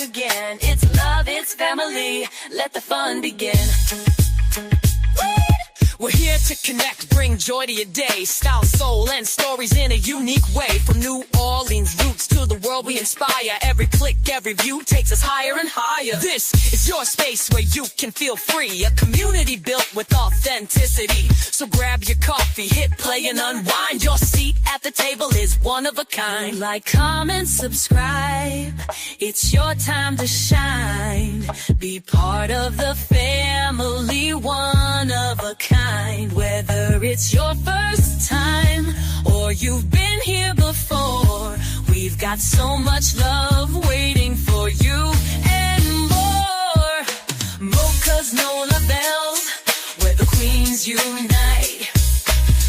back again. It's love, it's family, let the fun begin. We're here to connect, bring joy to your day. Style, soul, and stories in a unique way. From New Orleans roots to the world we inspire. Every click, every view takes us higher and higher. This is your space where you can feel free. A community built with authenticity. So grab your coffee, hit play and unwind. Your seat at the table is one of a kind. Like, comment, subscribe. It's your time to shine. Be part of the family, one of a kind. Whether it's your first time or you've been here before, we've got so much love waiting for you and more. MOCA's NOLA bells, where the queens unite.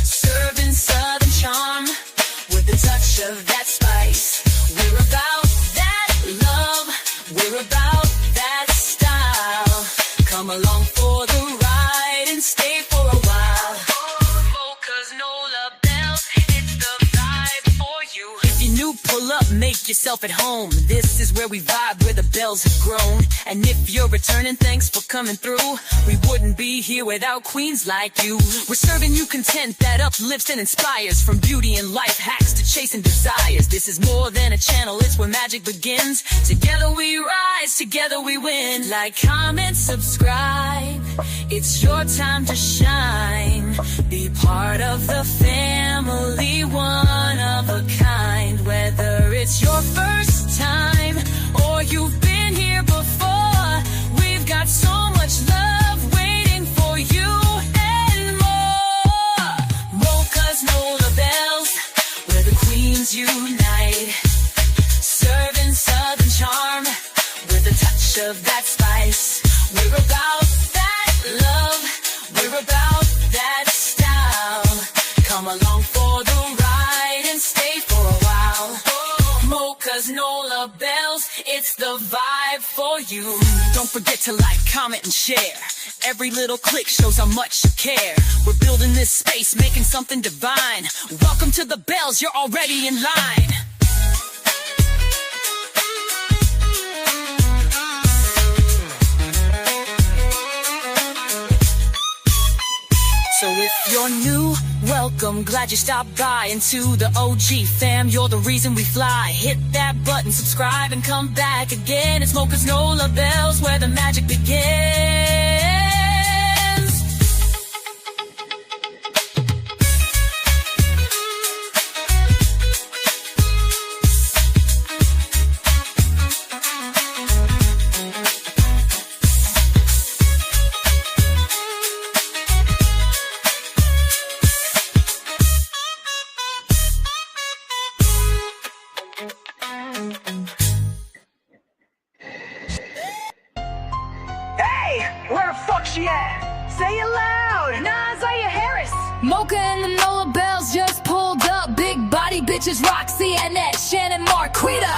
Serving Southern charm with a touch of that spice. We're about that love, we're about that style. Come along for the ride and stay for a while. MOCA's NOLA bells, it's the vibe for you. If you're new, pull up, make yourself at home. This is where we vibe, where the bells have grown. And if you're returning, thanks for coming through. We wouldn't be here without queens like you. We're serving you content that uplifts and inspires. From beauty and life hacks to chasing desires. This is more than a channel, it's where magic begins. Together we rise, together we win. Like, comment, subscribe. It's your time to shine. Be part of the family, one of a kind. Whether it's your first time or you've been here before, we've got so much love waiting for you and more. MOCA's NOLA bells, where the queens unite. Serving Southern charm with a touch of that spice. We're about that love, we're about that style. Come along for the ride and stay for a while. MOCA's NOLA bells, it's the vibe for you. Don't forget to like, comment, and share. Every little click shows how much you care. We're building this space, making something divine. Welcome to the bells, you're already in line. So if you're new, welcome, glad you stopped by. And to the OG fam, you're the reason we fly. Hit that button, subscribe, and come back again. It's MOCA's NOLA bells, where the magic begins. Where the fuck she at? Say it loud! Nah, Ziyah. MOCA and the NOLA bells just pulled up. Big body bitches, Roxy, Annette, Shannon, Marquita.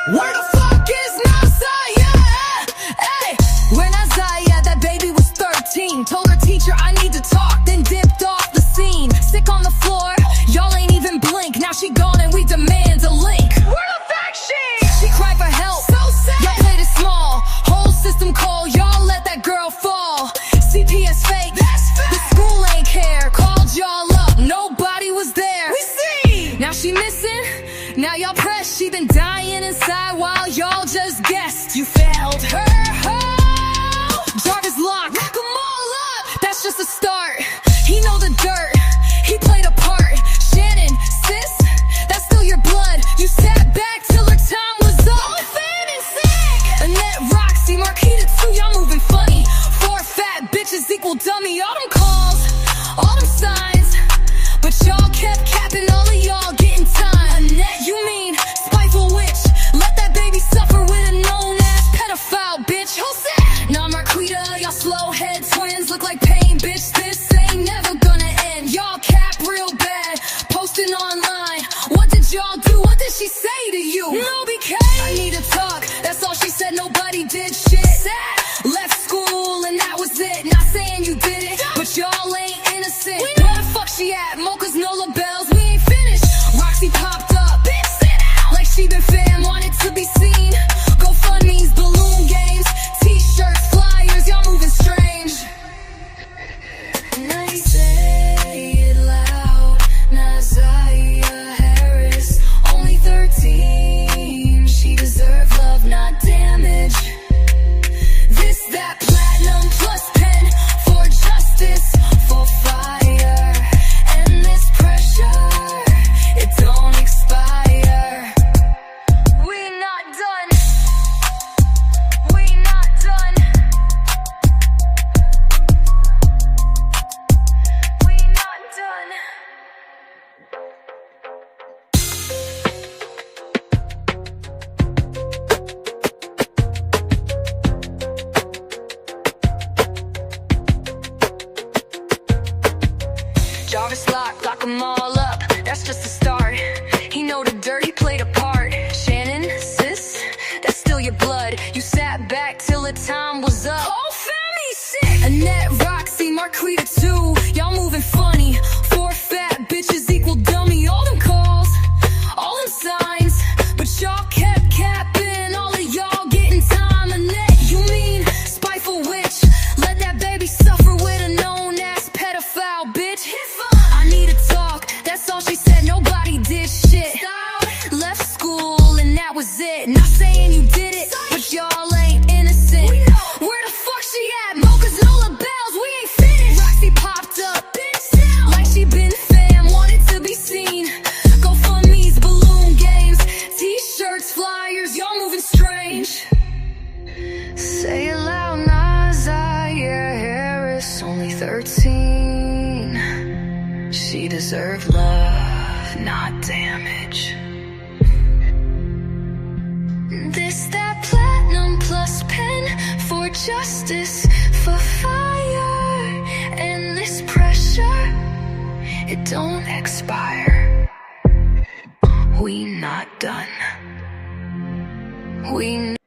Where the fuck is now Ziyah? Hey, where now Ziyah? That baby was 13. Told her teacher I need to talk, then dipped off the scene. Sick on the floor, y'all ain't even blink. Now she gone and we demand a link. Where the fuck She cried for help. So sad. Y'all played it small. Whole system call, y'all let that girl fall. CPS fake. That's fake. The school ain't care. Called y'all up, nobody was there. We see! Now she missing. Now y'all press. She been dying inside while y'all just guessed. You failed her. Jarvis locked. Lock 'em all up! That's just a start. He know the dirt. He played a part. Shannon, sis, that's still your blood. You sat back till her time was up. Annette, Roxy, Marquita too, y'all moving funny. 4 fat bitches equal dummy. All them calls, all them signs, but y'all kept capping. All of y'all getting time. Annette, you mean spiteful witch? Let that baby suffer with a known-ass pedophile, bitch. Who's that? Nah, Marquita, y'all slow-head twins look like pain, bitch. This ain't never gonna end. Y'all cap real bad, posting online. What did y'all do? What did she say to you? No, because I need to talk, that's all she said, nobody did shit. Left school and that was it. Not saying you did it, but y'all ain't innocent. Where the fuck she at? MOCA's NOLA bells, we ain't finished. Roxy popped up, bitch, sit down. Like she been fam, wanted to be them all up, that's just the start. He know the dirt, he played a part. Shannon, sis, that's still your blood. You sat back till the time was up. Oh, family sick. Annette, Roxy, Marquita too. Y'all moving funny. 4 fat bitches equal dummy. All them calls, all them signs, but y'all kept capping. All of y'all getting time. Annette, you mean spiteful witch? Let that baby suffer with a known-ass pedophile, bitch. I need to talk, that's all she said. Nobody did shit. Left school and that was it. Not saying you did it, but y'all ain't innocent. Where the fuck she at? Mocha's Nola bells, we ain't finished. Roxy popped up, like she been fam, wanted to be seen. GoFundMe's, balloon games, t-shirts, flyers, y'all moving strange. Say it loud, Ziyah Harris, only 13. She deserved love, not damage. This, that platinum plus pen for justice, for fire. And this pressure, it don't expire. We not done. We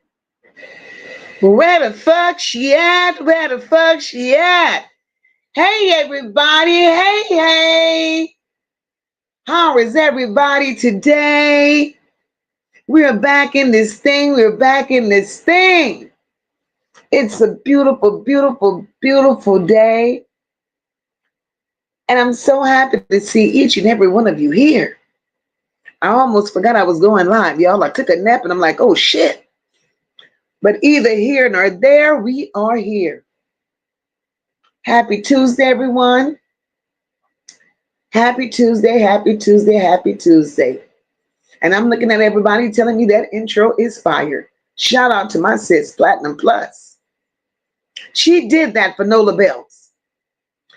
Where the fuck she at? Where the fuck she at? Hey, everybody. Hey. How is everybody today? We're back in this thing. It's a beautiful, beautiful, beautiful day. And I'm so happy to see each and every one of you here. I almost forgot I was going live, y'all. I took a nap and I'm like, oh shit. But either here nor there, we are here. Happy Tuesday, everyone. Happy Tuesday. And I'm looking at everybody telling me that intro is fire. Shout out to my sis, Platinum Plus. She did that for Nola Bells.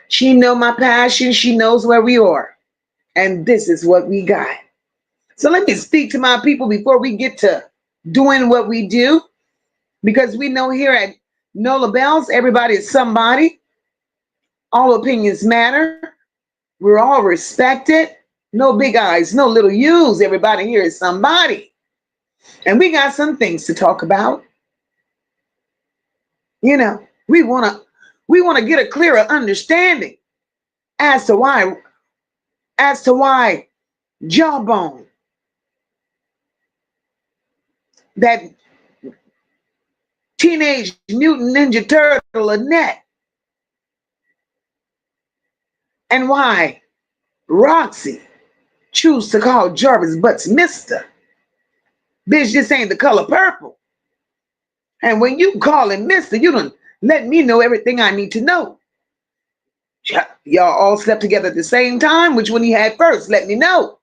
She know my passion. She knows where we are. And this is what we got. So let me speak to my people before we get to doing what we do. Because we know here at Nola Bells, everybody is somebody. All opinions matter. We're all respected. No big eyes, no little U's. Everybody here is somebody. And we got some things to talk about. You know, we want to get a clearer understanding as to why Jawbone, that Teenage Mutant Ninja Turtle Annette, and why Roxy choose to call Jarvis butts MISTA. Bitch, this ain't the color purple. And when you call him MISTA, you done let me know everything I need to know. Y'all all slept together at the same time. Which one you had first? Let me know.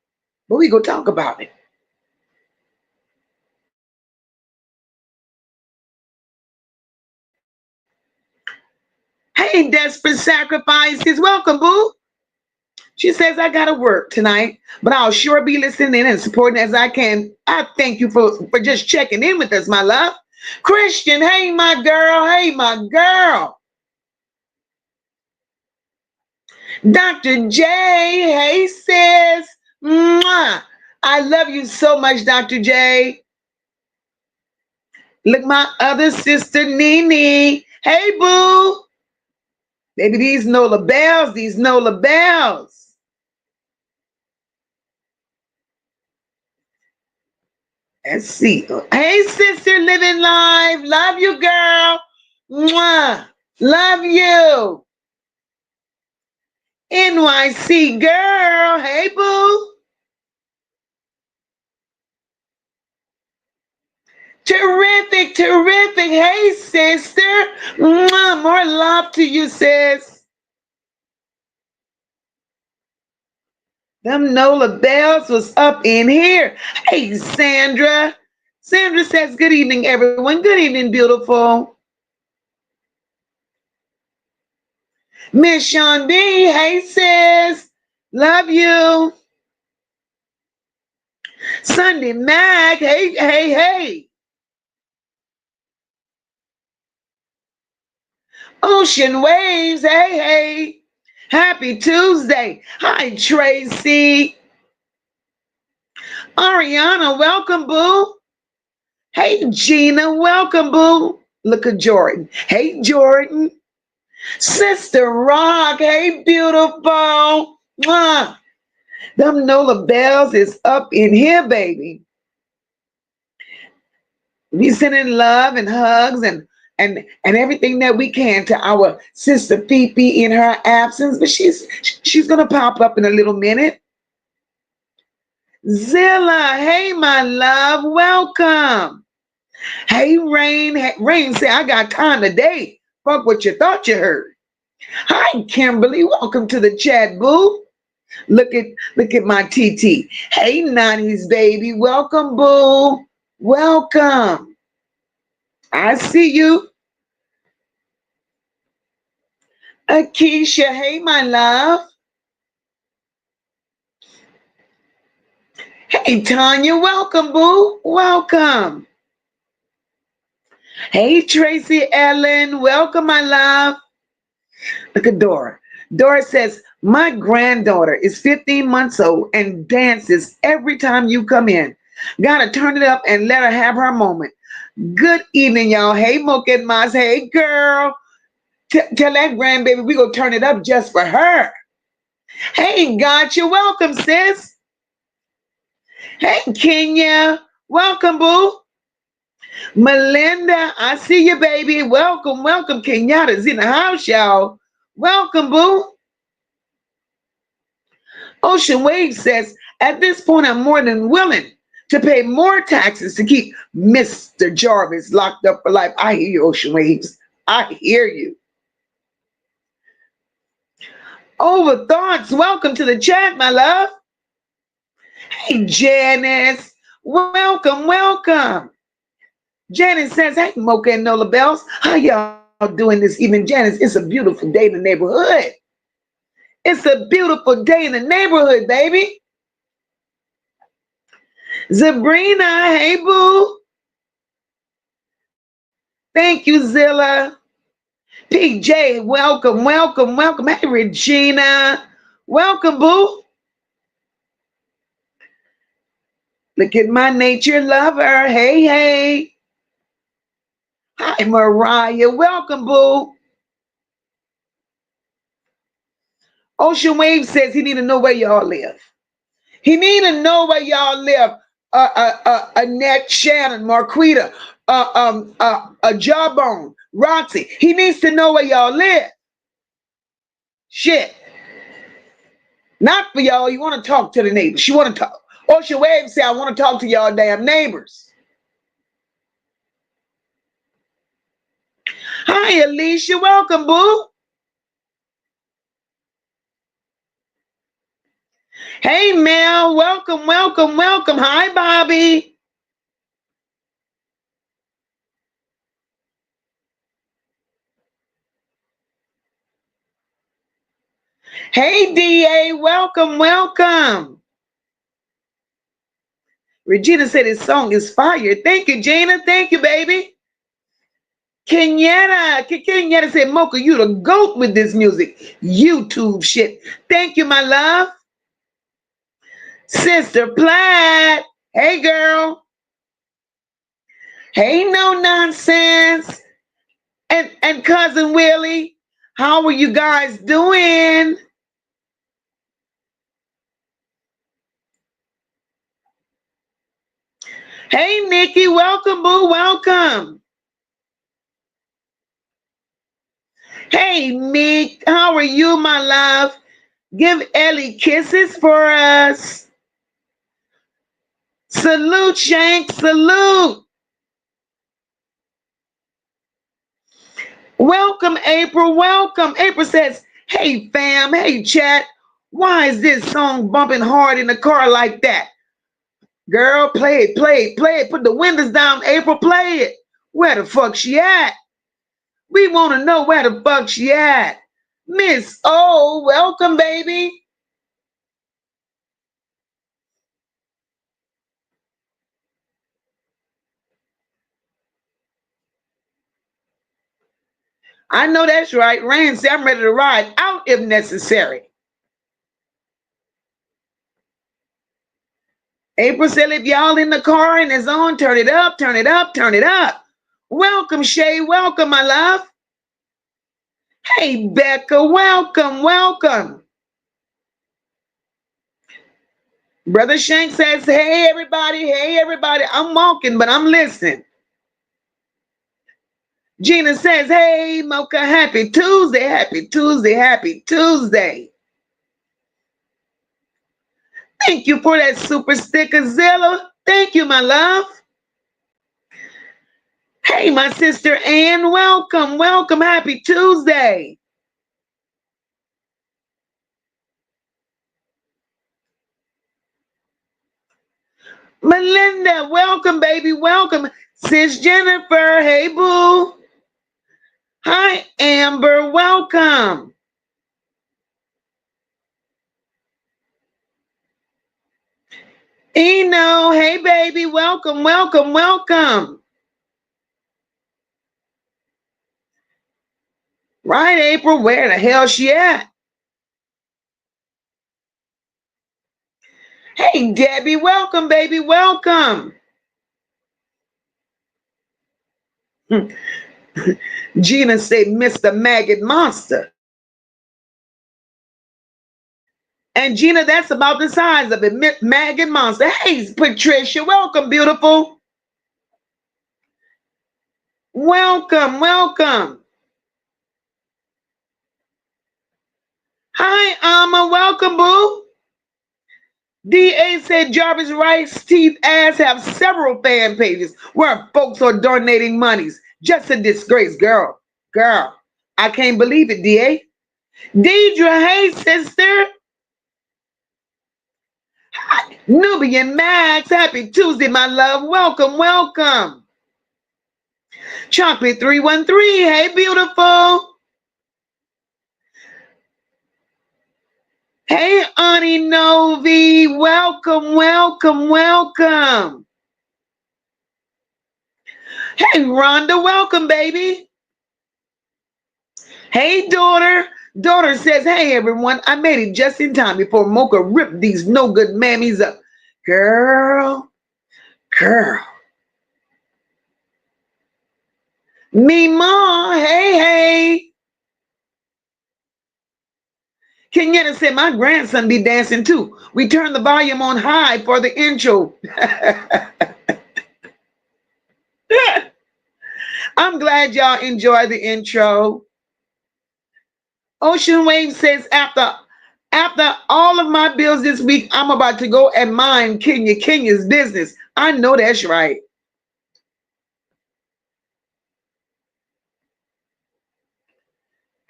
But we go talk about it. Hey, Desperate Sacrifices. Welcome, boo. She says, I got to work tonight, but I'll sure be listening in and supporting as I can. I thank you for just checking in with us, my love. Christian, hey, my girl. Dr. J, hey, sis. Mwah. I love you so much, Dr. J. Look, my other sister, Nene. Hey, boo. Baby, these Nola Bells. Let's see. Hey, sister, living life. Love you, girl. Mwah. Love you. NYC girl. Hey, boo. Terrific. Hey, sister. Mwah. More love to you, sis. Them Nola Bells was up in here. Hey, Sandra. Sandra says, good evening, everyone. Good evening, beautiful. Miss Sean B. Hey, sis. Love you. Sunday Mac. Hey. Ocean Waves. Hey. Happy Tuesday. Hi, Tracy. Ariana, welcome, boo. Hey, Gina, welcome, boo. Look at Jordan. Hey, Jordan. Sister Rock, hey, beautiful. Mwah. Them Nola Bells is up in here, baby. We sending love and hugs and everything that we can to our sister Fifi in her absence, but she's gonna pop up in a little minute. Zilla, hey my love, welcome. Hey Rain, Rain say I got time today. Fuck what you thought you heard. Hi Kimberly, welcome to the chat, boo. Look at my TT. Hey Nani's baby, welcome, boo. Welcome. I see you. Akeisha, hey my love. Hey Tanya, welcome, boo. Welcome. Hey Tracy Ellen, welcome, my love. Look at Dora. Dora says, my granddaughter is 15 months old and dances every time you come in. Gotta turn it up and let her have her moment. Good evening, y'all. Hey, Mocha and Maz. Hey, girl. Tell that grandbaby we gonna turn it up just for her. Hey, gotcha. Welcome, sis. Hey, Kenya. Welcome, boo. Melinda, I see you, baby. Welcome, welcome. Kenyatta's in the house, y'all. Welcome, boo. Ocean Wave says, at this point, I'm more than willing to pay more taxes to keep Mr. Jarvis locked up for life. I hear you, Ocean Waves. I hear you. Overthoughts, welcome to the chat, my love. Hey, Janice. Welcome, welcome. Janice says, hey, Mocha and Nola Bells. How y'all doing this evening? Janice, it's a beautiful day in the neighborhood. It's a beautiful day in the neighborhood, baby. Sabrina, hey, boo. Thank you, Zilla. PJ, welcome, welcome, welcome. Hey, Regina. Welcome, boo. Look at my nature lover. Hey, hey. Hi, Mariah. Welcome, boo. Ocean Wave says he need to know where y'all live. He need to know where y'all live. Annette, Shannon, Marquita, Jawbone, Roxy. He needs to know where y'all live. Shit. Not for y'all. You want to talk to the neighbors. She want to talk. Ocean Wave say, I want to talk to y'all damn neighbors. Hi, Alicia. Welcome, boo. Hey, Mel. Welcome, welcome, welcome. Hi, Bobby. Hey, DA. Welcome, welcome. Regina said his song is fire. Thank you, Gina. Thank you, baby. Kenyatta said, Mocha, you the GOAT with this music. YouTube shit. Thank you, my love. Sister Plaid. Hey, girl. Hey, no nonsense. And cousin Willie. How are you guys doing? Hey, Nikki. Welcome, boo. Welcome. Hey, Meek. How are you, my love? Give Ellie kisses for us. Salute, Shank. Salute. Welcome, April. Welcome. April says, hey, fam. Hey, chat. Why is this song bumping hard in the car like that? Girl, play it, play it, play it. Put the windows down, April. Play it. Where the fuck she at? We want to know where the fuck she at. Miss O, welcome, baby. I know that's right. Rand said, I'm ready to ride out if necessary. April said, if y'all in the car and it's on, turn it up, turn it up, turn it up. Welcome, Shay. Welcome, my love. Hey, Becca. Welcome, welcome. Brother Shank says, hey, everybody. Hey, everybody. I'm walking, but I'm listening. Gina says, hey, MOCA, happy Tuesday, happy Tuesday, happy Tuesday. Thank you for that super sticker, Zilla. Thank you, my love. Hey, my sister Ann, welcome, welcome, happy Tuesday. Melinda, welcome, baby, welcome. Sis Jennifer, hey, boo. Hi, Amber, welcome. Eno, hey, baby, welcome, welcome, welcome. Right, April, where the hell she at? Hey, Debbie, welcome, baby, welcome. Gina said, Mr. Maggot Monster. And Gina, that's about the size of it, Maggot Monster. Hey, Patricia, welcome, beautiful. Welcome, welcome. Hi, Alma, welcome, boo. DA said Jarvis Rice Teeth ass have several fan pages where folks are donating monies. Just a disgrace, girl. Girl, I can't believe it, DA. Deidre, hey, sister. Hi, Nubian Max, happy Tuesday, my love. Welcome, welcome. Chocolate 313, hey, beautiful. Hey, Auntie Novi, welcome, welcome, welcome. Hey, Rhonda, welcome, baby. Hey, daughter. Daughter says, hey, everyone, I made it just in time before MOCA ripped these no-good mammies up. Girl, girl. Mima, hey, hey. Kenyatta said, my grandson be dancing too. We turned the volume on high for the intro. I'm glad y'all enjoy the intro. Ocean Wave says, after all of my bills this week, I'm about to go and mind Kenya's business. I know that's right.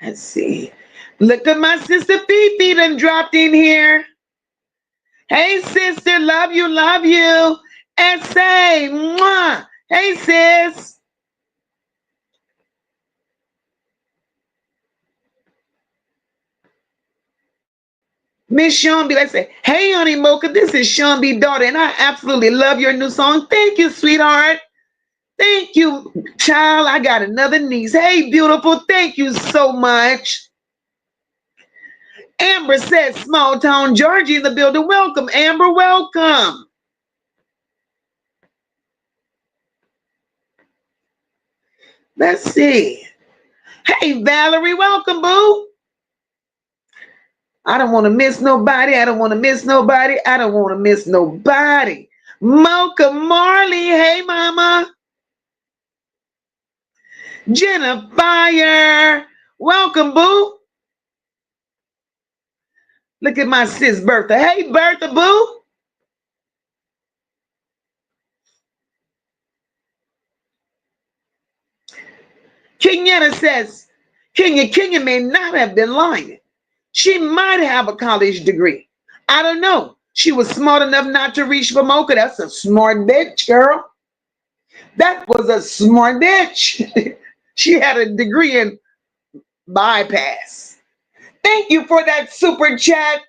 Let's see. Look at my sister Fifi done dropped in here. Hey, sister, love you, love you. S.A. Mwah. Hey, sis. Miss Sean B, let's say, hey, honey MOCA, this is Sean B. daughter, and I absolutely love your new song. Thank you, sweetheart. Thank you, child. I got another niece. Hey, beautiful. Thank you so much. Amber says, small town Georgie in the building. Welcome, Amber. Welcome. Let's see. Hey, Valerie. Welcome, boo. I don't want to miss nobody. I don't want to miss nobody. I don't want to miss nobody. MOCA Marley. Hey, mama. Jenna Fire. Welcome, boo. Look at my sis Bertha. Hey, Bertha, boo. Kenyatta says, Kenya may not have been lying. She might have a college degree. I don't know. She was smart enough not to reach for MOCA. That's a smart bitch, girl. That was a smart bitch. She had a degree in bypass. Thank you for that super chat,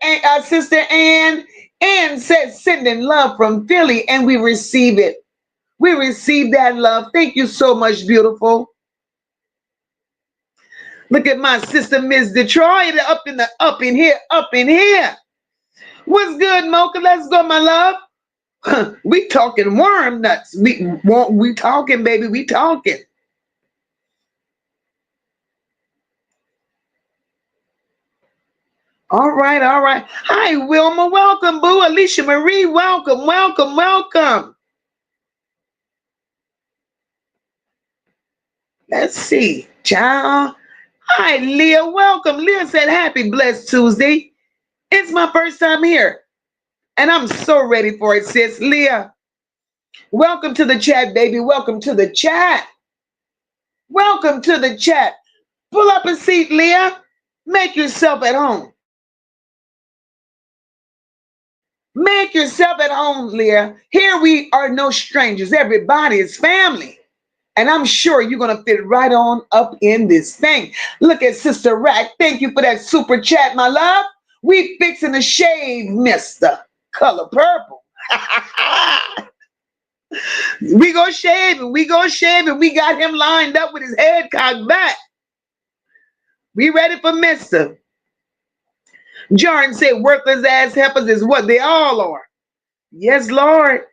Sister Ann. Ann says, sending love from Philly, and we receive it. We receive that love. Thank you so much, beautiful. Look at my sister, Miss Detroit, up in here, up in here. What's good, MOCA? Let's go, my love. We talking worm nuts. We talking, baby. We talking. All right, all right. Hi, Wilma. Welcome, boo. Alicia Marie, welcome, welcome, welcome. Let's see. Ciao. Hi, Leah. Welcome. Leah said, happy blessed Tuesday. It's my first time here, and I'm so ready for it, sis. Leah, welcome to the chat, baby. Welcome to the chat. Welcome to the chat. Pull up a seat, Leah. Make yourself at home. Make yourself at home, Leah. Here we are no strangers. Everybody is family. And I'm sure you're going to fit right on up in this thing. Look at Sister Rack. Thank you for that super chat, my love. We fixing to shave Mr. Color Purple. We go shave him. We go shave him. We got him lined up with his head cocked back. We ready for Mr. Jordan said worthless ass heifers is what they all are. Yes, Lord.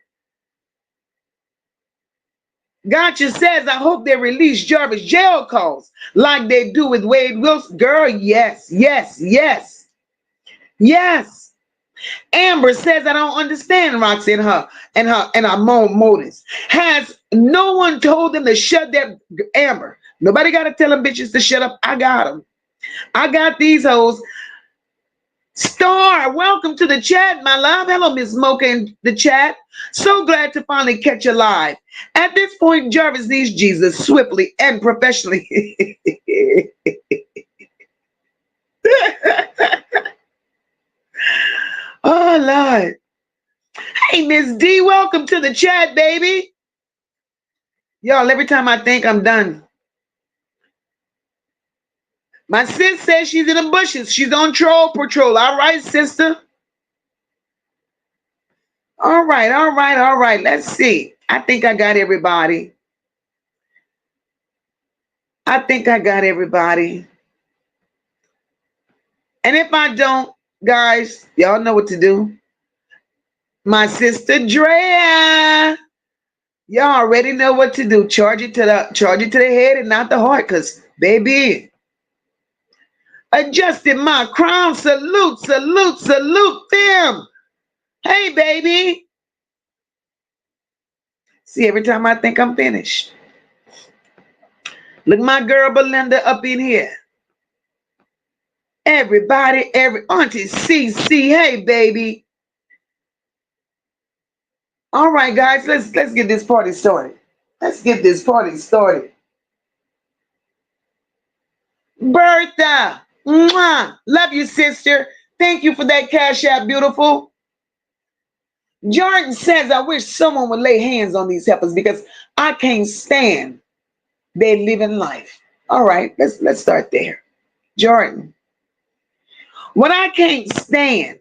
Gotcha says, I hope they release Jarvis jail calls like they do with Wade Wilson. Girl, yes, yes, yes, yes. Amber says, I don't understand Roxy and her motives. Has no one told them to shut that? Amber, nobody got to tell them bitches to shut up. I got them. I got these hoes. Star, welcome to the chat, my love. Hello, Miss MOCA in the chat. So glad to finally catch you live. At this point, Jarvis needs Jesus swiftly and professionally. Oh, Lord. Hey, Miss D, welcome to the chat, baby. Y'all, every time I think I'm done. My sis says she's in the bushes. She's on troll patrol. All right, sister. All right, all right, all right. Let's see. I think I got everybody. I think I got everybody. And if I don't, guys, y'all know what to do. My sister Drea. Y'all already know what to do. Charge it to the head and not the heart, because baby. Adjusted my crown. Salute, salute, salute them. Hey, baby. See, every time I think I'm finished. Look, my girl Belinda up in here. Everybody, Auntie CC. Hey, baby. All right, guys, let's get this party started. Let's get this party started. Bertha. Mwah. Love you, sister. Thank you for that cash app, beautiful. Jordan says, I wish someone would lay hands on these heifers because I can't stand their living life. All right, let's start there. Jordan. What I can't stand.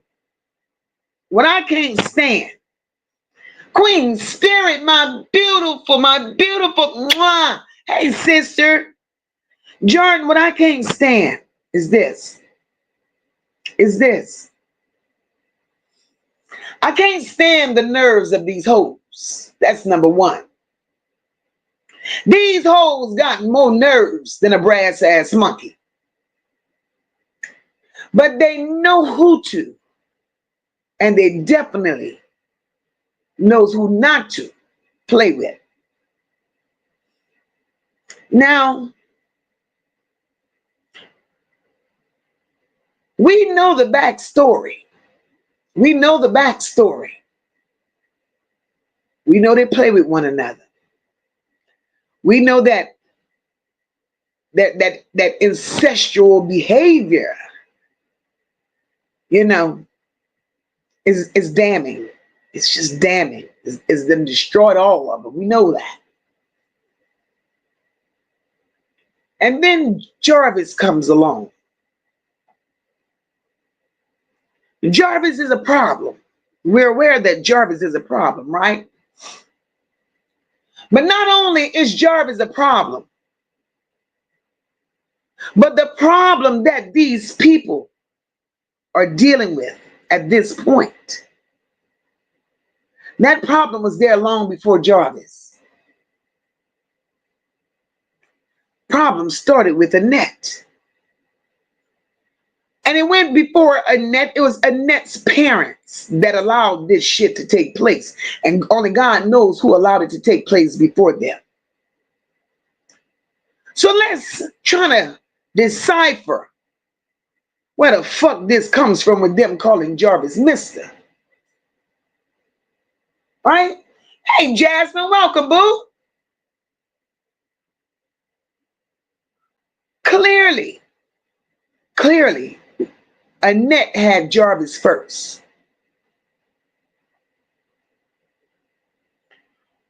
Queen Spirit, my beautiful, mwah. Hey, sister. Jordan, what I can't stand is this. I can't stand the nerves of these hoes. That's number one. These hoes got more nerves than a brass ass monkey. But they know who to. And they definitely knows who not to play with. Now, we know the backstory. We know they play with one another. We know that incestual behavior, is damning. It's just damning. It's them destroyed all of them. We know that. And then Jarvis comes along. Jarvis is a problem. We're aware that Jarvis is a problem, right? But not only is Jarvis a problem, But the problem that these people are dealing with at this point, that problem was there long before Jarvis. Problem started with Annette. And it went before Annette. It was Annette's parents that allowed this shit to take place. And only God knows who allowed it to take place before them. So let's try to decipher where the fuck this comes from with them calling Jarvis MISTA. Right? Hey, Jasmine, welcome, boo. Clearly, Annette had Jarvis first.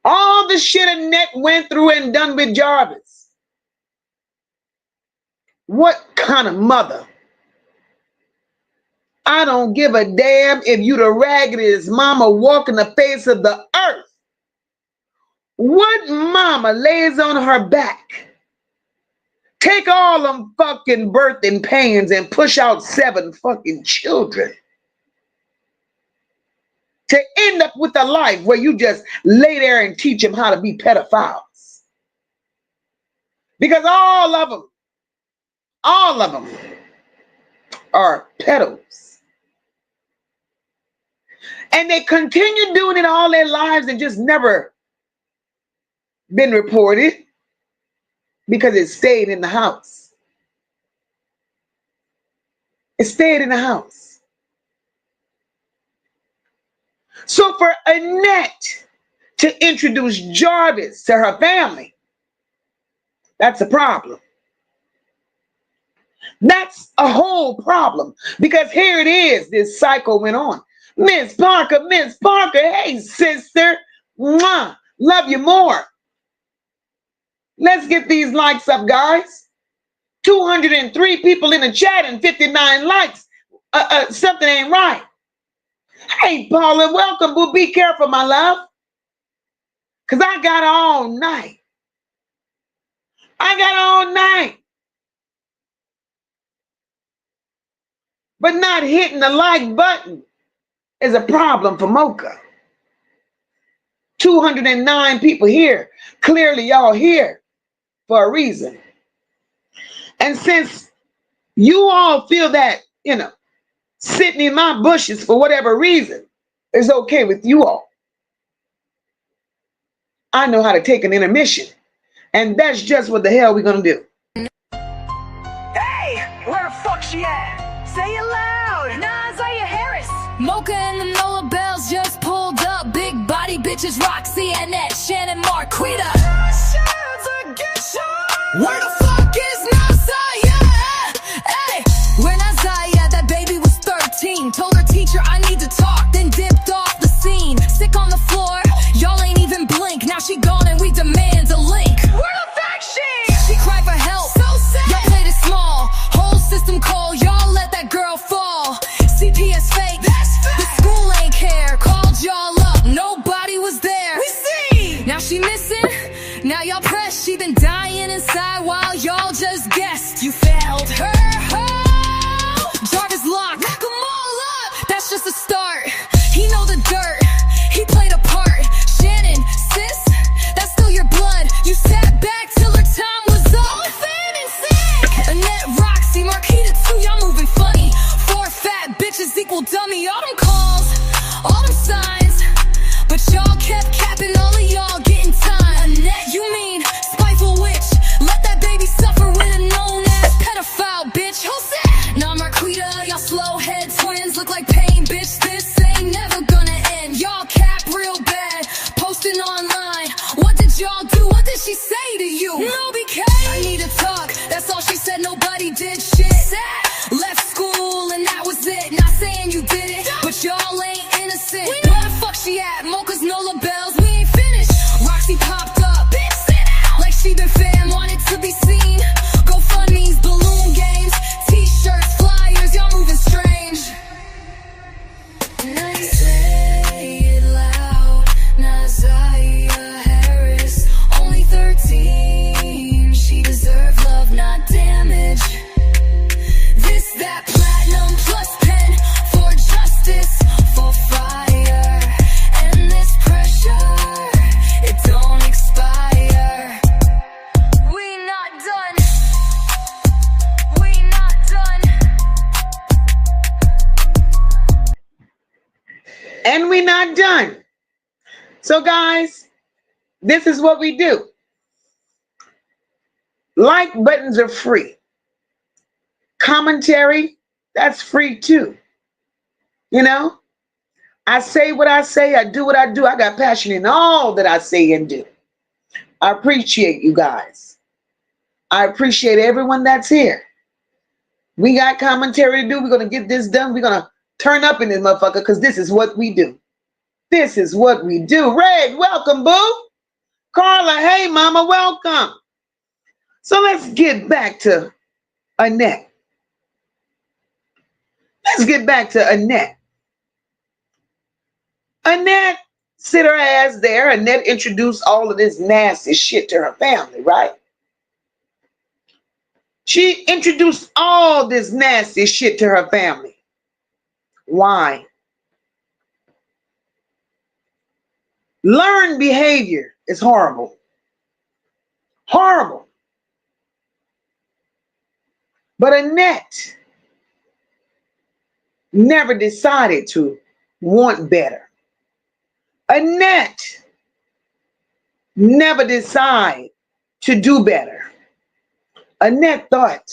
All the shit Annette went through and done with Jarvis. What kind of mother? I don't give a damn if you the raggediest mama walking the face of the earth. What mama lays on her back, take all them fucking birthing pains and push out 7 fucking children to end up with a life where you just lay there and teach them how to be pedophiles? Because all of them are pedos. And they continue doing it all their lives and just never been reported because it stayed in the house. It stayed in the house. So for Annette to introduce Jarvis to her family, that's a problem. That's a whole problem, because here it is, this cycle went on. Miss Parker, hey sister, mwah, love you more. Let's get these likes up, guys. 203 people in the chat and 59 likes. Something ain't right. Hey, Paula, welcome, boo. Be careful, my love, because I got all night. But not hitting the like button is a problem for MOCA. 209 people here. Clearly, y'all here for a reason. And since you all feel that, sitting in my bushes for whatever reason is okay with you all, I know how to take an intermission. And that's just what the hell we're going to do. Hey, where the fuck she at? Say it loud. Nah, Ziyah Harris. MOCA and the NOLA bells just pulled up. Big body bitches, Roxy, Annette, Shannon, Marquita. Where the fuck is Ziyah? Hey, we're not Ziyah. That baby was 13. Told her teacher I need to talk, then dipped off the scene. Sick on the floor, y'all ain't even blink. Now she gone and we demand a link. Where the fuck she? She cried for help. So sad. Y'all played it small. Whole system call. Y'all let that girl fall. CPS fake. That's fake. The school ain't care. Called y'all up. Nobody was there. We see. Now she missing. Now y'all press. She been dying inside while y'all just guessed. You failed her. Oh. Jarvis locked. Lock 'em all up. That's just a start. He know the dirt. He played a part. Shannon, sis, that's still your blood. You sat back till her time was up. Annette, Roxy, Marquita too, y'all moving funny. 4 fat bitches equal dummy. All them calls, all them signs, but y'all kept capping. All of y'all getting time. Annette, you mean spiteful witch? Let that baby suffer with a known ass pedophile bitch. Who's that? Nah, Marquita, y'all slow head twins look like pain, bitch. This And we're not done. So guys, this is what we do. Like buttons are free. Commentary, that's free too. You know, I say what I say, I do what I do. I got passion in all that I say and do. I appreciate you guys. I appreciate everyone that's here. We got commentary to do. We're going to get this done. We're going to turn up in this motherfucker because this is what we do. This is what we do. Red, welcome, boo. Carla, hey, mama, welcome. So let's get back to Annette. Let's get back to Annette. Annette sit her ass there. Annette introduced all of this nasty shit to her family, right? She introduced all this nasty shit to her family. Why? Learned behavior is horrible. Horrible. But Annette never decided to want better. Annette never decided to do better. Annette thought,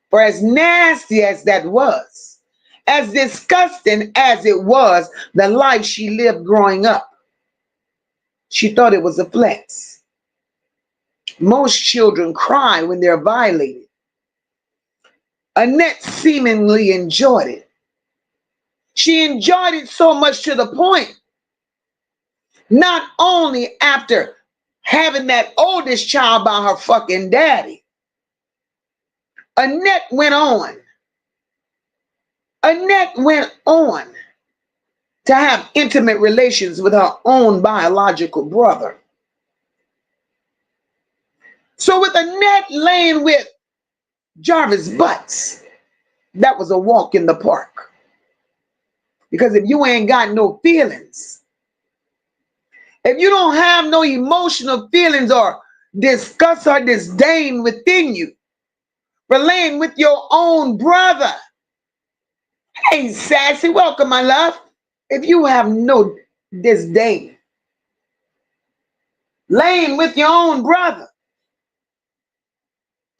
for as nasty as that was, as disgusting as it was, the life she lived growing up, she thought it was a flex. Most children cry when they're violated. Annette seemingly enjoyed it. She enjoyed it so much to the point, not only after having that oldest child by her fucking daddy, Annette went on to have intimate relations with her own biological brother. So with Annette laying with Jarvis butts, that was a walk in the park. Because if you ain't got no feelings, if you don't have no emotional feelings or disgust or disdain within you for laying with your own brother, hey, sassy, welcome, my love. If you have no disdain, laying with your own brother,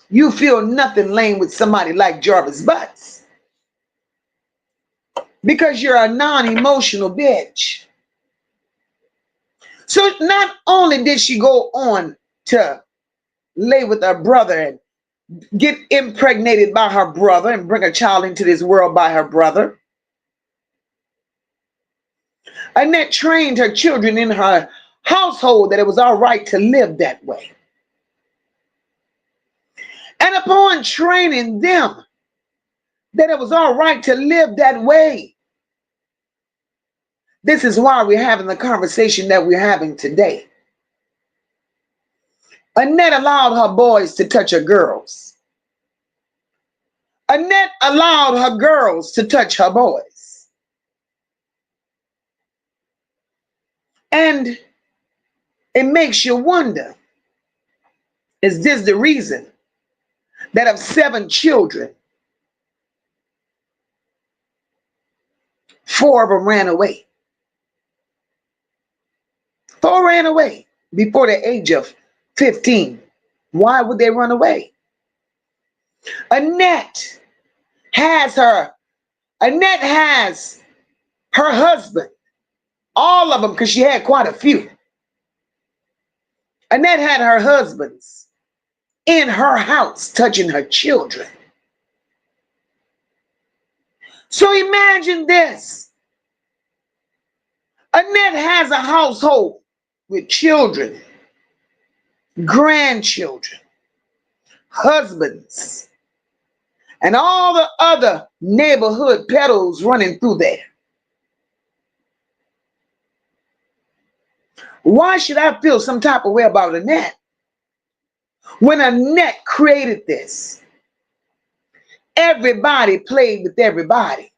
you feel nothing laying with somebody like Jarvis Butts. Because you're a non-emotional bitch. So not only did she go on to lay with her brother and get impregnated by her brother and bring a child into this world by her brother, Annette trained her children in her household that it was all right to live that way. And upon training them that it was all right to live that way, this is why we're having the conversation that we're having today. Annette allowed her boys to touch her girls. Annette allowed her girls to touch her boys. And it makes you wonder, is this the reason that of 7 children, 4 of them ran away? 4 ran away before the age of 15. Why would they run away? Annette has her husband, all of them, because she had quite a few. Annette had her husbands in her house touching her children. So imagine this. Annette has a household with children, grandchildren, husbands, and all the other neighborhood peddles running through there. Why should I feel some type of way about Annette? When Annette created this, everybody played with everybody.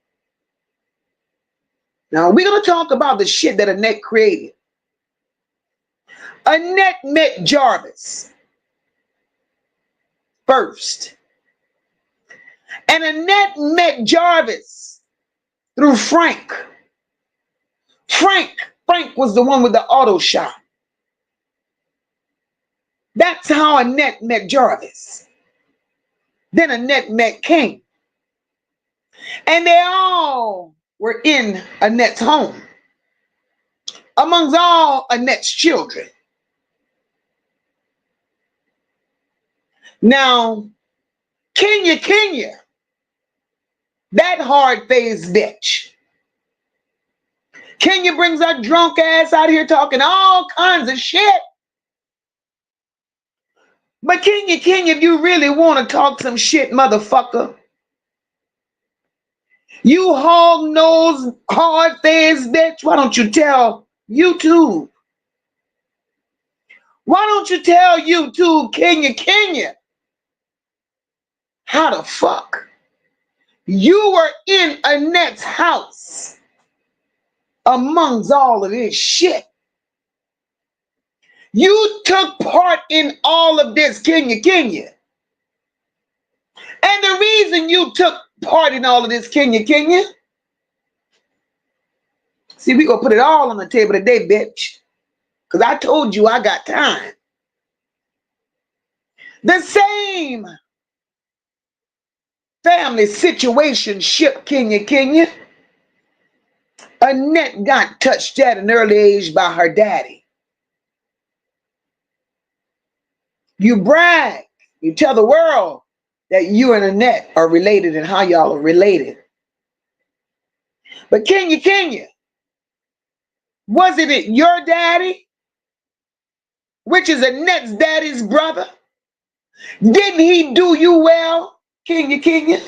Now, we're going to talk about the shit that Annette created. Annette met Jarvis first. And Annette met Jarvis through Frank. Frank was the one with the auto shop. That's how Annette met Jarvis. Then Annette met King. And they all were in Annette's home, amongst all Annette's children. Now, Kenya, that hard-faced bitch. Kenya brings her drunk ass out here talking all kinds of shit. But Kenya, if you really want to talk some shit, motherfucker, you hog-nosed, hard-faced bitch, why don't you tell YouTube? Why don't you tell YouTube, Kenya, how the fuck you were in Annette's house amongst all of this shit? You took part in all of this, Kenya. And the reason you took part in all of this, Kenya, see, we gonna put it all on the table today, bitch. Because I told you I got time. The same family situation ship, Kenya. Annette got touched at an early age by her daddy. You brag, you tell the world that you and Annette are related and how y'all are related. But Kenya, wasn't it your daddy, which is Annette's daddy's brother? Didn't he do you well, Kenya?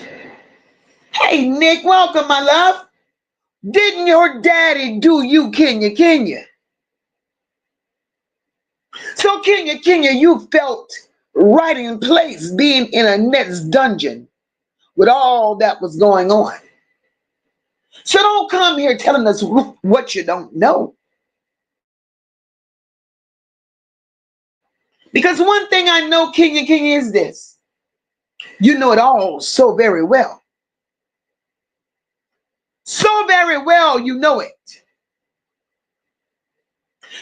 Hey, Nick, welcome, my love. Didn't your daddy do you, Kenya? So, Kenya, you felt right in place being in Annette's dungeon with all that was going on. So don't come here telling us what you don't know. Because one thing I know, Kenya, is this. You know it all so very well. So very well you know it.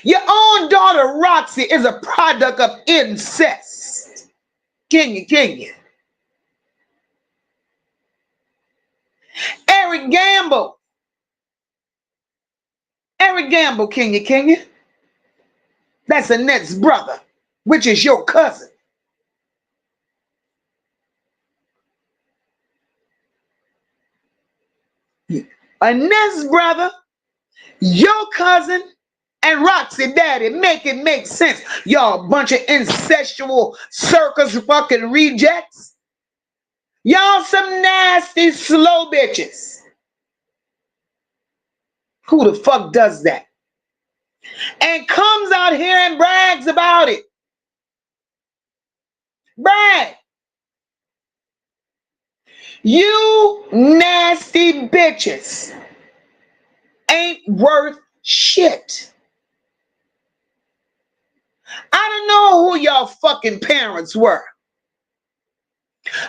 Your own daughter, Roxy, is a product of incest. Kenya. Eric Gamble, Kenya. That's Annette's brother, which is your cousin. Annette's brother, your cousin, and Roxy daddy. Make it make sense. Y'all bunch of incestual circus fucking rejects. Y'all some nasty slow bitches. Who the fuck does that? And comes out here and brags about it. Brag. You nasty bitches ain't worth shit. I don't know who y'all fucking parents were,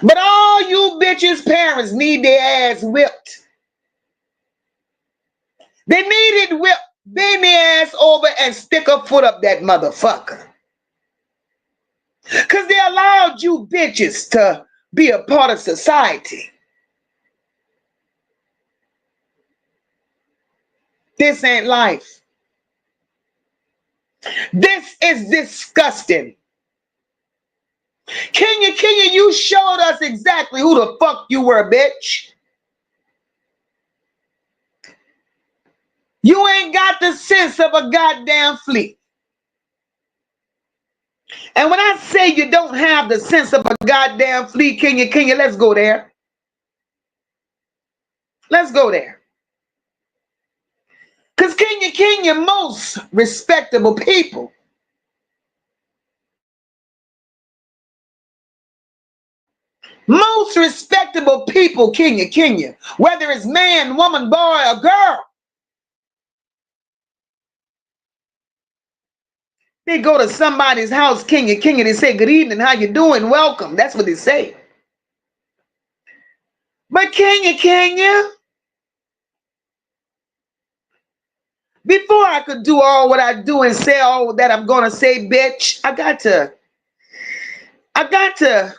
but all you bitches' parents need their ass whipped. They needed whipped. Bend their ass over and stick a foot up that motherfucker. Because they allowed you bitches to be a part of society. This ain't life. This is disgusting. Kenya, you showed us exactly who the fuck you were, bitch. You ain't got the sense of a goddamn flea. And when I say you don't have the sense of a goddamn flea, Kenya, let's go there. Let's go there. Because Kenya, most respectable people Kenya, whether it's man, woman, boy, or girl, they go to somebody's house, Kenya, they say, good evening, how you doing, welcome. That's what they say. But Kenya, Before I could do all what I do and say all that I'm gonna say, bitch, I got to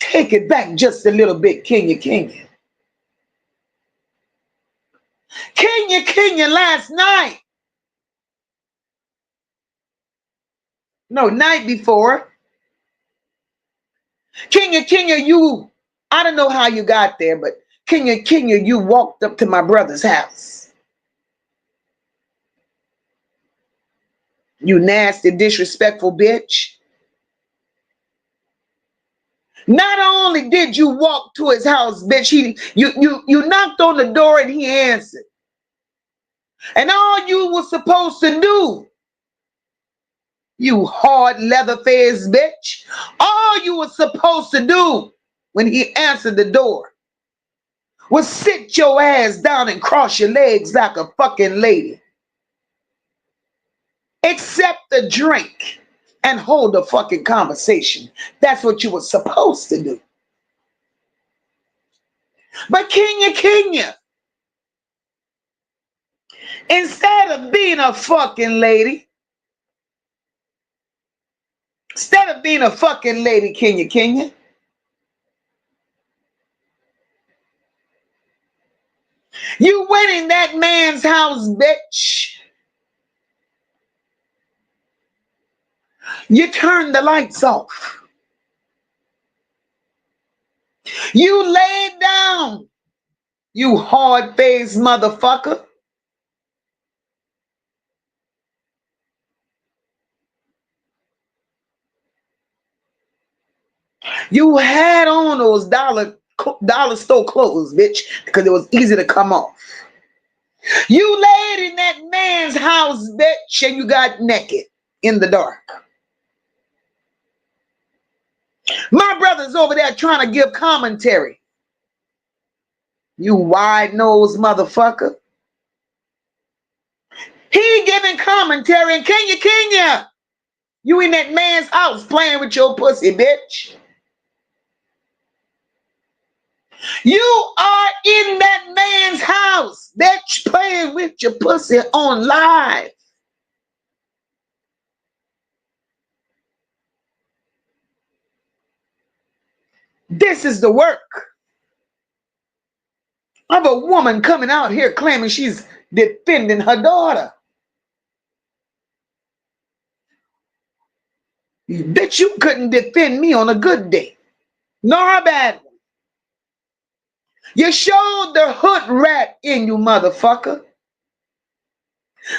take it back just a little bit, Kenya. Kenya last night. No, night before. Kenya, you, I don't know how you got there, but Kenya, you walked up to my brother's house. You nasty, disrespectful bitch. Not only did you walk to his house, bitch, you knocked on the door and he answered. And all you were supposed to do, you hard leather-faced bitch, all you were supposed to do when he answered the door was sit your ass down and cross your legs like a fucking lady. Accept the drink and hold a fucking conversation. That's what you were supposed to do. But Kenya, instead of being a fucking lady, Kenya, you went in that man's house, bitch. You turned the lights off. You laid down, you hard-faced motherfucker. You had on those dollar store clothes, bitch, because it was easy to come off. You laid in that man's house, bitch, and you got naked in the dark. My brother's over there trying to give commentary. You wide-nosed motherfucker. He giving commentary, and Kenya, you in that man's house playing with your pussy, bitch. You are in that man's house, bitch, playing with your pussy on live. This is the work of a woman coming out here claiming she's defending her daughter. Bitch, you couldn't defend me on a good day, nor a bad one. You showed the hood rat in you, motherfucker.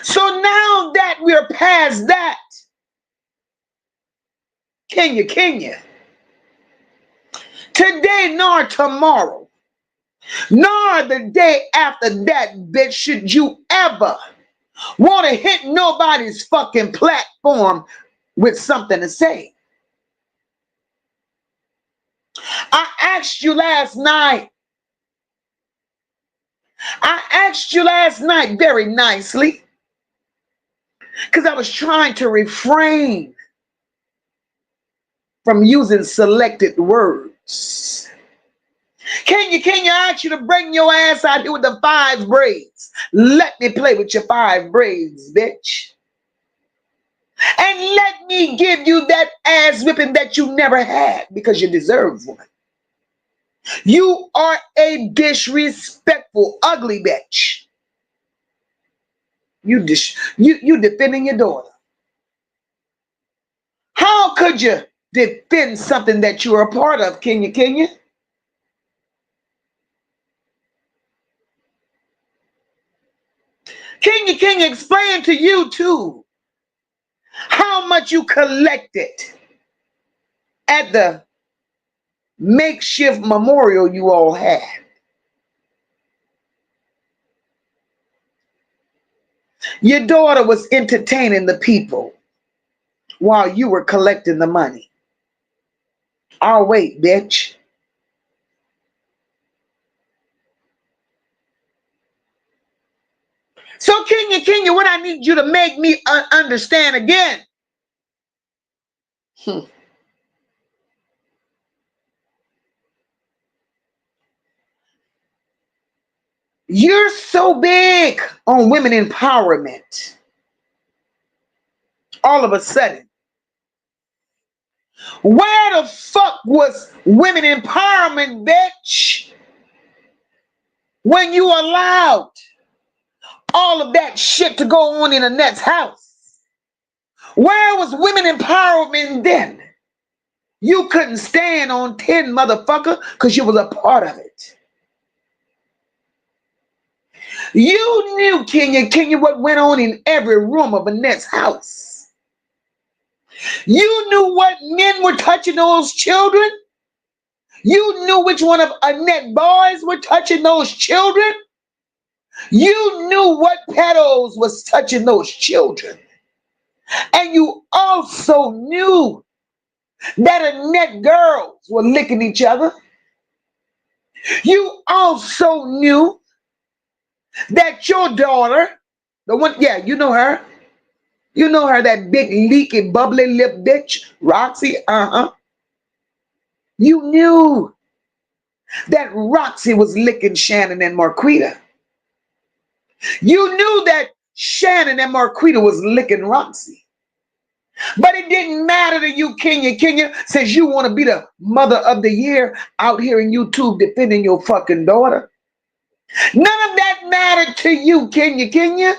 So now that we're past that, Kenya, today nor tomorrow, nor the day after that, bitch, should you ever want to hit nobody's fucking platform with something to say. I asked you last night very nicely, because I was trying to refrain from using selected words. Kenya, I asked you to bring your ass out here with the 5 braids. Let me play with your 5 braids, bitch. And let me give you that ass whipping that you never had, because you deserve one. You are a disrespectful, ugly bitch. You defending your daughter. How could you defend something that you are a part of, Kenya? Kenya, explain to you too how much you collected at the makeshift memorial you all had. Your daughter was entertaining the people while you were collecting the money. I'll wait, bitch. So Kenya, what I need you to make me understand again. You're so big on women empowerment. All of a sudden, where the fuck was women empowerment, bitch, when you allowed all of that shit to go on in Annette's house? Where was women empowerment then? You couldn't stand on 10, motherfucker, because you was a part of it. You knew, Kenya, what went on in every room of Annette's house. You knew what men were touching those children. You knew which one of Annette boys were touching those children. You knew what pedos was touching those children. And you also knew that Annette girls were licking each other. You also knew that your daughter, the one, yeah, you know her. You know her, that big, leaky, bubbly lip bitch, Roxy, You knew that Roxy was licking Shannon and Marquita. You knew that Shannon and Marquita was licking Roxy. But it didn't matter to you, Kenya, since you want to be the mother of the year out here in YouTube defending your fucking daughter. None of that mattered to you, Kenya.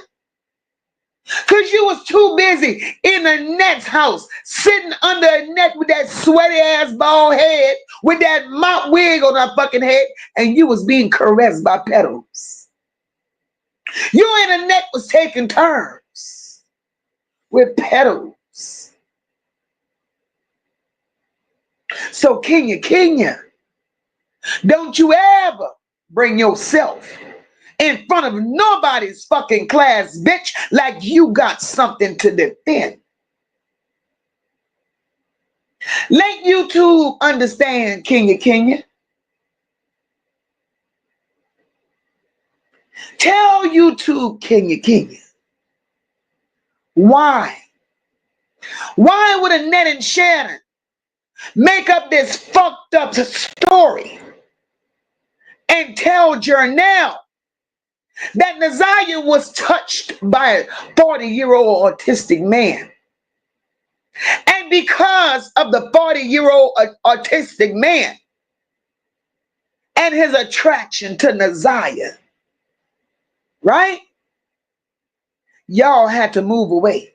Because you was too busy in Annette's house, sitting under Annette with that sweaty ass bald head, with that mop wig on her fucking head, and you was being caressed by pedos. You and Annette was taking turns with pedos. So Kenya, don't you ever bring yourself in front of nobody's fucking class, bitch, like you got something to defend. Let YouTube understand, Kenya. Tell YouTube, Kenya, why would Annette and Shannon make up this fucked up story and tell Journell that Ziyah was touched by a 40-year-old autistic man? And because of the 40-year-old autistic man and his attraction to Ziyah, right? Y'all had to move away.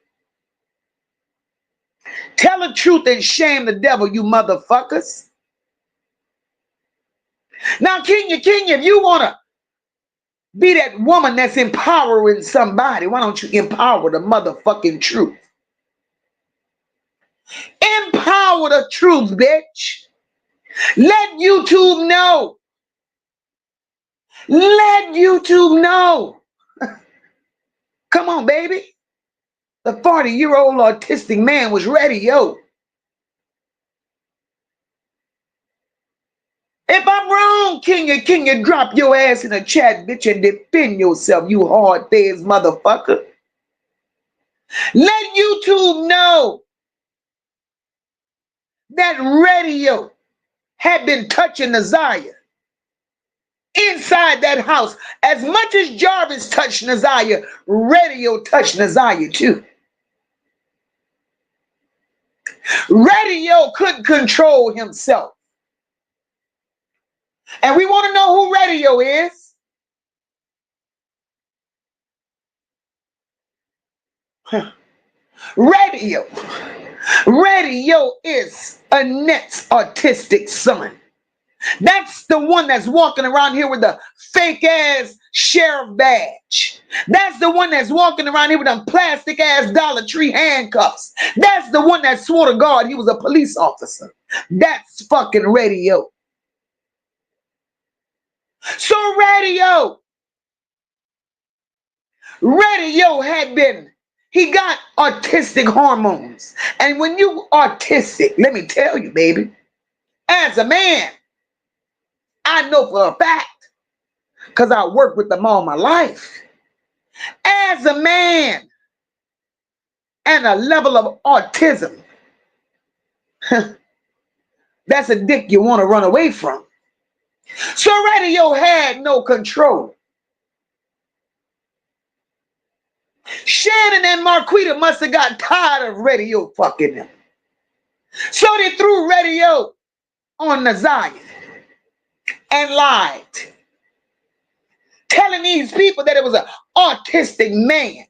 Tell the truth and shame the devil, you motherfuckers. Now, Kenya, if you want to be that woman that's empowering somebody, why don't you empower the motherfucking truth? Empower the truth, bitch. Let YouTube know. Let YouTube know. Come on, baby. The 40-year-old autistic man was ready, yo. If I'm wrong, Kenya, drop your ass in the chat, bitch, and defend yourself, you hard-faced motherfucker. Let YouTube know that radio had been touching Ziyah inside that house. As much as Jarvis touched Ziyah, radio touched Ziyah too. Radio couldn't control himself. And we want to know who Radio is. Radio is Annette's autistic son. That's the one that's walking around here with the fake ass sheriff badge. That's the one that's walking around here with them plastic ass Dollar Tree handcuffs. That's the one that swore to God he was a police officer. That's fucking Radio. So Radio had been, he got autistic hormones. And when you autistic, let me tell you, baby, as a man, I know for a fact, because I worked with them all my life. As a man and a level of autism, that's a dick you want to run away from. So Radio had no control Shannon and Marquita must have got tired of radio fucking them. So they threw radio on Ziyah and lied, telling these people that it was an autistic man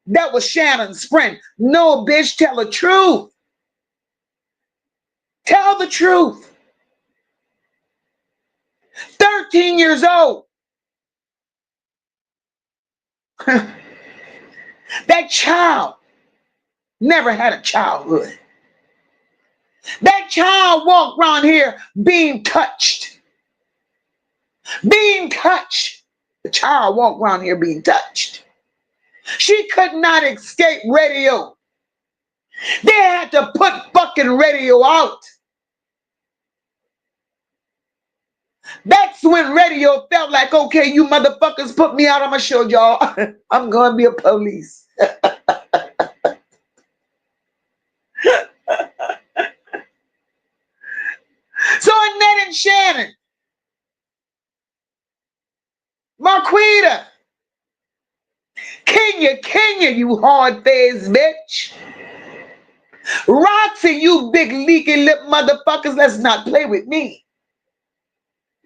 that was Shannon's friend. No, bitch, tell the truth. Tell the truth. 13 years old. That child never had a childhood. That child walked around here being touched. Being touched. The child walked around here being touched. She could not escape radio. They had to put fucking radio out. That's when radio felt like, okay, you motherfuckers put me out, I'm gonna show y'all. I'm gonna be a police. So Annette and Shannon, Marquita, Kenya, you hard-faced bitch. Roxy, you big leaky lip motherfuckers, let's not play with me.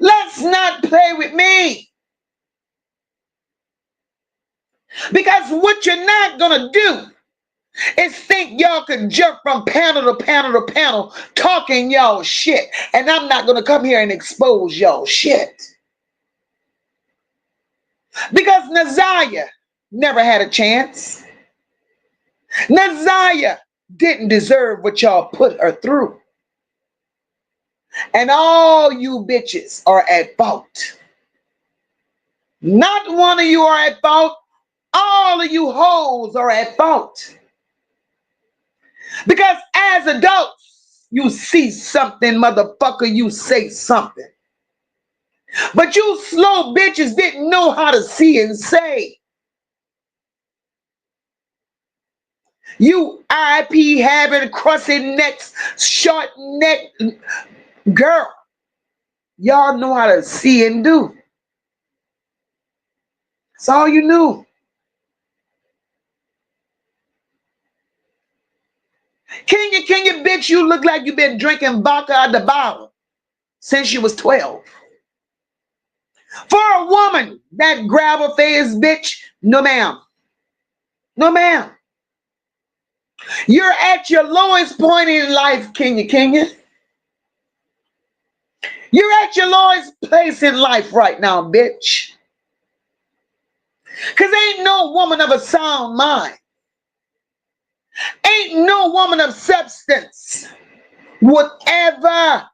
Let's not play with me. Because what you're not gonna do is think y'all can jump from panel to panel to panel talking y'all shit. And I'm not gonna come here and expose y'all shit. Because Ziyah never had a chance. Ziyah didn't deserve what y'all put her through. And all you bitches are at fault. Not one of you are at fault. All of you hoes are at fault. Because as adults, you see something, motherfucker, you say something. But you slow bitches didn't know how to see and say. You IP having crusty necks, short neck girl. Y'all know how to see and do. That's all you knew. Kenya, bitch, you look like you've been drinking vodka out the bottle since you was 12. For a woman, that grabber face bitch, no ma'am. No ma'am. You're at your lowest point in life, Kenya. You're at your lowest place in life right now, bitch. Because ain't no woman of a sound mind. Ain't no woman of substance would ever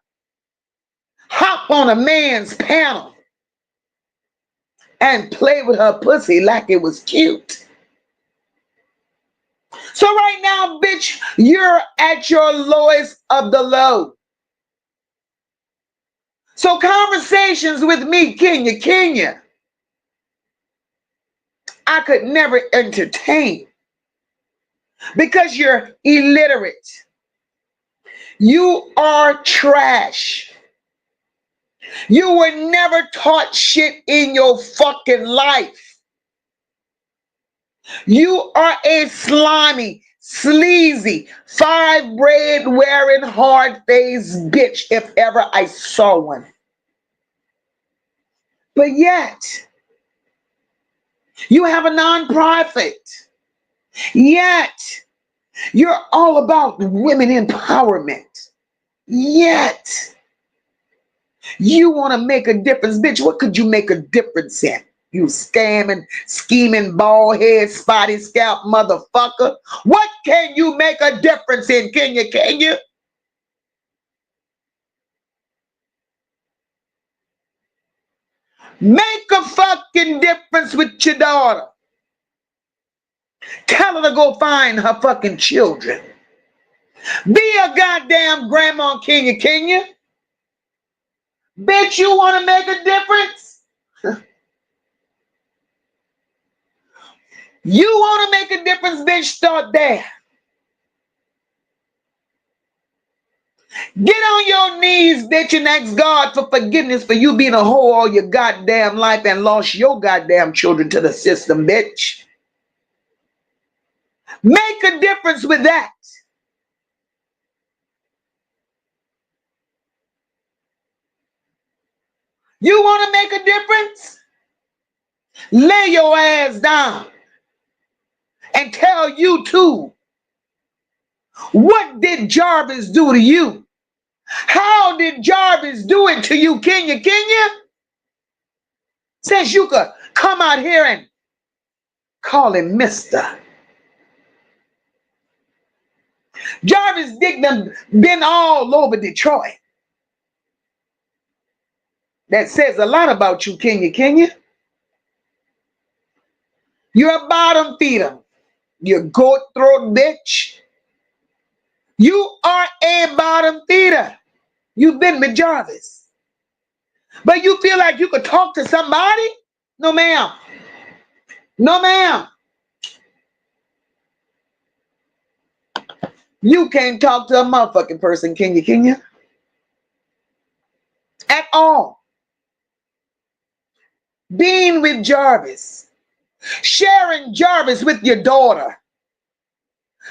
hop on a man's panel and play with her pussy like it was cute. So right now, bitch, you're at your lowest of the low. So conversations with me, Kenya, I could never entertain. Because you're illiterate. You are trash. You were never taught shit in your fucking life. You are a slimy, sleazy, five braid wearing, hard-faced bitch if ever I saw one. But yet, you have a nonprofit. Yet, you're all about women empowerment. Yet, you want to make a difference. Bitch, what could you make a difference in? You scamming, scheming, bald head, spotty scalp motherfucker. What can you make a difference in, Kenya? Make a fucking difference with your daughter. Tell her to go find her fucking children. Be a goddamn grandma, Kenya. Bitch, you want to make a difference? You want to make a difference, bitch? Start there. Get on your knees, bitch, and ask God for forgiveness for you being a hoe all your goddamn life and lost your goddamn children to the system, bitch. Make a difference with that. You want to make a difference? Lay your ass down and tell you too. What did Jarvis do to you? How did Jarvis do it to you, Kenya? Since you could come out here and call him Mister. Jarvis Dick done been all over Detroit. That says a lot about you, Kenya. You're a bottom feeder. You goat throat bitch. You are a bottom feeder. You've been with Jarvis. But you feel like you could talk to somebody? No, ma'am. No, ma'am. You can't talk to a motherfucking person, Kenya. At all. Being with Jarvis. Sharing Jarvis with your daughter.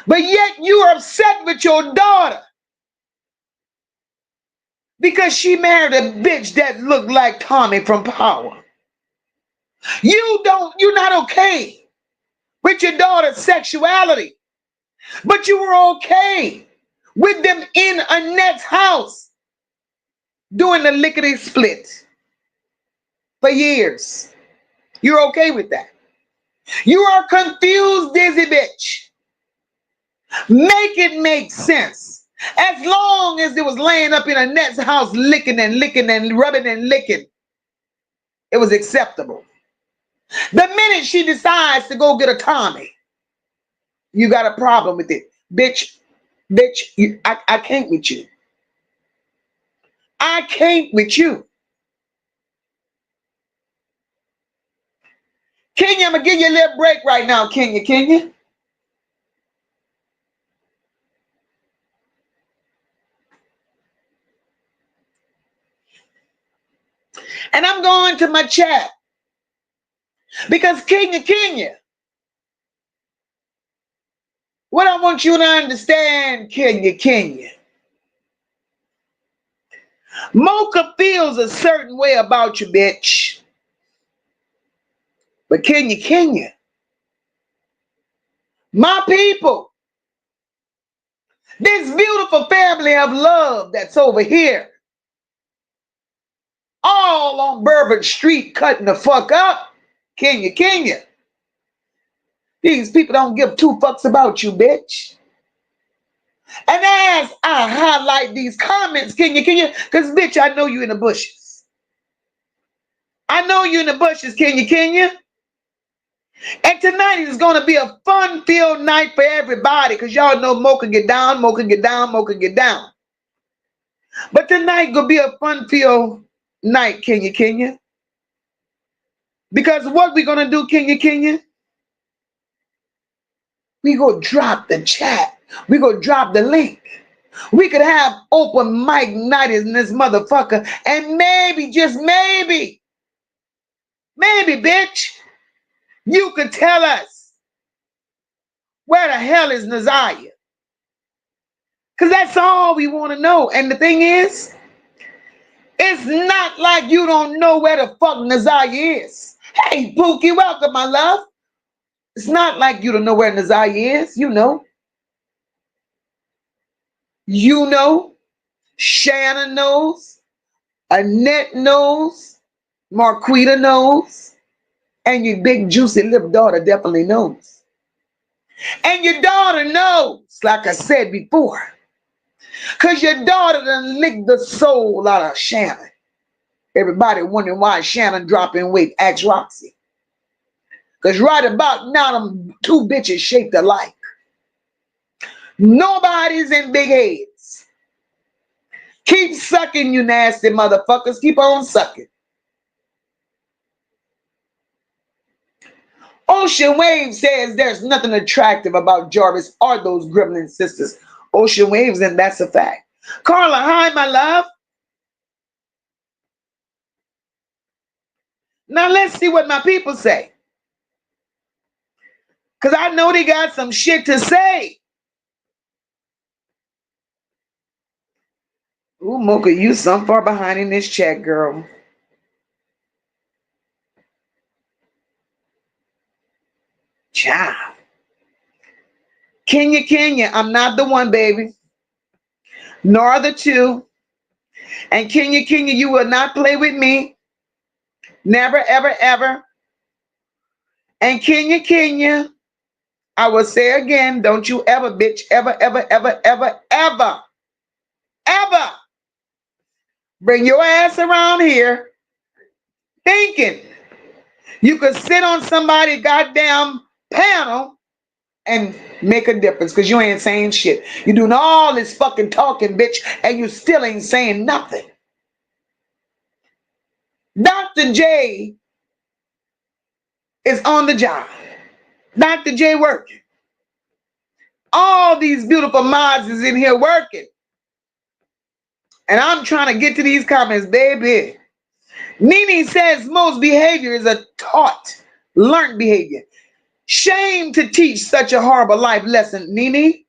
But yet you're upset with your daughter. Because she married a bitch that looked like Tommy from Power. You're not okay with your daughter's sexuality. But you were okay with them in Annette's house doing the lickety split for years. You're okay with that. You are confused, dizzy bitch. Make it make sense. As long as it was laying up in Annette's house licking and rubbing and licking, it was acceptable. The minute she decides to go get a Tommy, you got a problem with it. Bitch, I can't with you. I can't with you. Kenya, I'm going to give you a little break right now, Kenya. And I'm going to my chat. Because Kenya, what I want you to understand, Kenya. MOCA feels a certain way about you, bitch. But Kenya, my people, this beautiful family of love that's over here, all on Bourbon Street cutting the fuck up, Kenya. These people don't give two fucks about you, bitch. And as I highlight these comments, Kenya, because bitch, I know you in the bushes. I know you in the bushes, Kenya. And tonight is going to be a fun-filled night for everybody, because y'all know MOCA get down. But tonight going to be a fun-filled night, Kenya. Because what we going to do, Kenya, we go drop the chat. We go drop the link. We could have open mic night in this motherfucker. And maybe, just maybe, bitch, you could tell us where the hell is Ziyah? Because that's all we want to know. And the thing is, it's not like you don't know where the fuck Ziyah is. Hey, Pookie, welcome, my love. It's not like you don't know where Ziyah is. You know. Shannon knows. Annette knows. Marquita knows. And your big juicy lip daughter definitely knows. And your daughter knows, like I said before. Because your daughter done licked the soul out of Shannon. Everybody wondering why Shannon dropping weight. Ask Roxy. Because right about now, them two bitches shaped alike. Nobody's in big heads. Keep sucking, you nasty motherfuckers. Keep on sucking. Ocean Wave says there's nothing attractive about Jarvis or those Gremlin sisters. Ocean Waves, and that's a fact. Carla, hi, my love. Now let's see what my people say. Because I know they got some shit to say. Ooh, Mocha, you some far behind in this chat, girl. Child. Kenya, I'm not the one, baby. Nor the two. And Kenya, you will not play with me. Never, ever, ever. And Kenya, I will say again, don't you ever, bitch, ever, ever, ever, ever, ever, ever bring your ass around here thinking you could sit on somebody's goddamn panel and make a difference, because you ain't saying shit. You doing all this fucking talking, bitch, and you still ain't saying nothing. Dr. J is on the job. Dr. J working. All these beautiful mods is in here working. And I'm trying to get to these comments, baby. Nene says most behavior is a taught, learned behavior. Shame to teach such a horrible life lesson, Nene.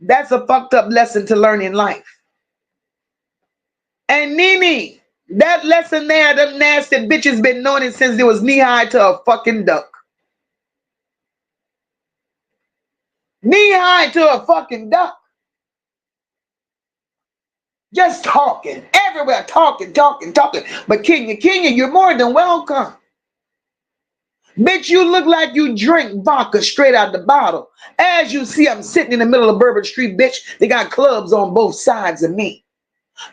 That's a fucked up lesson to learn in life. And Nene, that lesson there, them nasty bitches been knowing it since they was knee-high to a fucking duck. Knee-high to a fucking duck. Just talking. Everywhere talking. But Kenya, you're more than welcome. Bitch, you look like you drink vodka straight out the bottle. As you see, I'm sitting in the middle of Bourbon Street, bitch. They got clubs on both sides of me.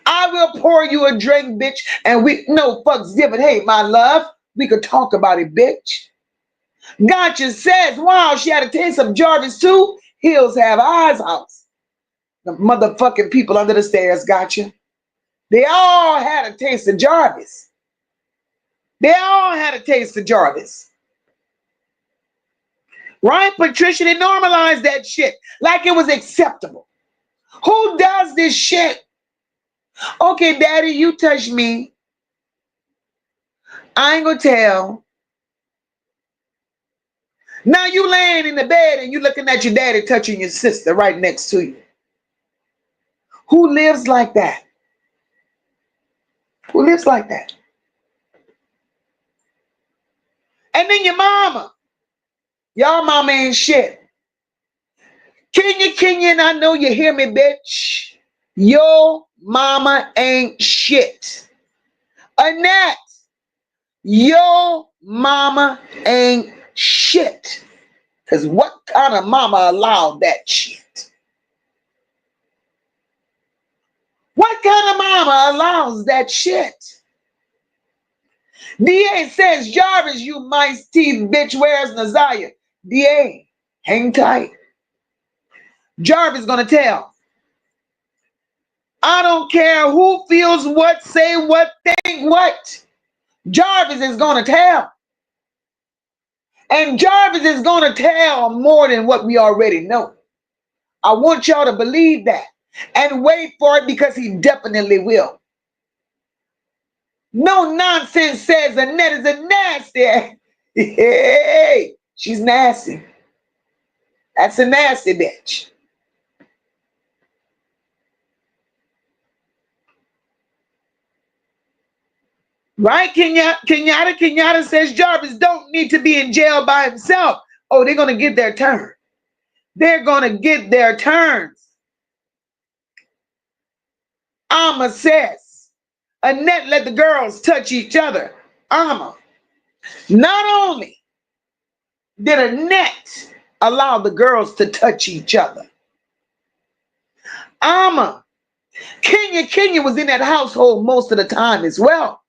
I will pour you a drink, bitch, and we no fucks given. Hey, my love, we could talk about it, bitch. Gotcha says, wow, she had a taste of Jarvis too. Hills have eyes house. The motherfucking people under the stairs, gotcha. They all had a taste of Jarvis. They all had a taste of Jarvis. Right, Patricia? They normalized that shit like it was acceptable. Who does this shit? Okay, daddy, you touch me. I ain't gonna tell. Now you laying in the bed and you looking at your daddy touching your sister right next to you. Who lives like that? Who lives like that? And then your mama. Y'all mama ain't shit. Kenya, and I know you hear me, bitch. Your mama ain't shit. Annette, your mama ain't shit. Because what kind of mama allowed that shit? What kind of mama allows that shit? DA says, Jarvis, you mice teeth bitch, where's Ziyah? DA, hang tight. Jarvis gonna tell. I don't care who feels what, say what, think what. Jarvis is gonna tell. And Jarvis is gonna tell more than what we already know. I want y'all to believe that. And wait for it, because he definitely will. No nonsense says Annette is a nasty. Hey, she's nasty. That's a nasty bitch. Right, Kenyatta says Jarvis don't need to be in jail by himself. Oh, they're gonna get their turn. They're gonna get their turns. Alma says Annette let the girls touch each other. Alma. Not only did Annette allow the girls to touch each other, Alma, Kenya was in that household most of the time as well.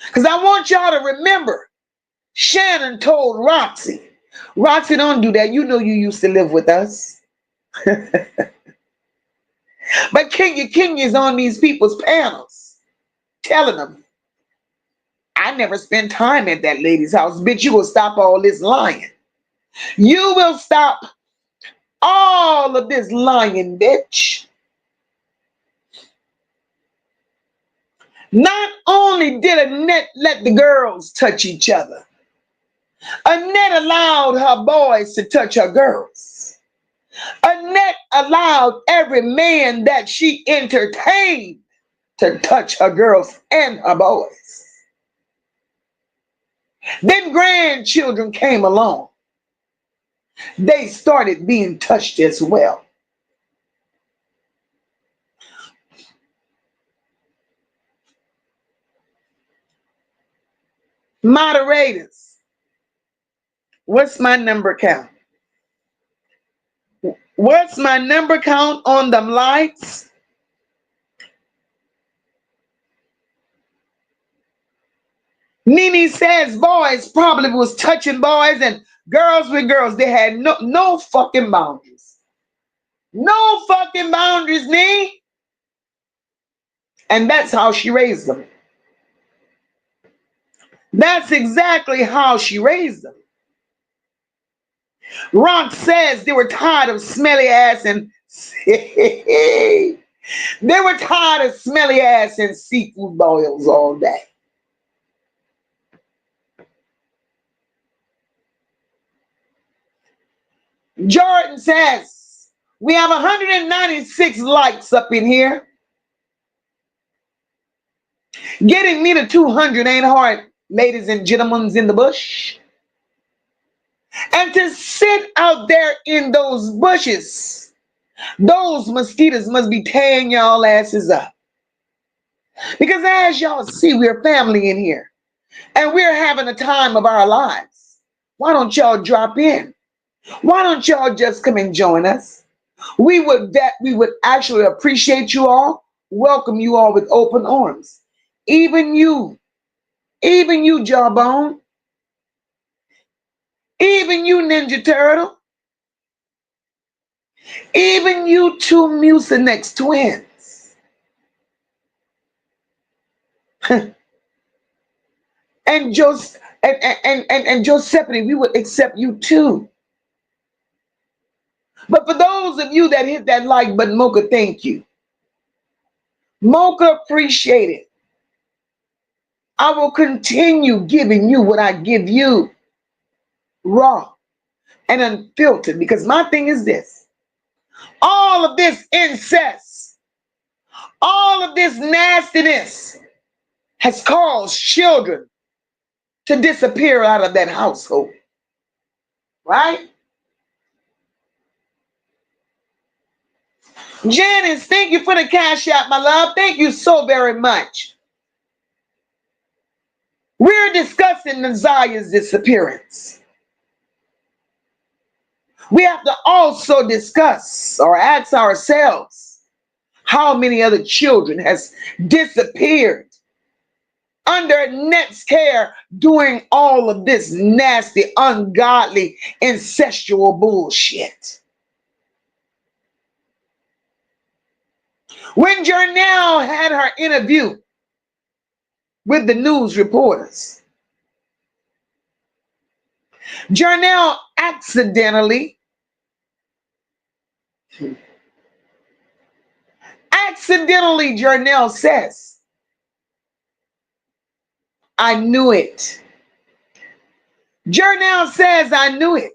Because I want y'all to remember, Shannon told Roxy, don't do that. You know you used to live with us. But Kenya's on these people's panels telling them, I never spent time at that lady's house. Bitch, you will stop all this lying. You will stop all of this lying, bitch. Not only did Annette let the girls touch each other, Annette allowed her boys to touch her girls. Annette allowed every man that she entertained to touch her girls and her boys. Then grandchildren came along. They started being touched as well. Moderators, what's my number count? What's my number count on them lights? Nene says boys probably was touching boys and girls with girls. They had no fucking boundaries. No fucking boundaries, Nene. And that's how she raised them. That's exactly how she raised them. Rox says they were tired of smelly ass and they were tired of smelly ass and seafood boils all day. Jordan says we have 196 likes up in here. Getting me to 200 ain't hard, ladies and gentlemen in the bush. And to sit out there in those bushes, those mosquitoes must be tearing y'all asses up. Because as y'all see, we're family in here. And we're having a time of our lives. Why don't y'all drop in? Why don't y'all just come and join us? We would actually appreciate you all, welcome you all with open arms. Even you Jawbone, even you Ninja Turtle, even you two Mucinex twins. And Giuseppe, we would accept you too. But for those of you that hit that like button, MOCA, thank you. MOCA, appreciate it. I will continue giving you what I give you, raw and unfiltered, because my thing is this. All of this incest, all of this nastiness has caused children to disappear out of that household. Right? Janice, thank you for the cash out, my love. Thank you so very much. We're discussing Ziyah's disappearance. We have to also discuss or ask ourselves how many other children has disappeared under Annette's care doing all of this nasty, ungodly, incestual bullshit. When Janelle had her interview with the news reporters, Janelle accidentally Janelle says, I knew it. Janelle says, I knew it.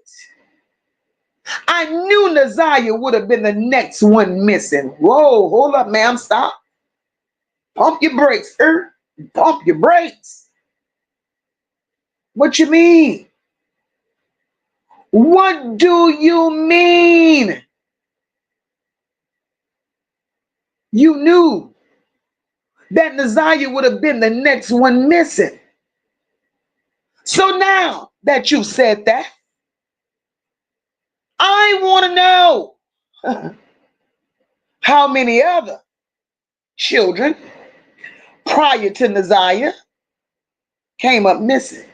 I knew Ziyah would have been the next one missing. Whoa, hold up, ma'am, stop. Pump your brakes, sir. Pump your brakes. What you mean? What do you mean? You knew that Ziyah would have been the next one missing. So now that you said that, I want to know how many other children prior to Ziyah came up missing.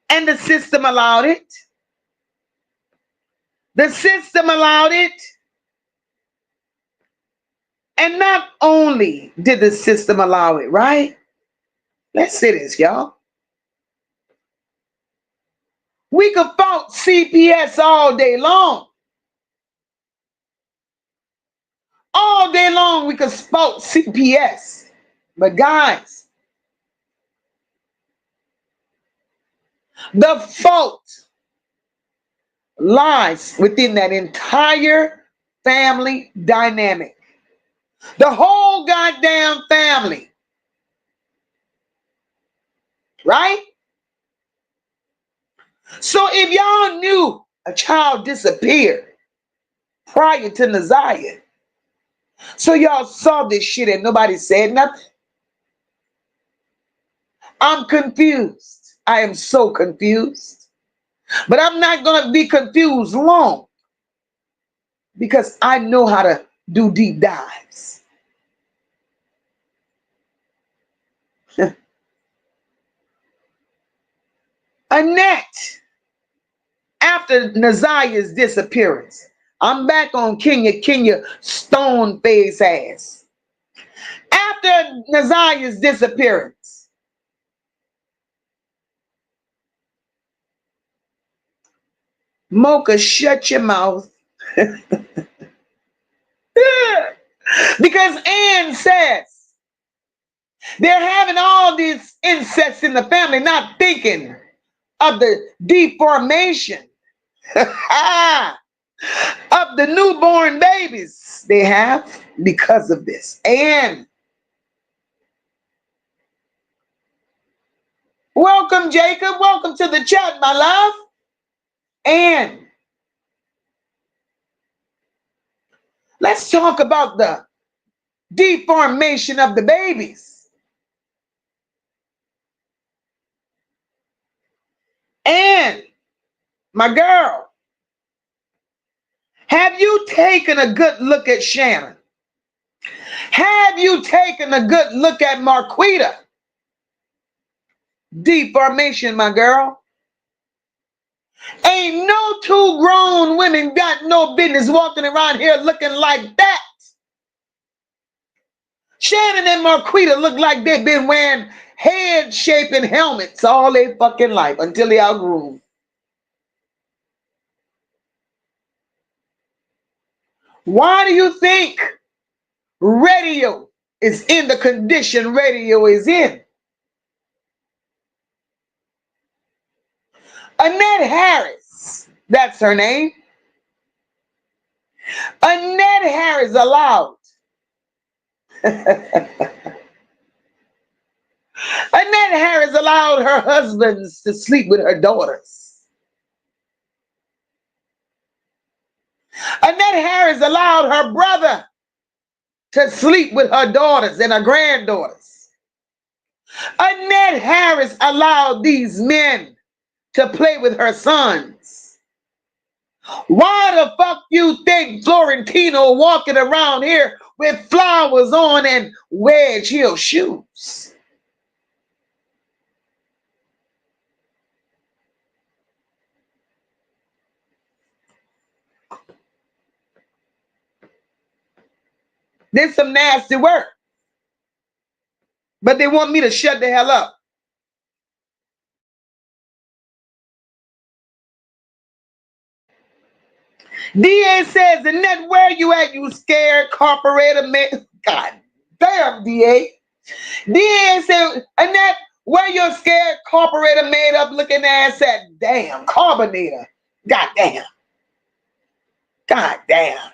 And the system allowed it. The system allowed it. And not only did the system allow it, right? Let's say this, y'all. We could fault CPS all day long. All day long we could spout CPS. But guys, the fault lies within that entire family dynamic. The whole goddamn family. Right? So if y'all knew a child disappeared prior to Ziyah, so y'all saw this shit and nobody said nothing, I'm confused. I am so confused. But I'm not going to be confused long because I know how to do deep dives. Annette, after Ziyah's disappearance, I'm back on Kenya stone face ass. After Ziyah's disappearance, MOCA, shut your mouth. Because Ann says they're having all this incest in the family, not thinking of the deformation of the newborn babies they have because of this. And welcome, Jacob. Welcome to the chat, my love. And let's talk about the deformation of the babies. And my girl, have you taken a good look at Shannon? Have you taken a good look at Marquita? Deformation, my girl. Ain't no two grown women got no business walking around here looking like that. Shannon and Marquita look like they've been wearing head-shaping helmets all their fucking life until they outgrew them. Why do you think radio is in the condition radio is in? Annette Harris, that's her name. Annette Harris allowed. Annette Harris allowed her husbands to sleep with her daughters. Annette Harris allowed her brother to sleep with her daughters and her granddaughters. Annette Harris allowed these men to play with her sons. Why the fuck you think Florentino walking around here with flowers on and wedge heel shoes? This some nasty work. But they want me to shut the hell up. DA says, Annette, where you at, you scared carburetor man? God damn, DA. DA said, Annette, where your scared carburetor made up looking ass at? Damn, carbonator. God damn. God damn.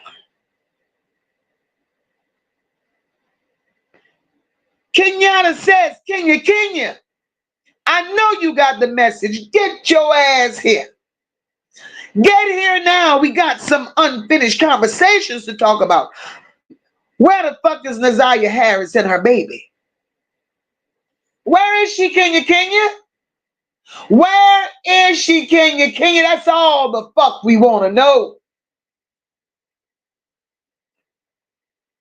Kenyatta says, Kenya, I know you got the message. Get your ass here. Get here now. We got some unfinished conversations to talk about. Where the fuck is Ziyah Harris and her baby? Where is she, Kenya? Where is she, Kenya? That's all the fuck we want to know.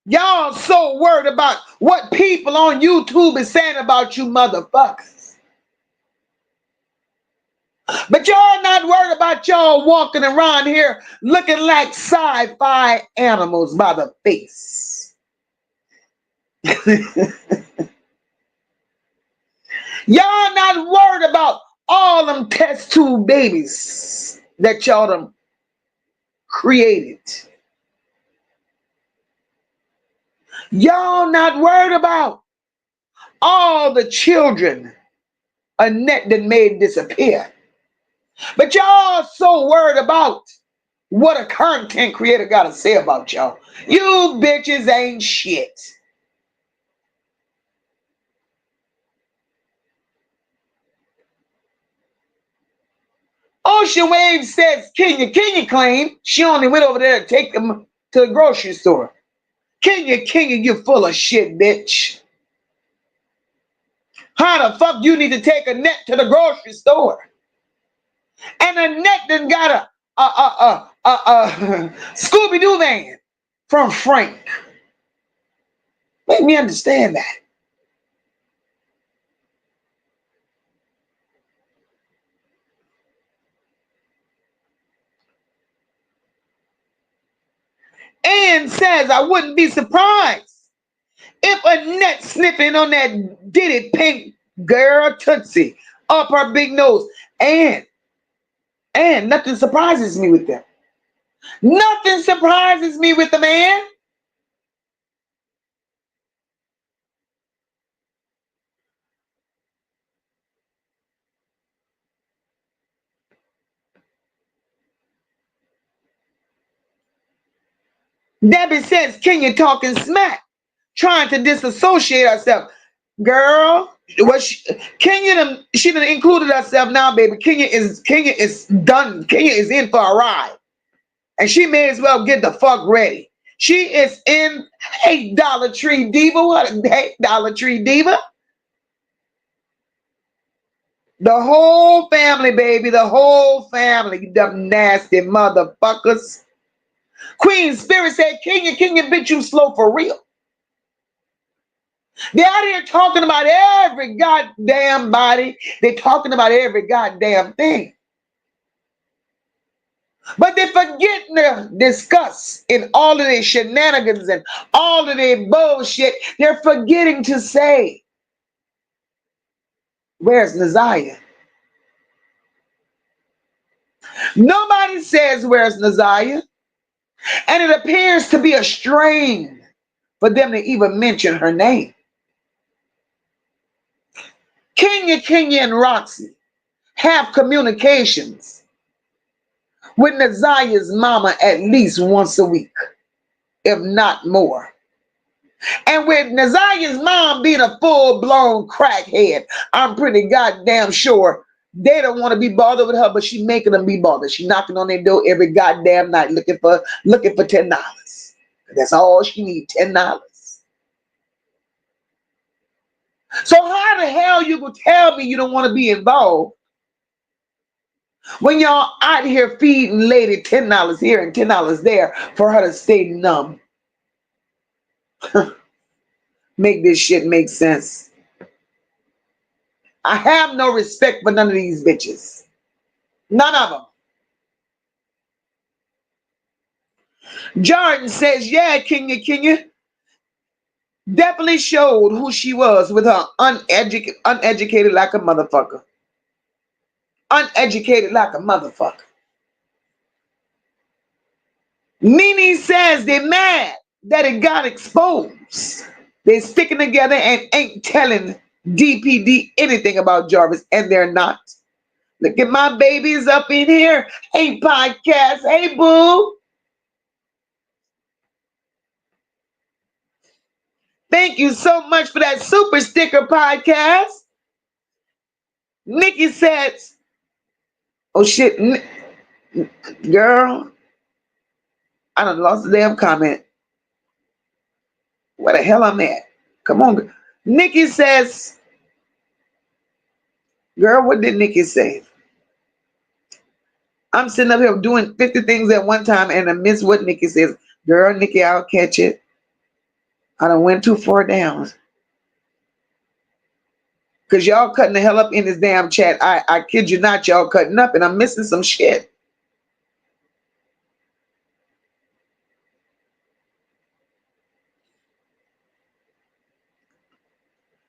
Y'all so worried about what people on YouTube is saying about you motherfuckers. But y'all not worried about y'all walking around here looking like sci-fi animals by the face. Y'all not worried about all them test tube babies that y'all done created. Y'all not worried about all the children Annette done made disappear. But y'all so worried about what a content creator got to say about y'all. You bitches ain't shit. Ocean Wave says Kenya claimed she only went over there to take them to the grocery store. Kenya, you full of shit, bitch. How the fuck you need to take Annette to the grocery store? And Annette done got a Scooby-Doo van from Frank. Make me understand that. Ann says I wouldn't be surprised if Annette sniffing on that Diddy pink girl Tootsie up her big nose. And nothing surprises me with them. Nothing surprises me with the man. Debbie says Kenya talking smack, trying to disassociate herself. Girl, Kenya, she done included herself now, baby. Kenya is done. Kenya is in for a ride. And she may as well get the fuck ready. She is in. Hey, Dollar Tree Diva. What? Hey, Dollar Tree Diva. The whole family, baby. The whole family. You dumb nasty motherfuckers. Queen Spirit said, Kenya, bitch, you slow for real. They're out here talking about every goddamn body. They're talking about every goddamn thing. But they're forgetting to discuss in all of their shenanigans and all of their bullshit. They're forgetting to say, where's Ziyah? Nobody says, where's Ziyah? And it appears to be a strain for them to even mention her name. Kenya and Roxy have communications with Ziyah's mama at least once a week, if not more. And with Ziyah's mom being a full-blown crackhead, I'm pretty goddamn sure they don't want to be bothered with her, but she's making them be bothered. She's knocking on their door every goddamn night looking for $10. That's all she needs, $10. So how the hell you gonna tell me you don't want to be involved when y'all out here feeding lady $10 here and $10 there for her to stay numb? Make this shit make sense. I have no respect for none of these bitches. None of them. Jordan says, yeah, Kenya definitely showed who she was with her uneducated like a motherfucker. Uneducated like a motherfucker. Nene says they're mad that it got exposed. They're sticking together and ain't telling DPD anything about Jarvis, and they're not. Look at my babies up in here. Hey, podcast. Hey, boo. Thank you so much for that super sticker, podcast. Nikki says, oh shit, girl, I done lost the damn comment. Where the hell I'm at? Come on. Nikki says, girl, what did Nikki say? I'm sitting up here doing 50 things at one time and I miss what Nikki says. Girl, Nikki, I'll catch it. I done went too far down. Because y'all cutting the hell up in this damn chat. I kid you not, y'all cutting up and I'm missing some shit.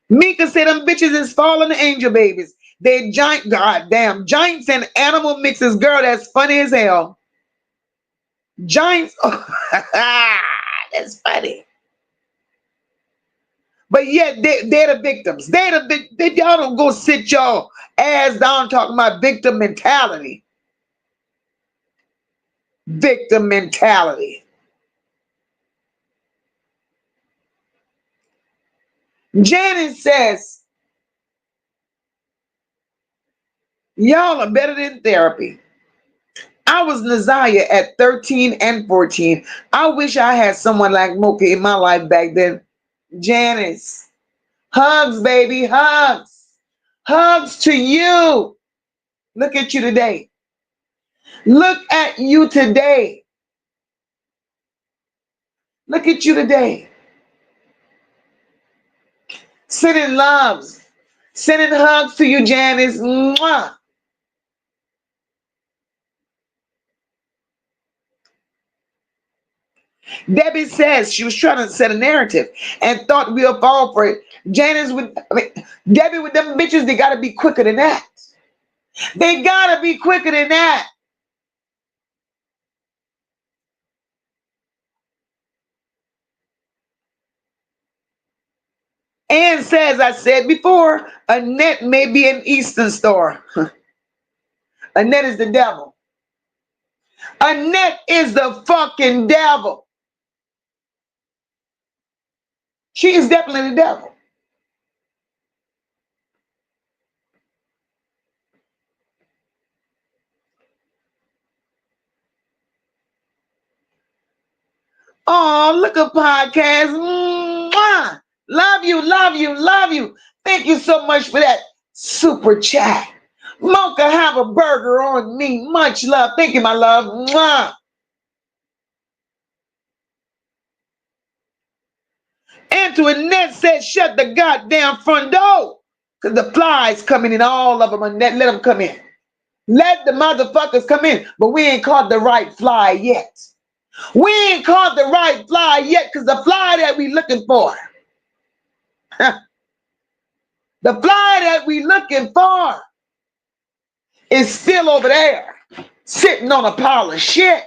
Mika said them bitches is fallen angel babies. They giant, goddamn, giants and animal mixes. Girl, that's funny as hell. Giants, oh, that's funny. But yet they're the victims. Y'all don't go sit y'all ass down talking about victim mentality. Victim mentality. Janet says, y'all are better than therapy. I was Ziyah at 13 and 14. I wish I had someone like MOCA in my life back then. Janice. Hugs, baby, hugs. Hugs to you. Look at you today. Look at you today. Look at you today. Sending loves. Sending hugs to you, Janice. Mwah. Debbie says she was trying to set a narrative and thought we'll fall for it. Debbie with them bitches, they gotta be quicker than that. They gotta be quicker than that. Ann says, I said before, Annette may be an Eastern star. Annette is the devil. Annette is the fucking devil. She is definitely the devil. Oh, look at podcast. Mwah. Love you, love you, love you. Thank you so much for that super chat. MOCA, have a burger on me. Much love. Thank you, my love. Mwah. Antoinette said, shut the goddamn front door. Because the flies coming in, all of them. Annette, let them come in. Let the motherfuckers come in. But we ain't caught the right fly yet. We ain't caught the right fly yet, because the fly that we looking for, the fly that we looking for is still over there, sitting on a pile of shit.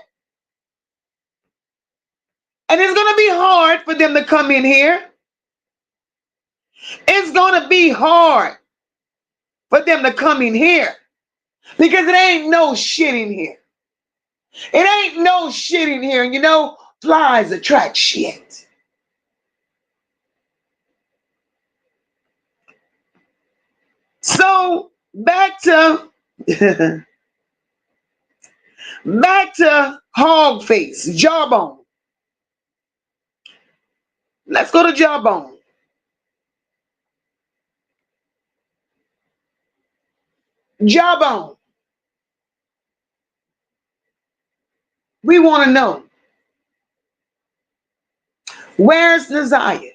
And it's going to be hard for them to come in here. It's going to be hard for them to come in here, because it ain't no shit in here. It ain't no shit in here. And you know, flies attract shit. So back to back to hog face, jawbone. Let's go to jawbone. Jawbone. We want to know, where's Ziyah?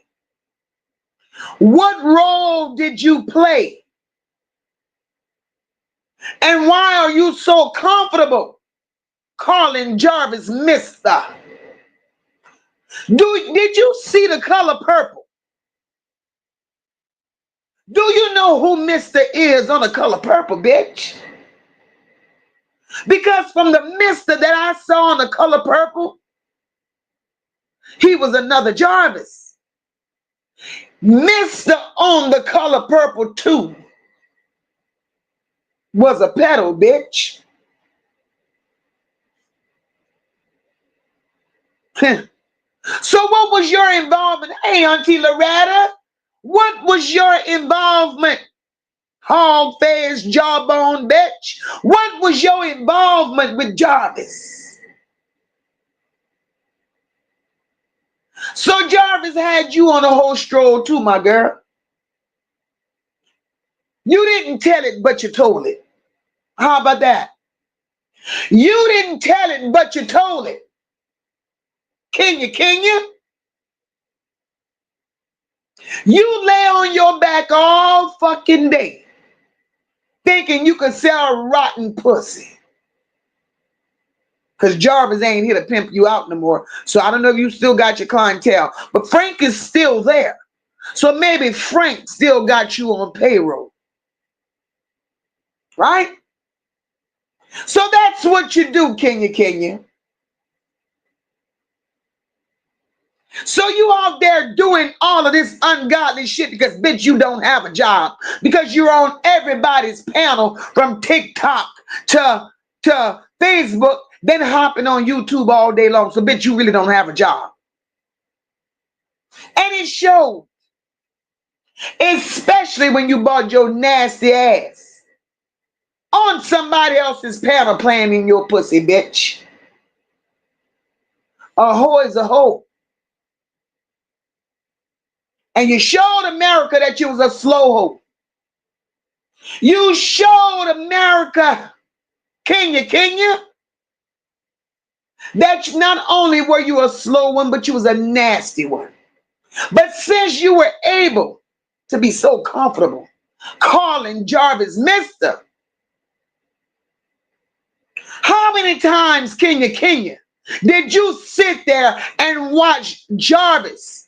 What role did you play? And why are you so comfortable calling Jarvis MISTA? Did you see the color purple? Do you know who MISTA is on the color purple, bitch? Because from the MISTA that I saw on the color purple, he was another Jarvis. MISTA on the color purple too was a pedo, bitch. So what was your involvement? Hey, Auntie Loretta, what was your involvement? Hog face, jawbone, bitch. What was your involvement with Jarvis? So Jarvis had you on a whole stroll too, my girl. You didn't tell it, but you told it. How about that? You didn't tell it, but you told it. Can you? Can you? You lay on your back all fucking day, thinking you could sell rotten pussy. Because Jarvis ain't here to pimp you out no more. So I don't know if you still got your clientele. But Frank is still there. So maybe Frank still got you on payroll. Right? So that's what you do, Kenya. So you out there doing all of this ungodly shit because, bitch, you don't have a job. Because you're on everybody's panel from TikTok to Facebook, then hopping on YouTube all day long. So, bitch, you really don't have a job. And it showed, especially when you bought your nasty ass on somebody else's panel playing in your pussy, bitch. A hoe is a hoe. And you showed America that you was a slow hoe. You showed America, Kenya, that not only were you a slow one, but you was a nasty one. But since you were able to be so comfortable calling Jarvis MISTA, how many times, Kenya, did you sit there and watch Jarvis?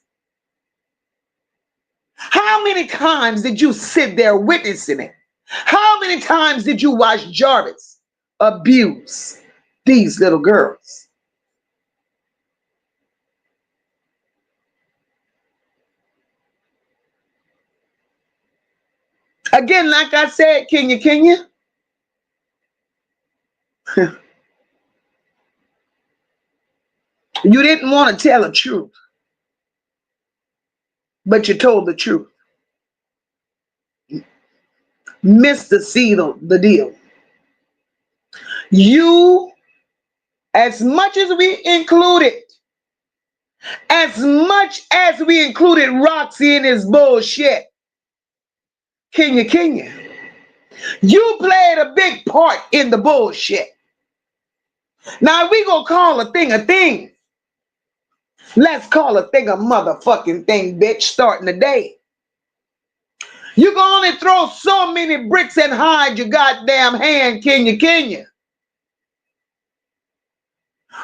How many times did you sit there witnessing it? How many times did you watch Jarvis abuse these little girls? Again, like I said, Kenya, you didn't want to tell the truth, but you told the truth. MISTA sealed the deal. You, as much as we included Roxy in his bullshit, Kenya, you played a big part in the bullshit. Now we gonna call a thing a thing. Let's call a thing a motherfucking thing, bitch, starting today. You can only throw so many bricks and hide your goddamn hand, Kenya.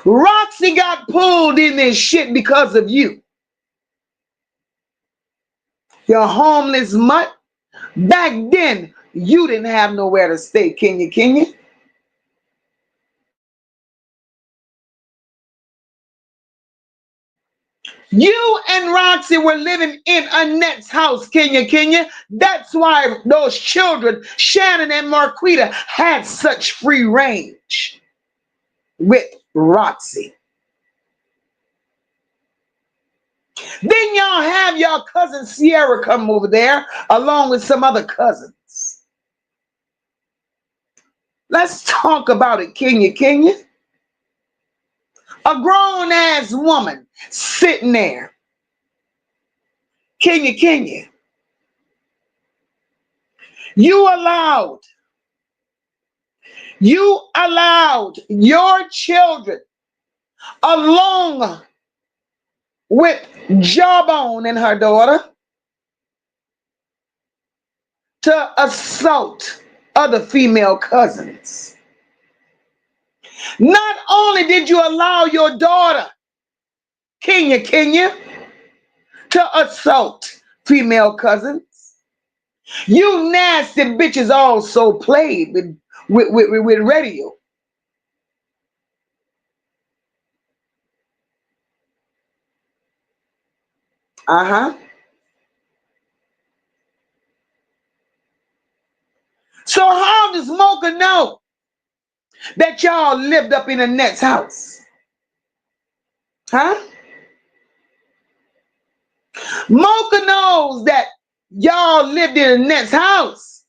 Roxy got pulled in this shit because of you. You're homeless mutt. Back then, you didn't have nowhere to stay, Kenya. You and Roxy were living in Annette's house, Kenya. That's why those children, Shannon and Marquita, had such free range with Roxy. Then y'all have y'all cousin Sierra come over there along with some other cousins. Let's talk about it, Kenya. A grown-ass woman sitting there. Kenya. You allowed your children along with Jawbone and her daughter to assault other female cousins. Not only did you allow your daughter, Kenya, to assault female cousins, you nasty bitches also played with radio. So how does MOCA know that y'all lived up in Annette's house? MOCA knows that y'all lived in Annette's house.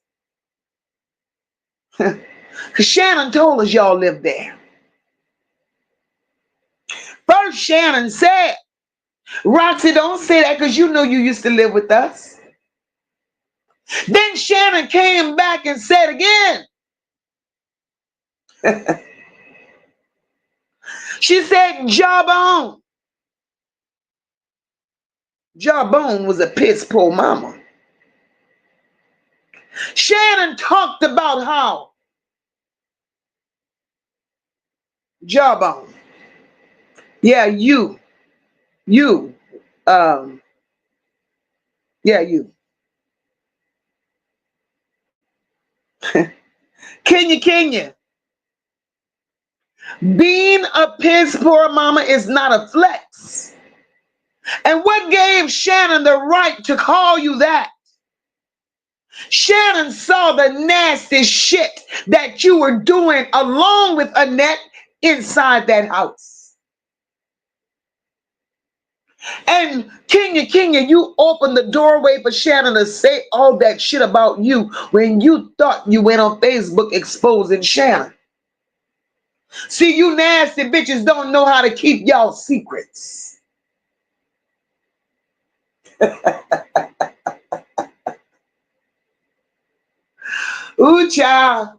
Because Shannon told us y'all lived there. First, Shannon said, Roxy, don't say that because you know you used to live with us. Then Shannon came back and said again. She said, Jawbone. Jawbone was a piss poor mama. Shannon talked about how Jawbone. Yeah, you. Kenya. Being a piss poor mama is not a flex. And what gave Shannon the right to call you that? Shannon saw the nasty shit that you were doing along with Annette inside that house. And Kenya, you opened the doorway for Shannon to say all that shit about you when you thought you went on Facebook exposing Shannon. See, you nasty bitches don't know how to keep y'all secrets. Ooh, child.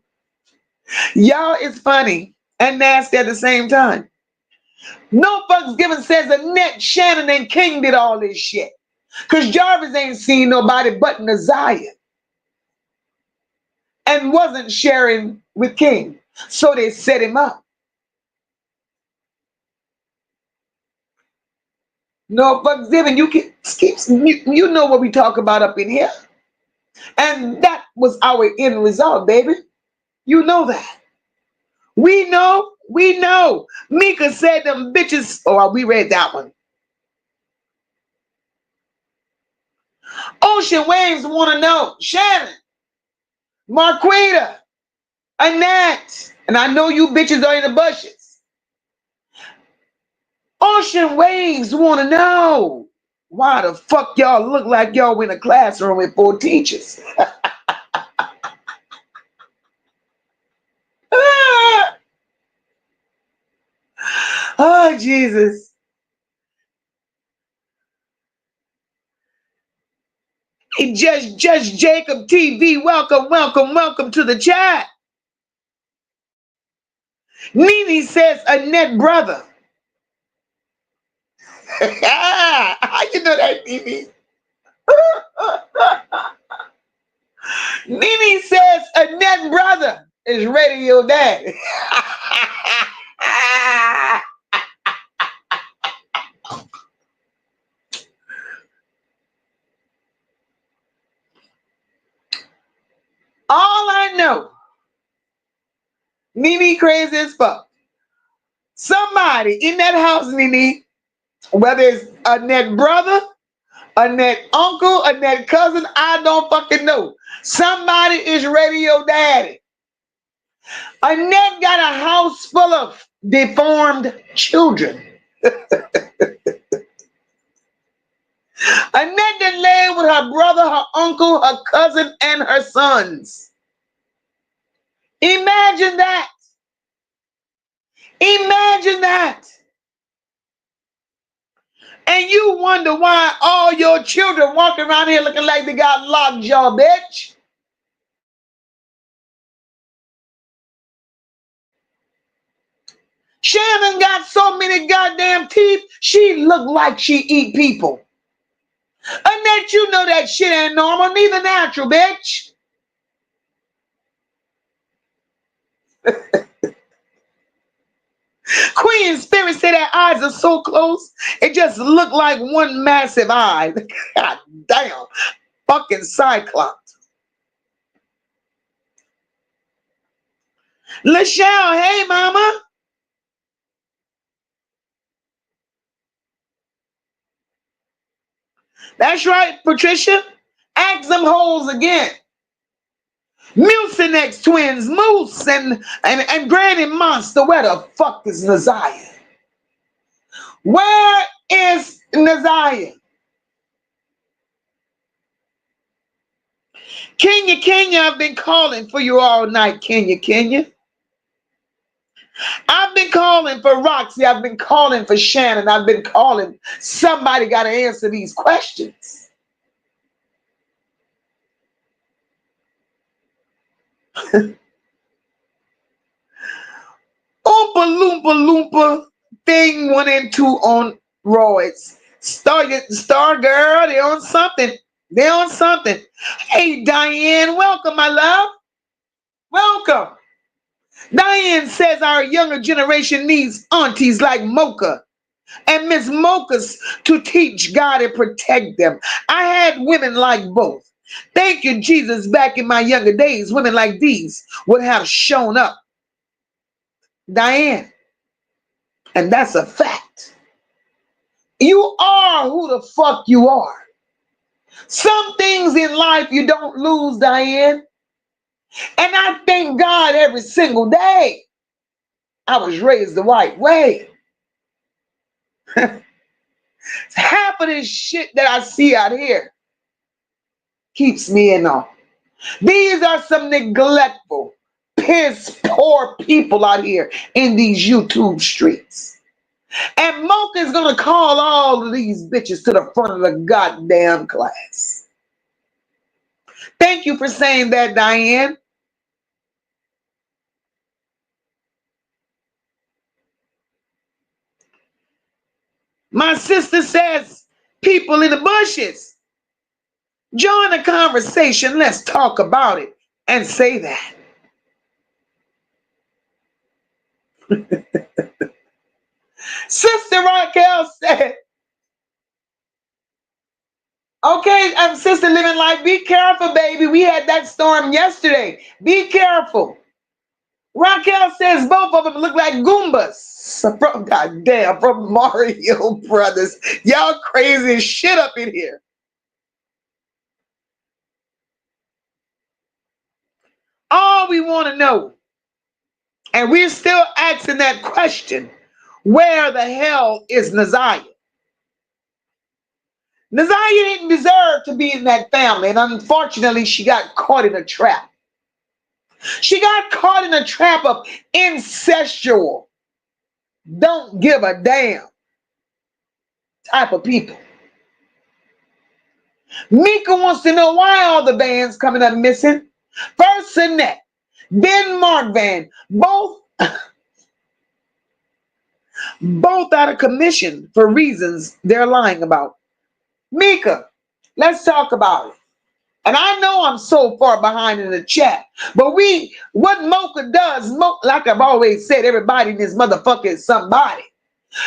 Y'all is funny and nasty at the same time. No fucks given says Annette, Shannon, and King did all this shit. Because Jarvis ain't seen nobody but Ziyah and wasn't sharing with King. So they set him up. No fucks given. You know what we talk about up in here. And that was our end result, baby. You know that. We know. Mika said them bitches. Oh, we read that one. Ocean Waves want to know. Shannon, Marquita, Annette, and I know you bitches are in the bushes. Ocean Waves want to know why the fuck y'all look like y'all in a classroom with 4 teachers. Oh, Jesus. Hey, Judge Jacob TV, welcome to the chat. Nene says Annette brother. How you know that, Nene? Nene says Annette brother is radio dad. All I know, Nene crazy as fuck. Somebody in that house, Nene, whether it's Annette brother, Annette uncle, Annette cousin, I don't fucking know. Somebody is radio daddy. Annette got a house full of deformed children. Annette done lay with her brother, her uncle, her cousin, and her sons. Imagine that. Imagine that. And you wonder why all your children walking around here looking like they got lockjaw, bitch. Shannon got so many goddamn teeth, she look like she eat people. Annette, you know that shit ain't normal, neither natural, bitch. Queen Spirit said that eyes are so close, it just looked like one massive eye. God damn, fucking Cyclops. Lachelle, hey mama. That's right, Patricia. Ask them holes again. Mucinex twins, Moose and Granny Monster. Where the fuck is Ziyah? Where is Ziyah? Kenya, I've been calling for you all night, Kenya. I've been calling for Roxy. I've been calling for Shannon. I've been calling. Somebody got to answer these questions. Oompa Loompa thing 1 and 2 on roids. Star girl, they on something. They on something. Hey, Diane, welcome, my love. Welcome. Diane says our younger generation needs aunties like MOCA and Miss MOCAs to teach God and protect them. I had women like both. Thank you, Jesus. Back in my younger days, women like these would have shown up. Diane. And that's a fact. You are who the fuck you are. Some things in life you don't lose, Diane. And I thank God every single day I was raised the right way. Half of this shit that I see out here keeps me in awe. These are some neglectful, piss poor people out here in these YouTube streets. And MOCA is going to call all of these bitches to the front of the goddamn class. Thank you for saying that, Diane. My sister says, people in the bushes, join the conversation. Let's talk about it and say that. Sister Raquel said, okay, Sister Living Life, be careful, baby. We had that storm yesterday. Be careful. Raquel says both of them look like Goombas. From goddamn, from Mario Brothers. Y'all crazy as shit up in here. All we want to know, and we're still asking that question, where the hell is Ziyah? Ziyah didn't deserve to be in that family, and unfortunately, she got caught in a trap. She got caught in a trap of incestual, don't give a damn type of people. Mika wants to know why all the bands coming up missing. First Annette, then Mark Van, both out of commission for reasons they're lying about. Mika, let's talk about it. And I know I'm so far behind in the chat, but what MOCA does, like I've always said, everybody in this motherfucker is somebody.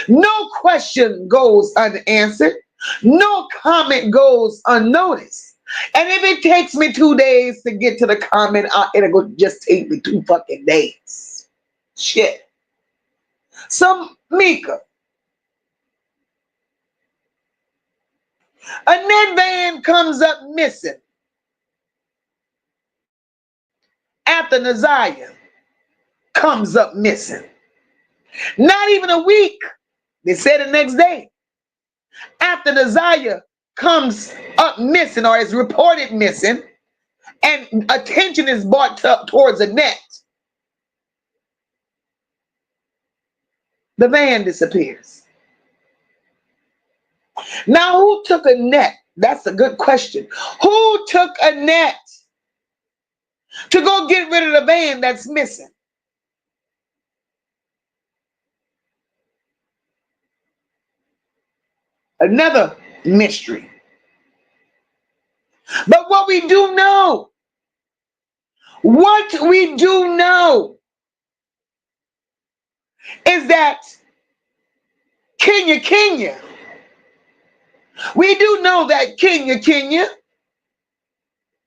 No question goes unanswered. No comment goes unnoticed. And if it takes me 2 days to get to the comment, it'll just take me 2 fucking days. Shit. So, Mika, Annette Van comes up missing after Ziyah comes up missing. Not even a week, they said the next day, after Ziyah comes up missing or is reported missing, and attention is brought towards Annette, the van disappears. Now, who took Annette? That's a good question. Who took Annette to go get rid of the van that's missing? Another mystery. But what we do know is that Kenya, we do know that Kenya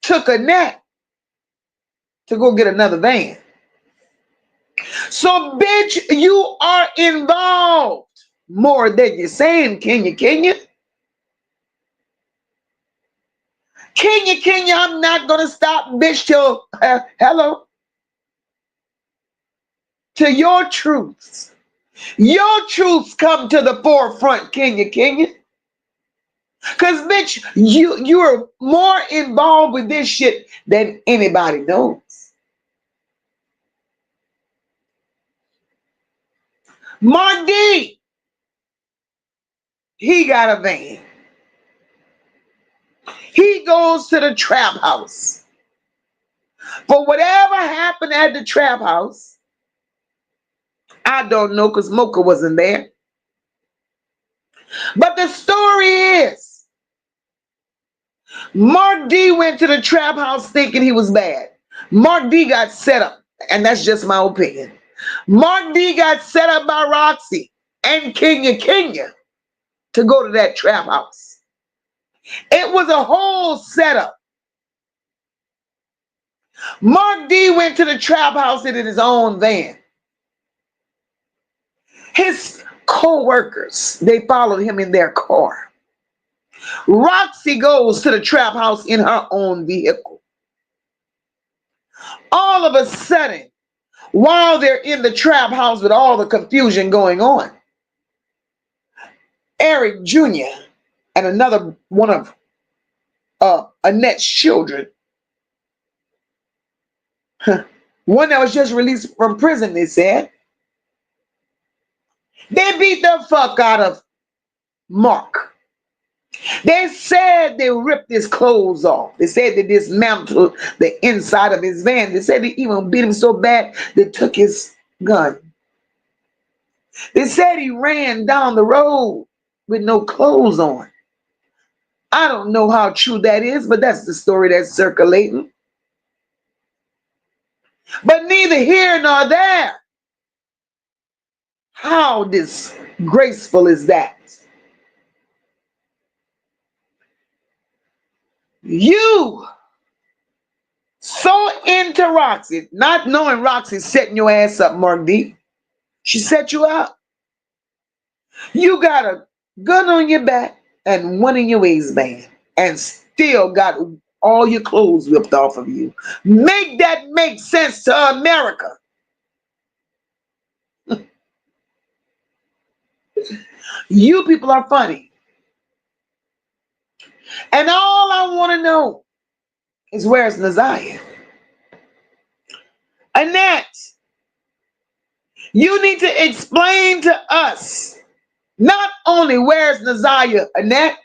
took Annette to go get another van. So, bitch, you are involved more than you're saying, Kenya. Kenya, I'm not going to stop, bitch, till, hello, till your truths. Your truths come to the forefront, Kenya. Because, bitch, you are more involved with this shit than anybody knows. Mark D, he got a van. He goes to the trap house. But whatever happened at the trap house, I don't know because MOCA wasn't there. But the story is, Mark D went to the trap house thinking he was bad. Mark D got set up, and that's just my opinion. Mark D got set up by Roxy and Kenya to go to that trap house. It was a whole setup. Mark D went to the trap house in his own van. His co-workers, they followed him in their car. Roxy goes to the trap house in her own vehicle. All of a sudden, while they're in the trap house with all the confusion going on, Eric Jr. and another one of Annette's children, one that was just released from prison, they said, they beat the fuck out of Mark. They said they ripped his clothes off. They said they dismantled the inside of his van. They said they even beat him so bad they took his gun. They said he ran down the road with no clothes on. I don't know how true that is, but that's the story that's circulating. But neither here nor there. How disgraceful is that? You so into Roxy, not knowing Roxy's setting your ass up, Mark D. She set you up. You got a gun on your back and one in your waistband and still got all your clothes ripped off of you. Make that make sense to America. You people are funny. And all I want to know is where's Ziyah? Annette, you need to explain to us not only where's Ziyah, Annette.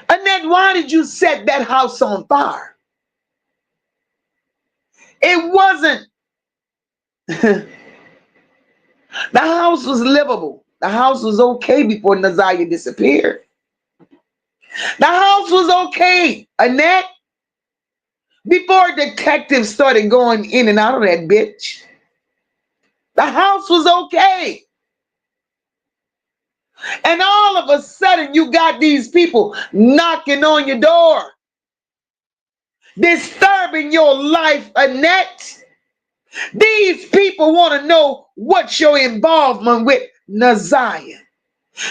Annette, why did you set that house on fire? It wasn't. The house was livable. The house was okay before Ziyah disappeared. The house was okay, Annette, before detectives started going in and out of that bitch. The house was okay. And all of a sudden, you got these people knocking on your door, disturbing your life, Annette. These people want to know what's your involvement with Ziyah.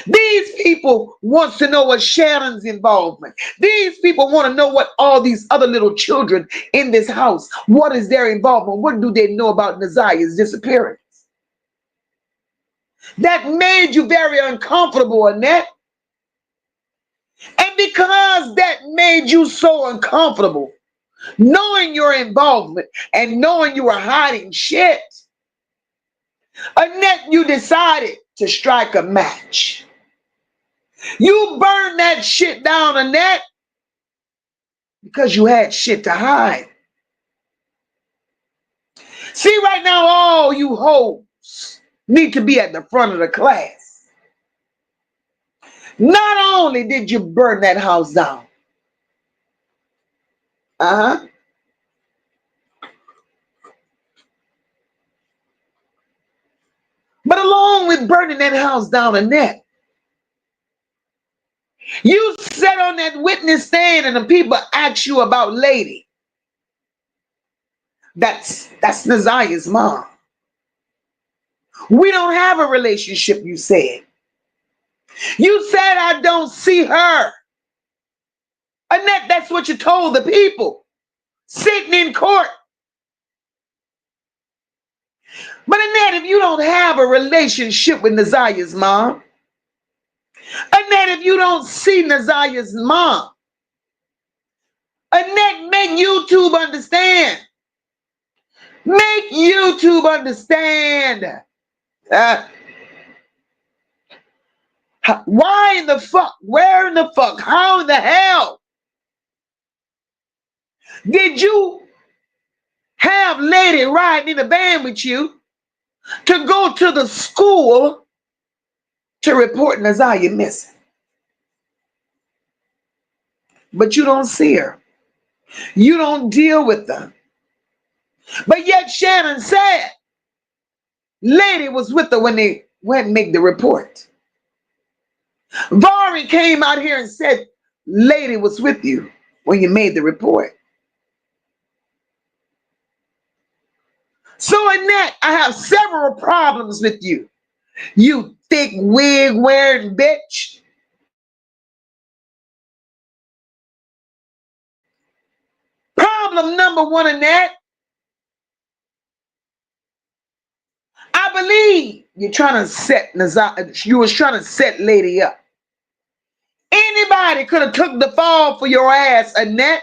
These people want to know what Shannon's involvement. These people want to know what all these other little children in this house, what is their involvement? What do they know about Ziyah's disappearance? That made you very uncomfortable, Annette. And because that made you so uncomfortable, knowing your involvement and knowing you were hiding shit, Annette, you decided to strike a match. You burned that shit down, Annette, because you had shit to hide. See, right now, all you hoes need to be at the front of the class. Not only did you burn that house down, but along with burning that house down, Annette, you sat on that witness stand and the people asked you about Lady. That's Ziyah's mom. We don't have a relationship, you said. You said I don't see her. Annette, that's what you told the people sitting in court. But Annette, if you don't have a relationship with Ziyah's mom, Annette, if you don't see Ziyah's mom, Annette, make YouTube understand. Make YouTube understand. Why in the fuck? Where in the fuck? How in the hell did you have Lady riding in the van with you to go to the school to report Ziyah missing? But you don't see her. You don't deal with her. But yet Shannon said Lady was with her when they went and made the report. Vari came out here and said Lady was with you when you made the report. So Annette, I have several problems with you. You thick wig wearing bitch. Problem number one, Annette. I believe you're trying to set you was trying to set lady up. Anybody could have took the fall for your ass, Annette.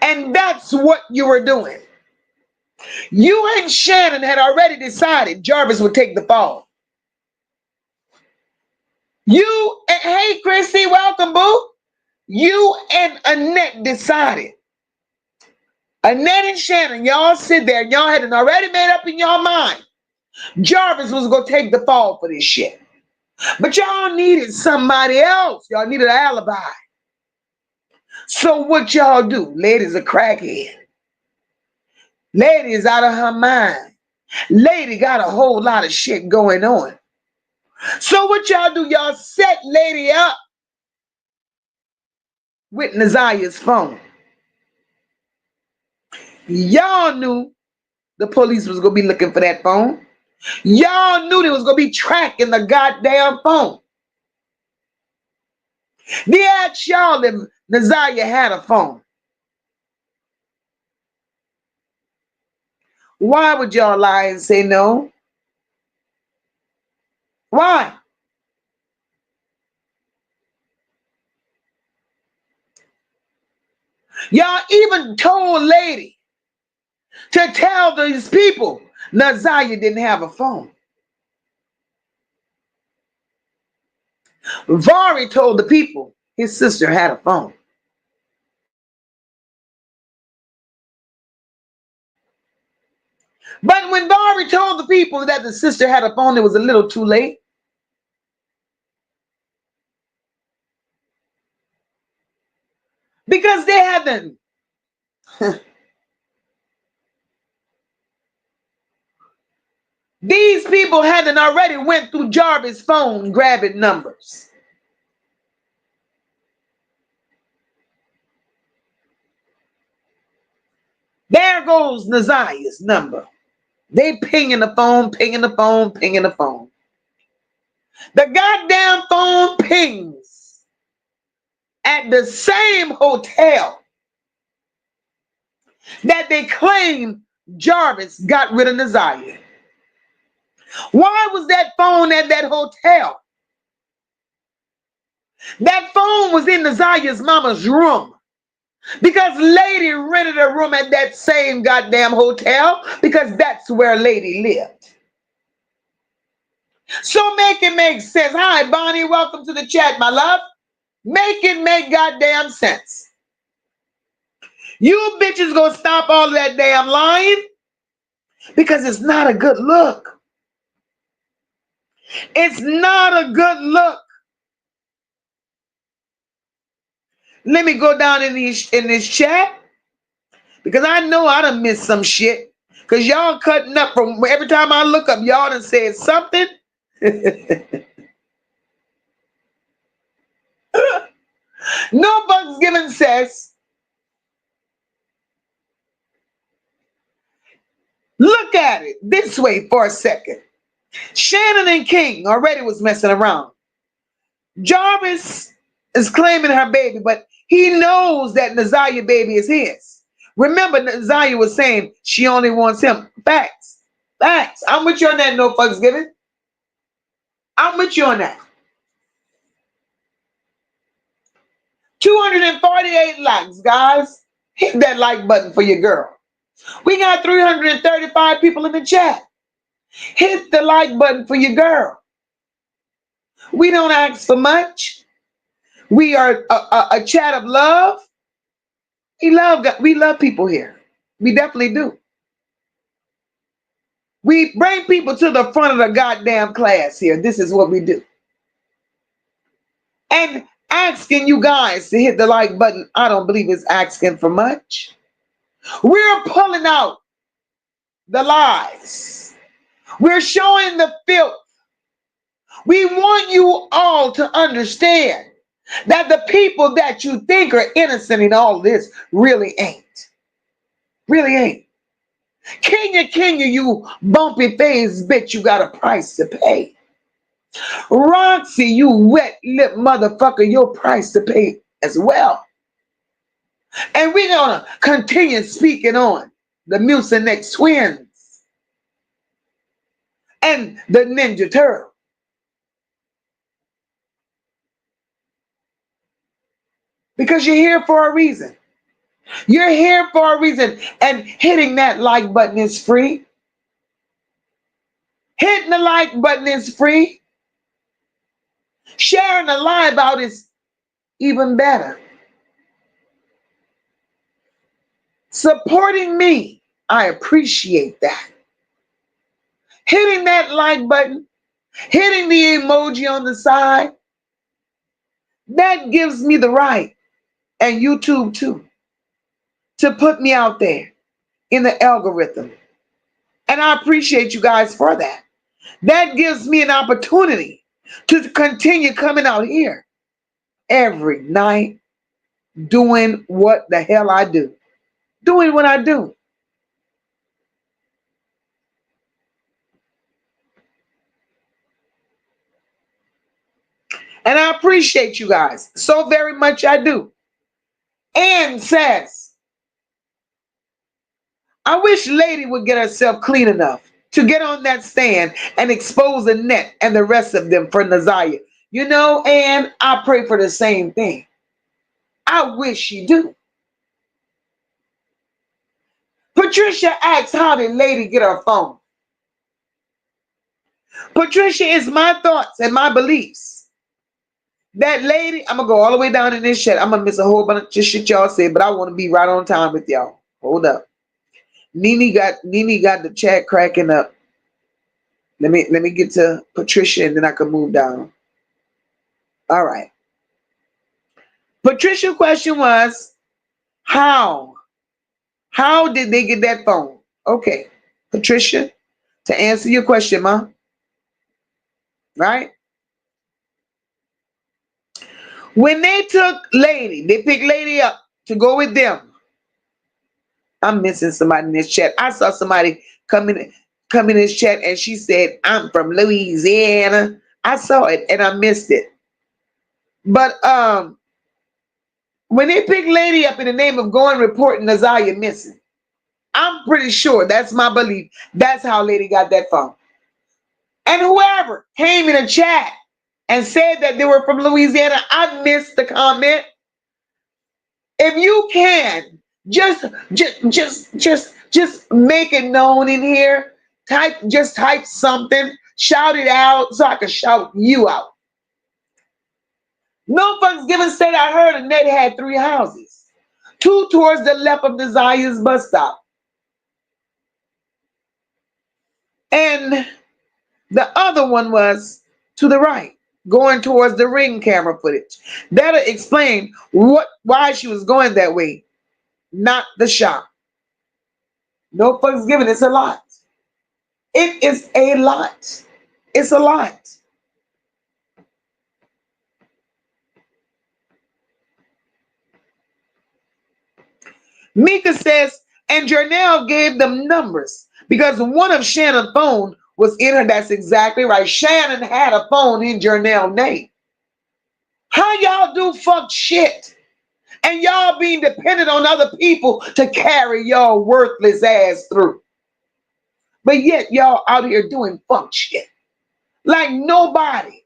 And that's what you were doing. You and Shannon had already decided Jarvis would take the fall. Hey Chrissy, welcome, boo. You and Annette decided. Annette and Shannon, y'all sit there, y'all had already made up in your mind. Jarvis was gonna take the fall for this shit. But y'all needed somebody else. Y'all needed an alibi. So what y'all do? Lady's a crackhead. Lady is out of her mind. Lady got a whole lot of shit going on. So what y'all do? Y'all set lady up with Ziyah's phone. Y'all knew the police was going to be looking for that phone. Y'all knew they was going to be tracking the goddamn phone. They asked y'all if Ziyah had a phone. Why would y'all lie and say no? Why? Y'all even told lady to tell these people Ziyah didn't have a phone. Vari told the people his sister had a phone. But when Vari told the people that the sister had a phone, it was a little too late. Because they hadn't. These people hadn't already went through Jarvis' phone grabbing numbers. There goes Ziyah's number. They pinging the phone, pinging the phone, pinging the phone. The goddamn phone pings at the same hotel that they claim Jarvis got rid of Ziyah. Why was that phone at that hotel? That phone was in Ziyah's mama's room. Because lady rented a room at that same goddamn hotel because that's where lady lived. So make it make sense. Hi, Bonnie. Welcome to the chat, my love. Make it make goddamn sense. You bitches gonna stop all that damn lying because it's not a good look. It's not a good look. Let me go down in this chat because I know I done missed some shit. Because y'all cutting up from every time I look up, y'all done said something. No bugs given says. Look at it this way for a second. Shannon and King already was messing around. Jarvis is claiming her baby, but he knows that Ziyah baby is his. Remember, Ziyah was saying she only wants him. Facts. Facts. I'm with you on that, no fucks given. I'm with you on that. 248 likes, guys. Hit that like button for your girl. We got 335 people in the chat. Hit the like button for your girl. We don't ask for much. We are a chat of love. We love people here. We definitely do. We bring people to the front of the goddamn class here. This is what we do. And asking you guys to hit the like button, I don't believe it's asking for much. We're pulling out the lies. We're showing the filth. We want you all to understand that the people that you think are innocent in all this really ain't. Really ain't. Kenya, you bumpy face bitch, you got a price to pay. Roxy, you wet lip motherfucker, your price to pay as well. And we're gonna continue speaking on the Mucinex twins and the Ninja Turtle. Because you're here for a reason. You're here for a reason. And hitting that like button is free. Hitting the like button is free. Sharing the live out is even better. Supporting me, I appreciate that. Hitting that like button, hitting the emoji on the side, that gives me the right, and YouTube too, to put me out there in the algorithm. And I appreciate you guys for that. That gives me an opportunity to continue coming out here every night doing what the hell I do. Doing what I do. And I appreciate you guys so very much. I do. Ann says, I wish Lady would get herself clean enough to get on that stand and expose Annette and the rest of them for Ziyah. You know, Ann, I pray for the same thing. I wish she do. Patricia asks, how did Lady get her phone? Patricia, is my thoughts and my beliefs. That Lady, I'm going to go all the way down in this chat. I'm going to miss a whole bunch of shit y'all said, but I want to be right on time with y'all. Hold up. Nene got the chat cracking up. Let me get to Patricia and then I can move down. All right. Patricia's question was, how did they get that phone? Okay, Patricia, to answer your question, ma. Right? When they took Lady, they picked Lady up to go with them. I'm missing somebody in this chat. I saw somebody come in this chat and she said, I'm from Louisiana. I saw it and I missed it. But when they picked Lady up in the name of going reporting Ziyah missing, I'm pretty sure, that's my belief, that's how Lady got that phone. And whoever came in a chat and said that they were from Louisiana, I missed the comment. If you can, just make it known in here. Type something, shout it out so I can shout you out. No Thanksgiving said I heard Annette had 3 houses. 2 towards the left of the Ziyah's bus stop. And the other one was to the right, going towards the Ring camera footage. That'll explain why she was going that way, not the shop. No Thanksgiving, it's a lot. It is a lot. It's a lot. Mika says, and Janelle gave them numbers because one of Shannon's phone was in her. That's exactly right. Shannon had a phone in Janelle's name. How y'all do fuck shit? And y'all being dependent on other people to carry y'all worthless ass through. But yet y'all out here doing fuck shit. Like nobody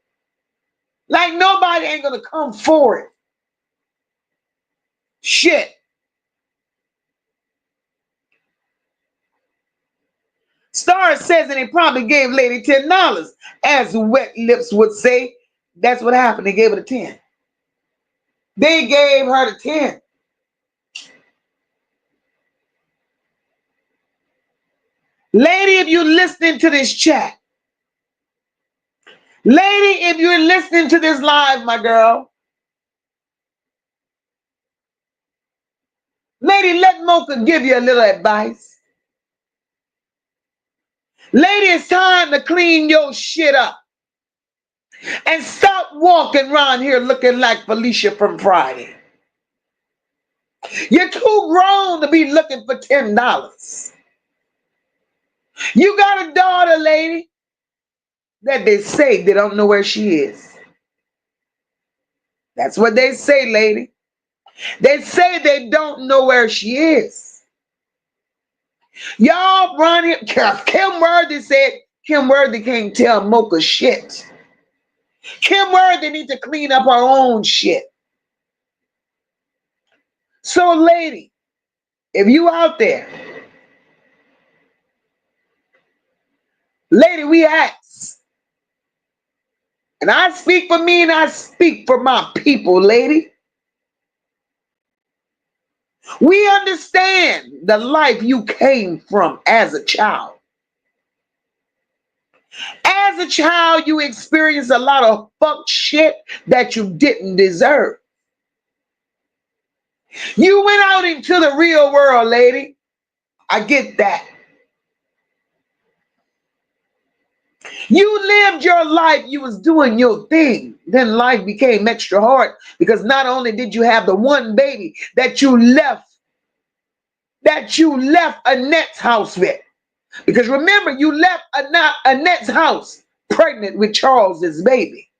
ain't gonna come for it. Shit. Star says that he probably gave Lady $10, as Wet Lips would say. That's what happened. They gave her the 10. They gave her the 10. Lady, if you're listening to this chat, lady, if you're listening to this live, my girl, lady, let MOCA give you a little advice. Lady, it's time to clean your shit up and stop walking around here looking like Felicia from Friday. You're too grown to be looking for $10. You got a daughter, lady, that they say they don't know where she is. That's what they say, lady. They say they don't know where she is. Y'all run here. Kim Worthy said Kim Worthy can't tell MOCA shit. Kim Worthy need to clean up her own shit. So, lady, if you out there, lady, we ask. And I speak for me and I speak for my people, lady. We understand the life you came from as a child. As a child, you experienced a lot of fuck shit that you didn't deserve. You went out into the real world, lady. I get that. You lived your life. You was doing your thing. Then life became extra hard because not only did you have the one baby that you left Annette's house with. Because remember, you left Annette's house pregnant with Charles's baby.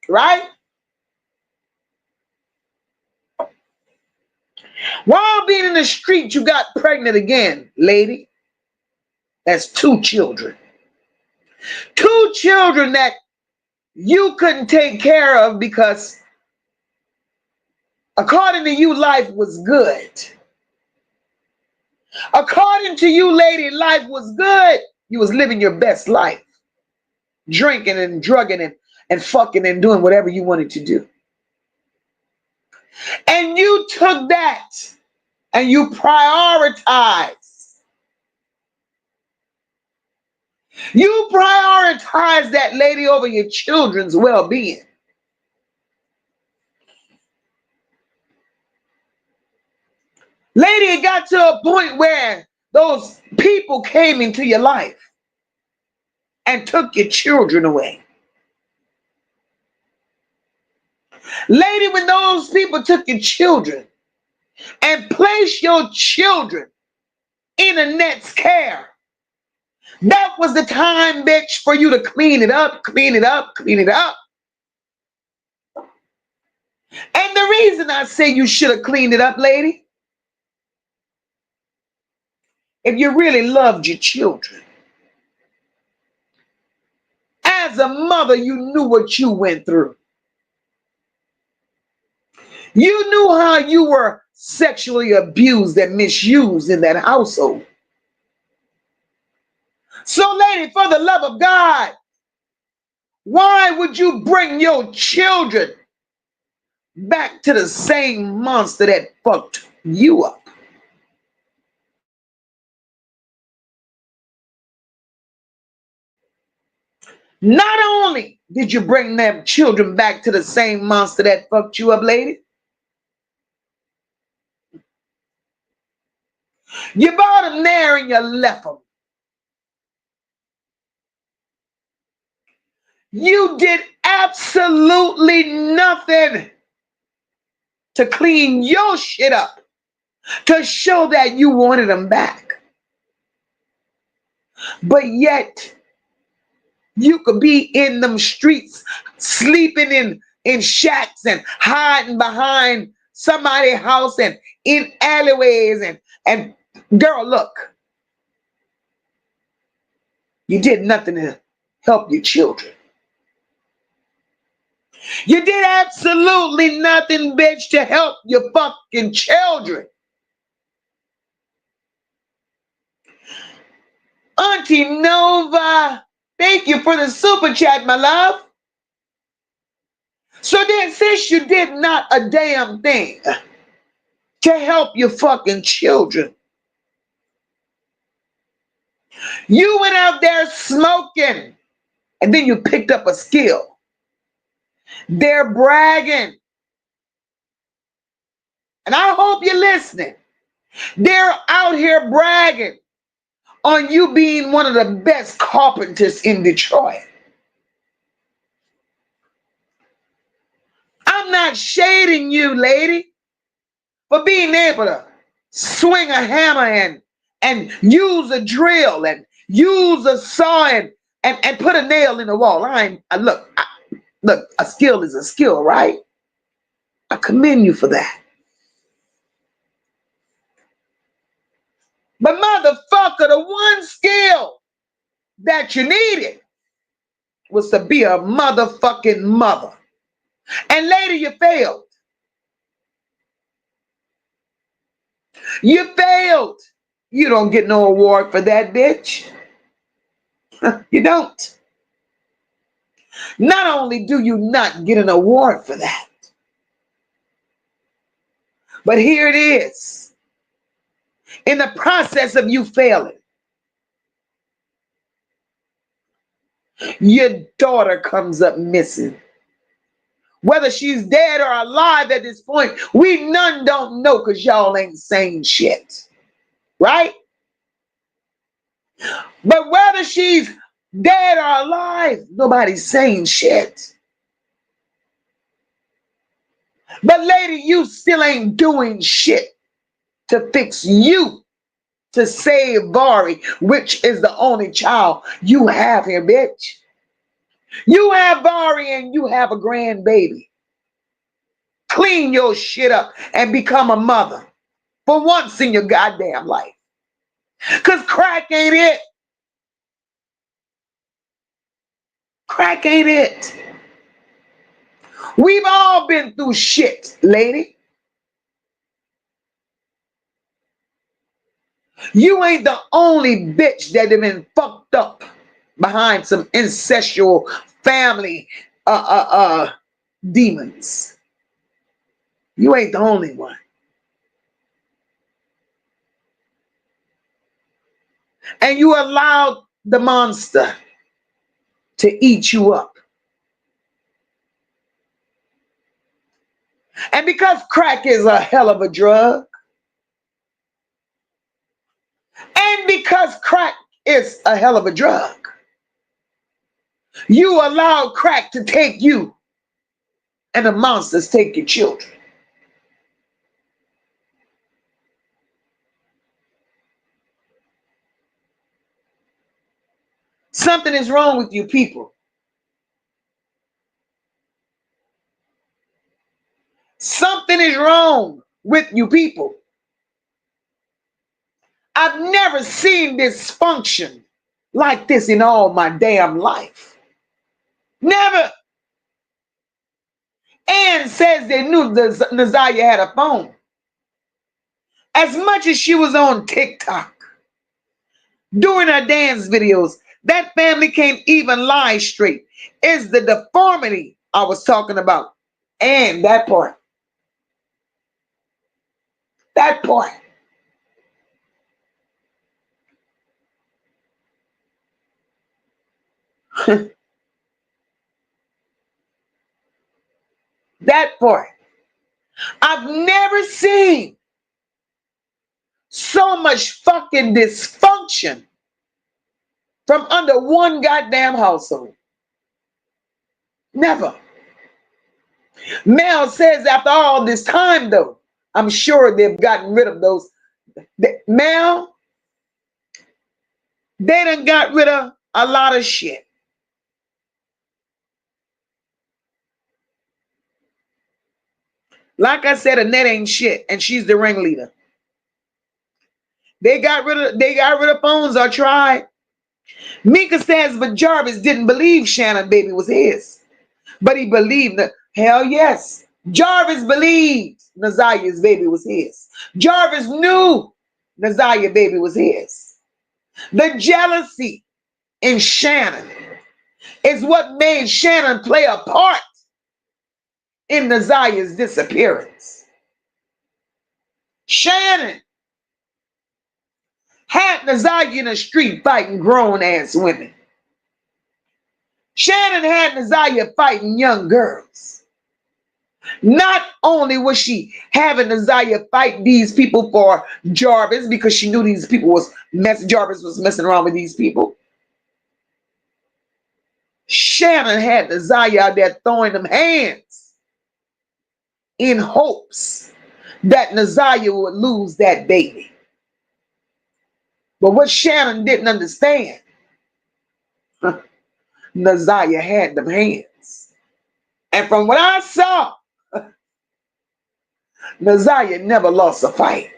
Right? While being in the street, you got pregnant again, lady. That's 2 children. 2 children that you couldn't take care of because according to you, life was good. According to you, lady, life was good. You was living your best life. Drinking and drugging and fucking and doing whatever you wanted to do. And you took that and you prioritized. You prioritized that, lady, over your children's well-being. Lady, it got to a point where those people came into your life and took your children away. Lady, when those people took your children and placed your children in Annette's care, that was the time, bitch, for you to clean it up, clean it up, clean it up. And the reason I say you should have cleaned it up, lady, if you really loved your children, as a mother, you knew what you went through. You knew how you were sexually abused and misused in that household. So, lady, for the love of God, why would you bring your children back to the same monster that fucked you up? Not only did you bring them children back to the same monster that fucked you up, lady, you brought them there and you left them. You did absolutely nothing to clean your shit up, to show that you wanted them back. But yet, you could be in them streets, sleeping in shacks and hiding behind somebody's house and in alleyways and girl, look, you did nothing to help your children. You did absolutely nothing, bitch, to help your fucking children. Auntie Nova, thank you for the super chat, my love. So then, since you did not a damn thing to help your fucking children, you went out there smoking, and then you picked up a skill. They're bragging. And I hope you're listening. They're out here bragging on you being one of the best carpenters in Detroit. I'm not shading you, lady, for being able to swing a hammer and use a drill and use a saw and put a nail in the wall. Look, a skill is a skill, right? I commend you for that. But motherfucker, the one skill that you needed was to be a motherfucking mother. And later you failed. You failed. You don't get no award for that, bitch. You don't. Not only do you not get an award for that, but here it is. In the process of you failing, your daughter comes up missing. Whether she's dead or alive at this point, we none don't know because y'all ain't saying shit. Right? But whether she's dead or alive, nobody's saying shit. But lady, you still ain't doing shit to fix you, to save Vari, which is the only child you have here, bitch. You have Vari and you have a grandbaby. Clean your shit up and become a mother for once in your goddamn life. Because crack ain't it. Crack ain't it. We've all been through shit, lady. You ain't the only bitch that have been fucked up behind some incestual family demons. You ain't the only one. And you allowed the monster to eat you up. And because crack is a hell of a drug, and because crack is a hell of a drug, you allow crack to take you and the monsters take your children. Something is wrong with you people. Something is wrong with you people. I've never seen dysfunction like this in all my damn life. Never. Ann says they knew Ziyah had a phone. As much as she was on TikTok, doing her dance videos, that family can't even lie straight. It's the deformity I was talking about. And that part. That part. That part. I've never seen so much fucking dysfunction from under one goddamn household. Never. Mel says after all this time, though, I'm sure they've gotten rid of those. Mel, they done got rid of a lot of shit. Like I said, Annette ain't shit, and she's the ringleader. They got rid of phones or tried. Mika says, but Jarvis didn't believe Shannon baby was his. But he believed that, hell yes. Jarvis believed Naziah's baby was his. Jarvis knew Naziah's baby was his. The jealousy in Shannon is what made Shannon play a part in Naziah's disappearance. Shannon had Naziah in the street fighting grown-ass women. Shannon had Naziah fighting young girls. Not only was she having Ziyah fight these people for Jarvis because she knew these people Jarvis was messing around with these people. Shannon had Ziyah out there throwing them hands in hopes that Naziah would lose that baby. But what Shannon didn't understand, Ziyah had them hands. And from what I saw, Ziyah never lost a fight.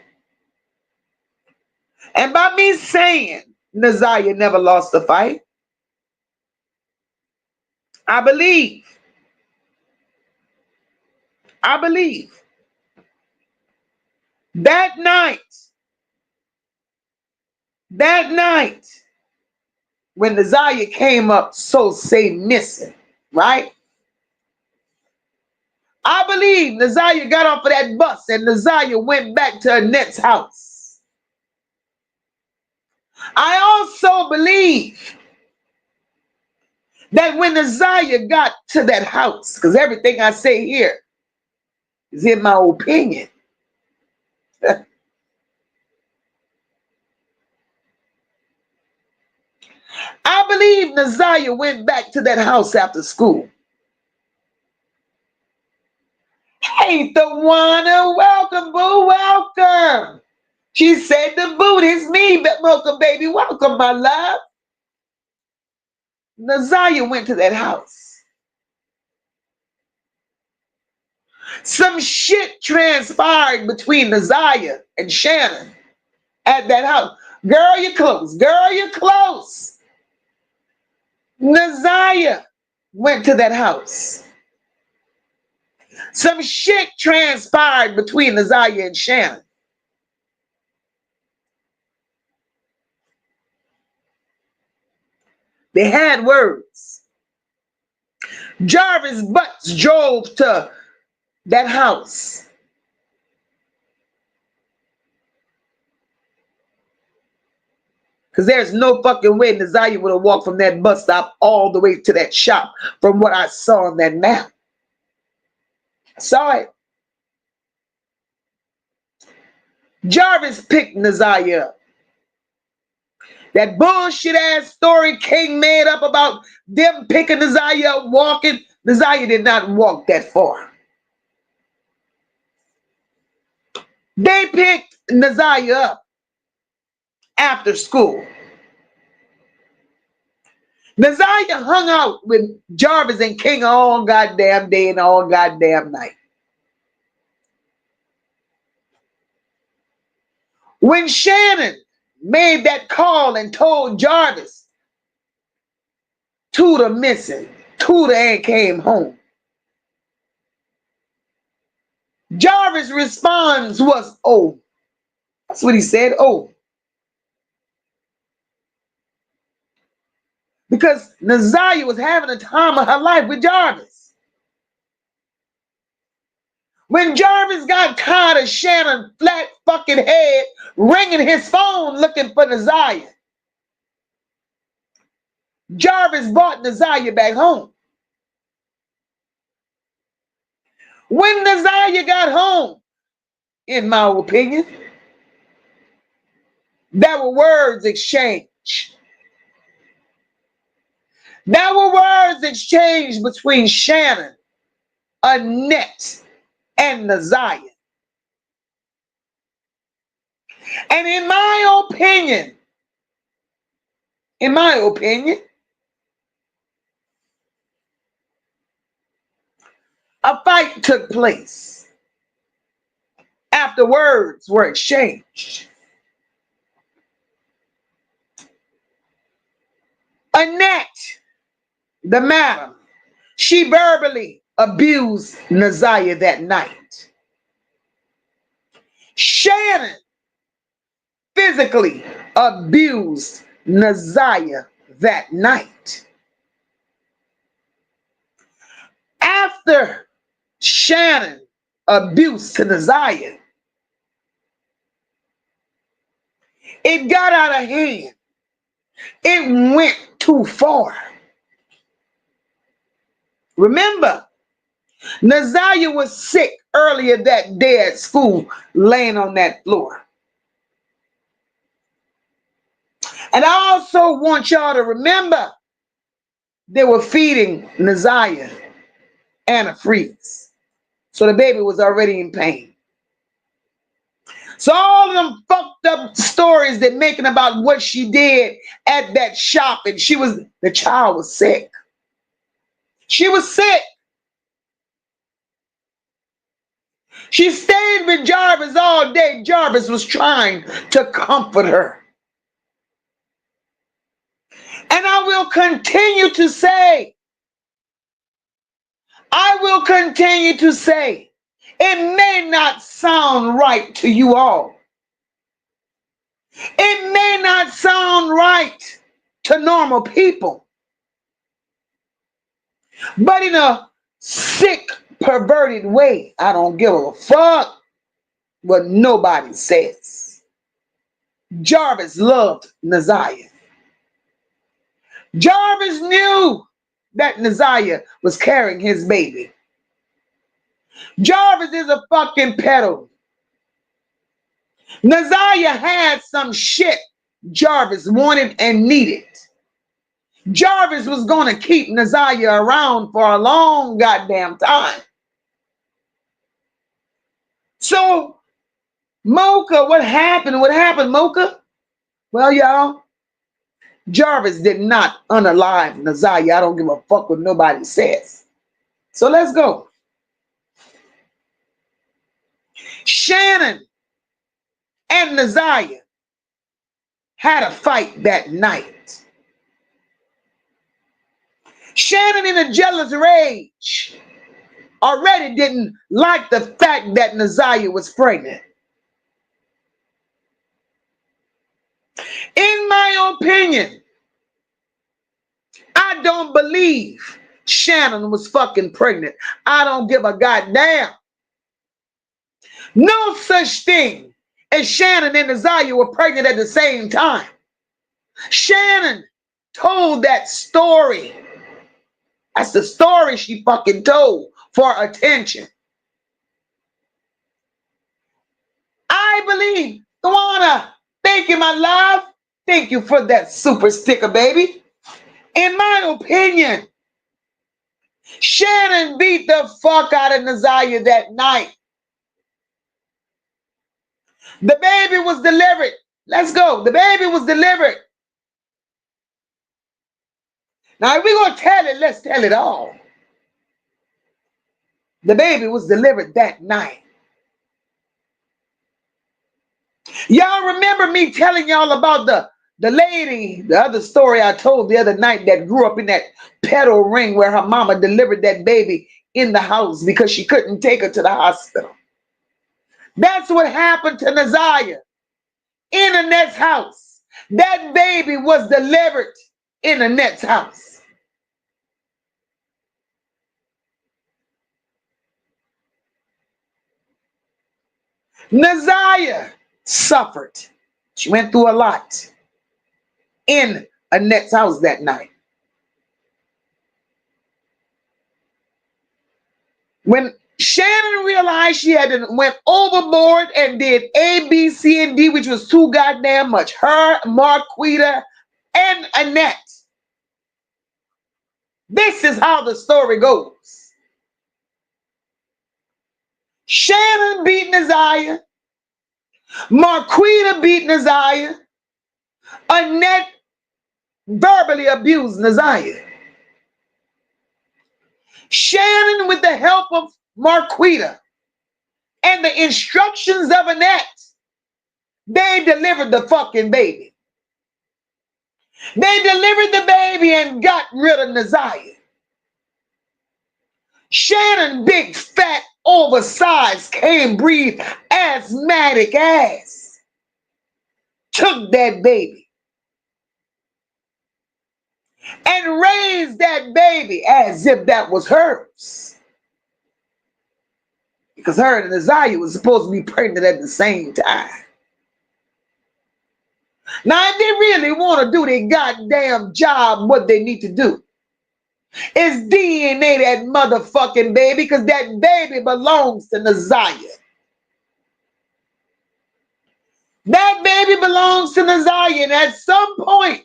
And by me saying Ziyah never lost a fight, I believe that night, when Ziyah came up, so say missing, right? I believe Ziyah got off of that bus and Ziyah went back to Annette's house. I also believe that when Ziyah got to that house, because everything I say here is in my opinion, I believe Ziyah went back to that house after school. Hey, Tawana, welcome, boo, welcome. She said the boot is me, but MOCA, baby, welcome, my love. Ziyah went to that house. Some shit transpired between Ziyah and Shannon at that house. Girl, you're close. Girl, you're close. Ziyah went to that house. Some shit transpired between Ziyah and Shannon. They had words. Jarvis Butts drove to that house. Because there's no fucking way Ziyah would have walked from that bus stop all the way to that shop from what I saw on that map. I saw it. Jarvis picked Ziyah up. That bullshit ass story King made up about them picking Ziyah up walking. Ziyah did not walk that far. They picked Ziyah up after school. Ziyah hung out with Jarvis and King all goddamn day and all goddamn night. When Shannon made that call and told Jarvis Tudor missing, Tudor ain't came home, Jarvis' response was, oh. That's what he said, oh. Because Ziyah was having the time of her life with Jarvis. When Jarvis got tired of Shannon's flat fucking head ringing his phone looking for Ziyah, Jarvis brought Ziyah back home. When Ziyah got home, in my opinion, there were words exchanged. There were words exchanged between Shannon, Annette, and Ziyah. And in my opinion, a fight took place after words were exchanged. Annette, the madam, she verbally abused Ziyah that night. Shannon physically abused Ziyah that night. After Shannon abuse to Ziyah, it got out of hand. It went too far. Remember, Ziyah was sick earlier that day at school, laying on that floor. And I also want y'all to remember they were feeding Ziyah antifreeze. So the baby was already in pain. So all of them fucked up stories they're making about what she did at that shop, and the child was sick. She was sick. She stayed with Jarvis all day. Jarvis was trying to comfort her. And I will continue to say, it may not sound right to you all. It may not sound right to normal people. But in a sick, perverted way, I don't give a fuck what nobody says. Jarvis loved Ziyah. Jarvis knew that Ziyah was carrying his baby. Jarvis is a fucking pedo. Ziyah had some shit Jarvis wanted and needed. Jarvis was going to keep Ziyah around for a long goddamn time. So, MOCA, what happened? What happened, MOCA? Well, y'all, Jarvis did not unalive Ziyah. I don't give a fuck what nobody says. So let's go. Shannon and Ziyah had a fight that night. Shannon, in a jealous rage, already didn't like the fact that Ziyah was pregnant. In my opinion, I don't believe Shannon was fucking pregnant. I don't give a goddamn. No such thing as Shannon and Ziyah were pregnant at the same time. Shannon told that story. That's the story she fucking told for attention. I believe, Tawana, thank you, my love. Thank you for that super sticker, baby. In my opinion, Shannon beat the fuck out of Ziyah that night. The baby was delivered. Let's go. The baby was delivered. Now, if we're going to tell it, let's tell it all. The baby was delivered that night. Y'all remember me telling y'all about the lady, the other story I told the other night that grew up in that pedo ring where her mama delivered that baby in the house because she couldn't take her to the hospital. That's what happened to Ziyah in Annette's house. That baby was delivered in Annette's house. Ziyah suffered. She went through a lot in Annette's house that night. When Shannon realized she had went overboard and did A, B, C, and D, which was too goddamn much. Her, Marquita, and Annette. This is how the story goes. Shannon beat Ziyah. Marquita beat Ziyah. Annette verbally abused Ziyah. Shannon, with the help of Marquita and the instructions of Annette, they delivered the fucking baby. They delivered the baby and got rid of Ziyah. Shannon, big, fat, oversized, can't breathe, asthmatic ass, took that baby and raised that baby as if that was hers. Because her and Ziyah was supposed to be pregnant at the same time. Now, if they really want to do their goddamn job, what they need to do is DNA that motherfucking baby, because that baby belongs to Ziyah. That baby belongs to Ziyah, and at some point,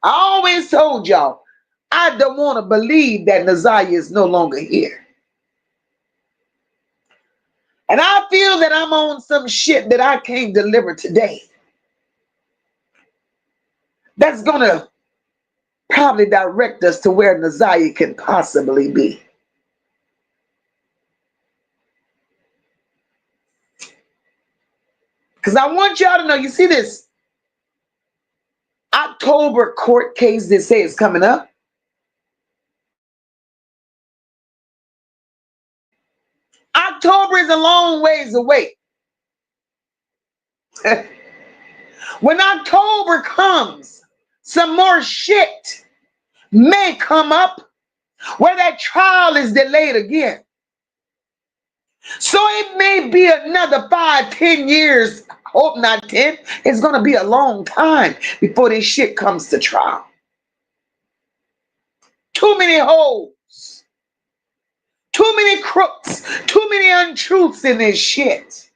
I always told y'all, I don't want to believe that Ziyah is no longer here. And I feel that I'm on some shit that I can't deliver today. That's going to probably direct us to where Ziyah can possibly be. Because I want y'all to know, you see this October court case they say is coming up. October is a long ways away. When October comes, some more shit may come up where that trial is delayed again. So it may be another 5-10 years. Hope not 10. It's going to be a long time before this shit comes to trial. Too many holes. Too many crooks. Too many untruths in this shit.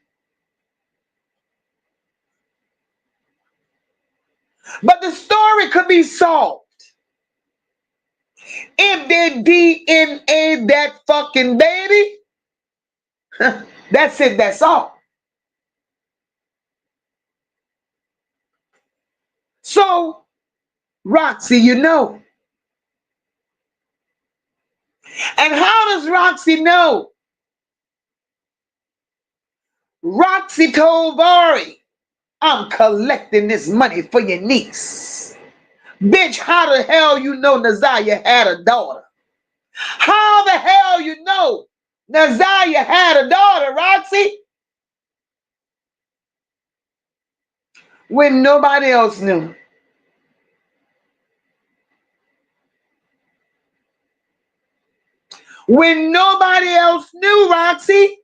But the story could be solved if they DNA that fucking baby. That's it. That's all. So, Roxy, you know. And how does Roxy know? Roxy told Vari, I'm collecting this money for your niece. Bitch, how the hell you know Ziyah had a daughter? How the hell you know Ziyah had a daughter, Roxy? When nobody else knew. When nobody else knew, Roxy.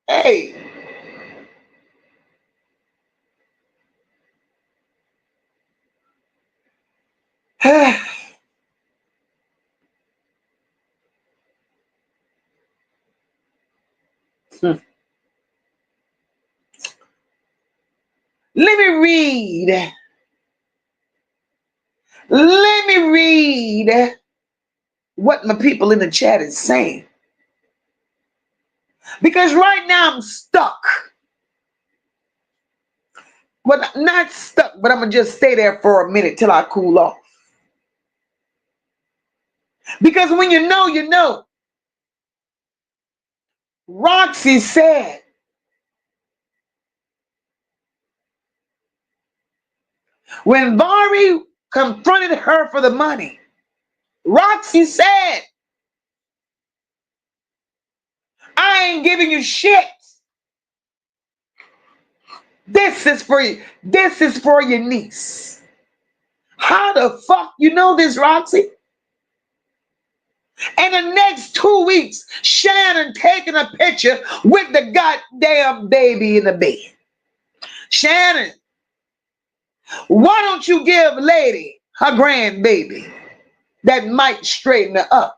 Hey. Let me read. Let me read what my people in the chat is saying. Because right now I'm stuck. Well, not stuck, but I'm going to just stay there for a minute till I cool off. Because when you know, you know. Roxy said, when Vari confronted her for the money, Roxy said, I ain't giving you shit. This is for you. This is for your niece. How the fuck you know this, Roxy? And the next 2 weeks, Shannon taking a picture with the goddamn baby in the bed. Shannon, why don't you give Lady her grandbaby that might straighten her up?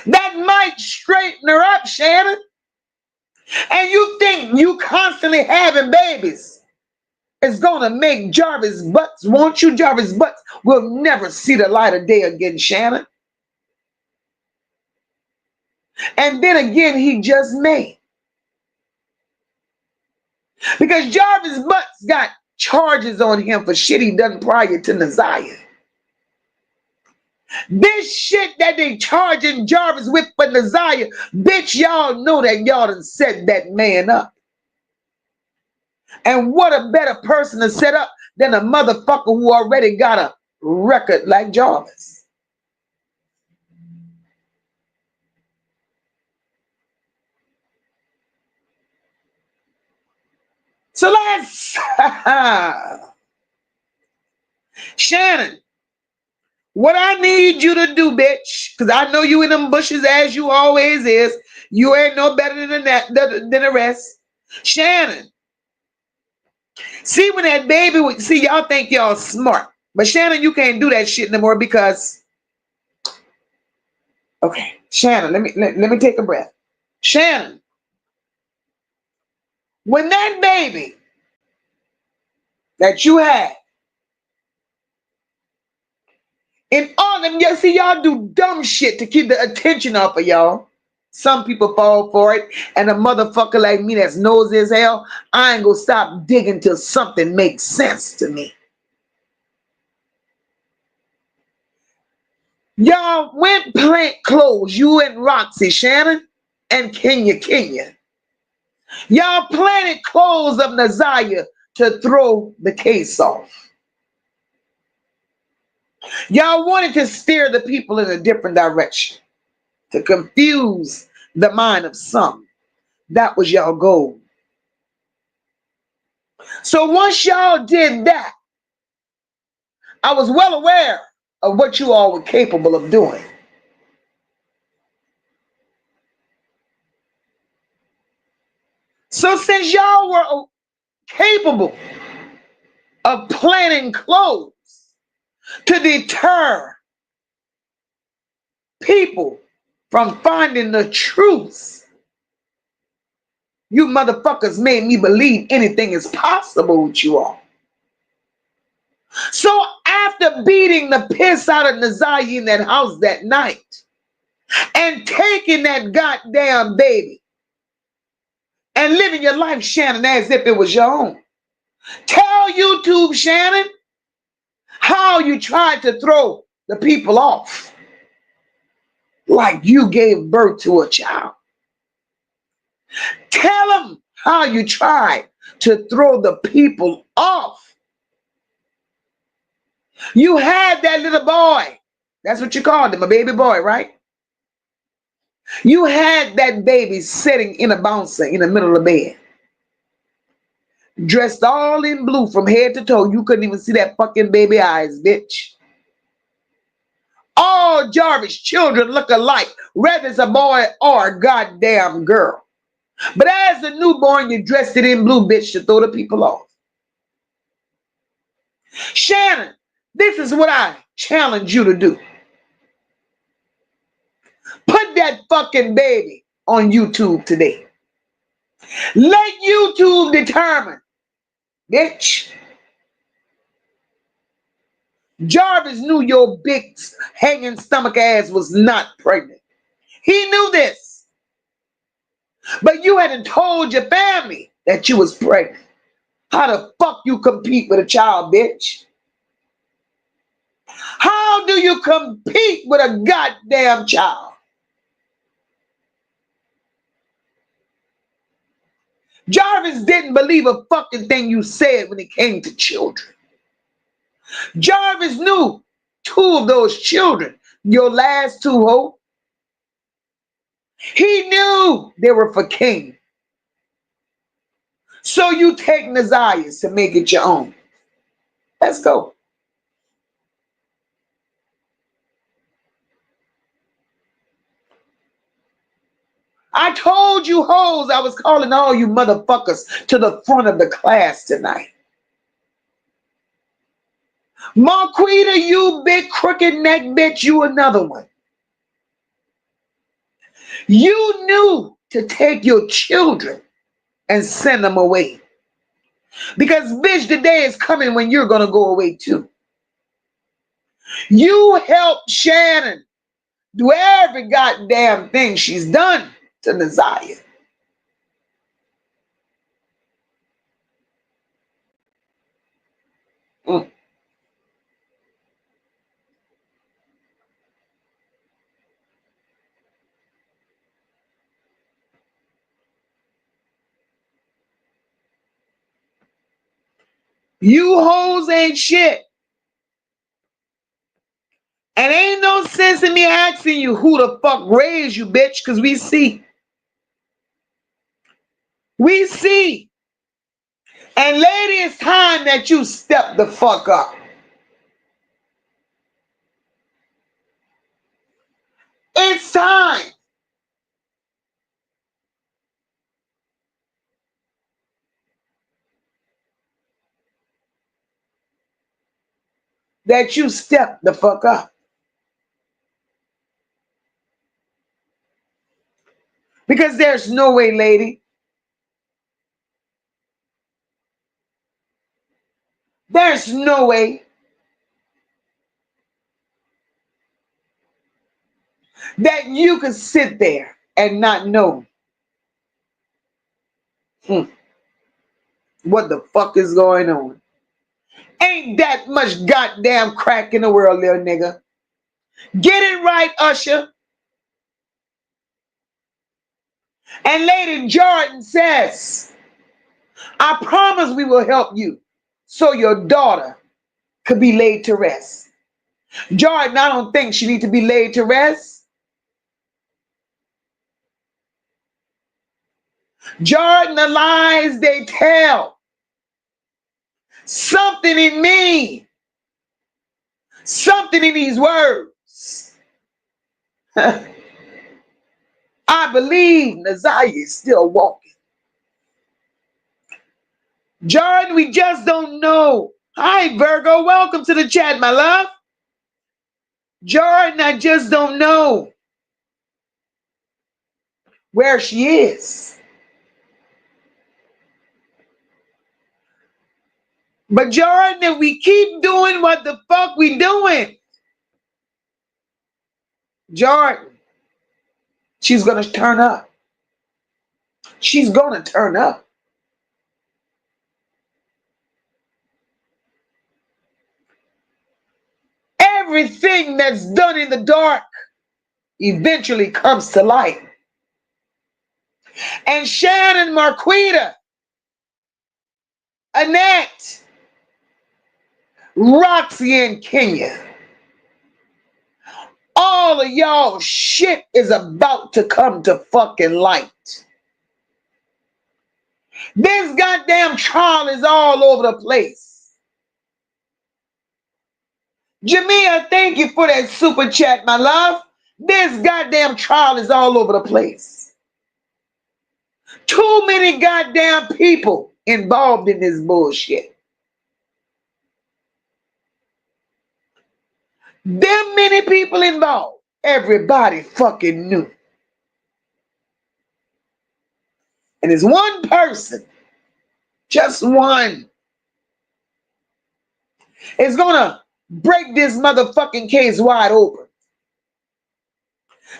That might straighten her up, Shannon. And you think you constantly having babies is going to make Jarvis Butts, won't you? Jarvis Butts will never see the light of day again, Shannon. And then again, he just may. Because Jarvis Butts got charges on him for shit he done prior to Ziyah. This shit that they charging Jarvis with for Ziyah, bitch, y'all know that y'all done set that man up. And what a better person to set up than a motherfucker who already got a record like Jarvis. So let's Shannon, what I need you to do, bitch, because I know you in them bushes as you always is. You ain't no better than the rest. Shannon, see when that baby, see y'all think y'all smart. But Shannon, you can't do that shit no more because, okay, Shannon, let me take a breath. Shannon, when that baby that you had, in all them, you see y'all do dumb shit to keep the attention off of y'all. Some people fall for it, and a motherfucker like me that's nosy as hell, I ain't gonna stop digging till something makes sense to me. Y'all went plant clothes, you and Roxy, Shannon, and Kenya. Y'all planted clothes of Ziyah to throw the case off. Y'all wanted to steer the people in a different direction, to confuse the mind of some. That was y'all goal. So once y'all did that, I was well aware of what you all were capable of doing. So since y'all were capable of planting clothes to deter people from finding the truth, you motherfuckers made me believe anything is possible with you all. So after beating the piss out of Ziyah in that house that night and taking that goddamn baby and living your life, Shannon, as if it was your own, tell YouTube, Shannon, how you tried to throw the people off like you gave birth to a child. Tell them how you tried to throw the people off. You had that little boy. That's what you called him, a baby boy, right? You had that baby sitting in a bouncer in the middle of the bed, dressed all in blue from head to toe. You couldn't even see that fucking baby eyes, bitch. All Jarvis children look alike, whether it's a boy or a goddamn girl. But as a newborn, you dressed it in blue, bitch, to throw the people off. Shannon, this is what I challenge you to do. Put that fucking baby on YouTube today. Let YouTube determine, bitch. Jarvis knew your big hanging stomach ass was not pregnant. He knew this. But you hadn't told your family that you was pregnant. How the fuck you compete with a child, bitch? How do you compete with a goddamn child? Jarvis didn't believe a fucking thing you said when it came to children. Jarvis knew two of those children, your last two, ho. He knew they were for King. So you take Ziyah to make it your own. Let's go. I told you hoes I was calling all you motherfuckers to the front of the class tonight. Marquita, you big crooked neck bitch, you another one. You knew to take your children and send them away. Because bitch, the day is coming when you're going to go away too. You helped Shannon do every goddamn thing she's done to Ziyah. Mm. You hoes ain't shit. And ain't no sense in me asking you who the fuck raised you, bitch, because we see. We see. And lady, it's time that you step the fuck up. It's time. That you step the fuck up. Because there's no way, lady. There's no way that you can sit there and not know what the fuck is going on. Ain't that much goddamn crack in the world, little nigga. Get it right, Usher. And Lady Jordan says, I promise we will help you so your daughter could be laid to rest. Jordan, I don't think she need to be laid to rest. Jordan, the lies they tell. Something in me. Something in these words. I believe Ziyah is still walking. Jordan, we just don't know. Hi, Virgo. Welcome to the chat, my love. Jordan, I just don't know where she is. But Jordan, if we keep doing what the fuck we doing, Jordan, she's going to turn up. She's going to turn up. Everything that's done in the dark eventually comes to light. And Shannon, Marquita, Annette, Roxy, and Kenya, all of y'all shit is about to come to fucking light. This goddamn trial is all over the place. Jamia, thank you for that super chat, my love. This goddamn trial is all over the place. Too many goddamn people involved in this bullshit. Them many people involved. Everybody fucking knew. And it's one person, just one, is gonna break this motherfucking case wide open.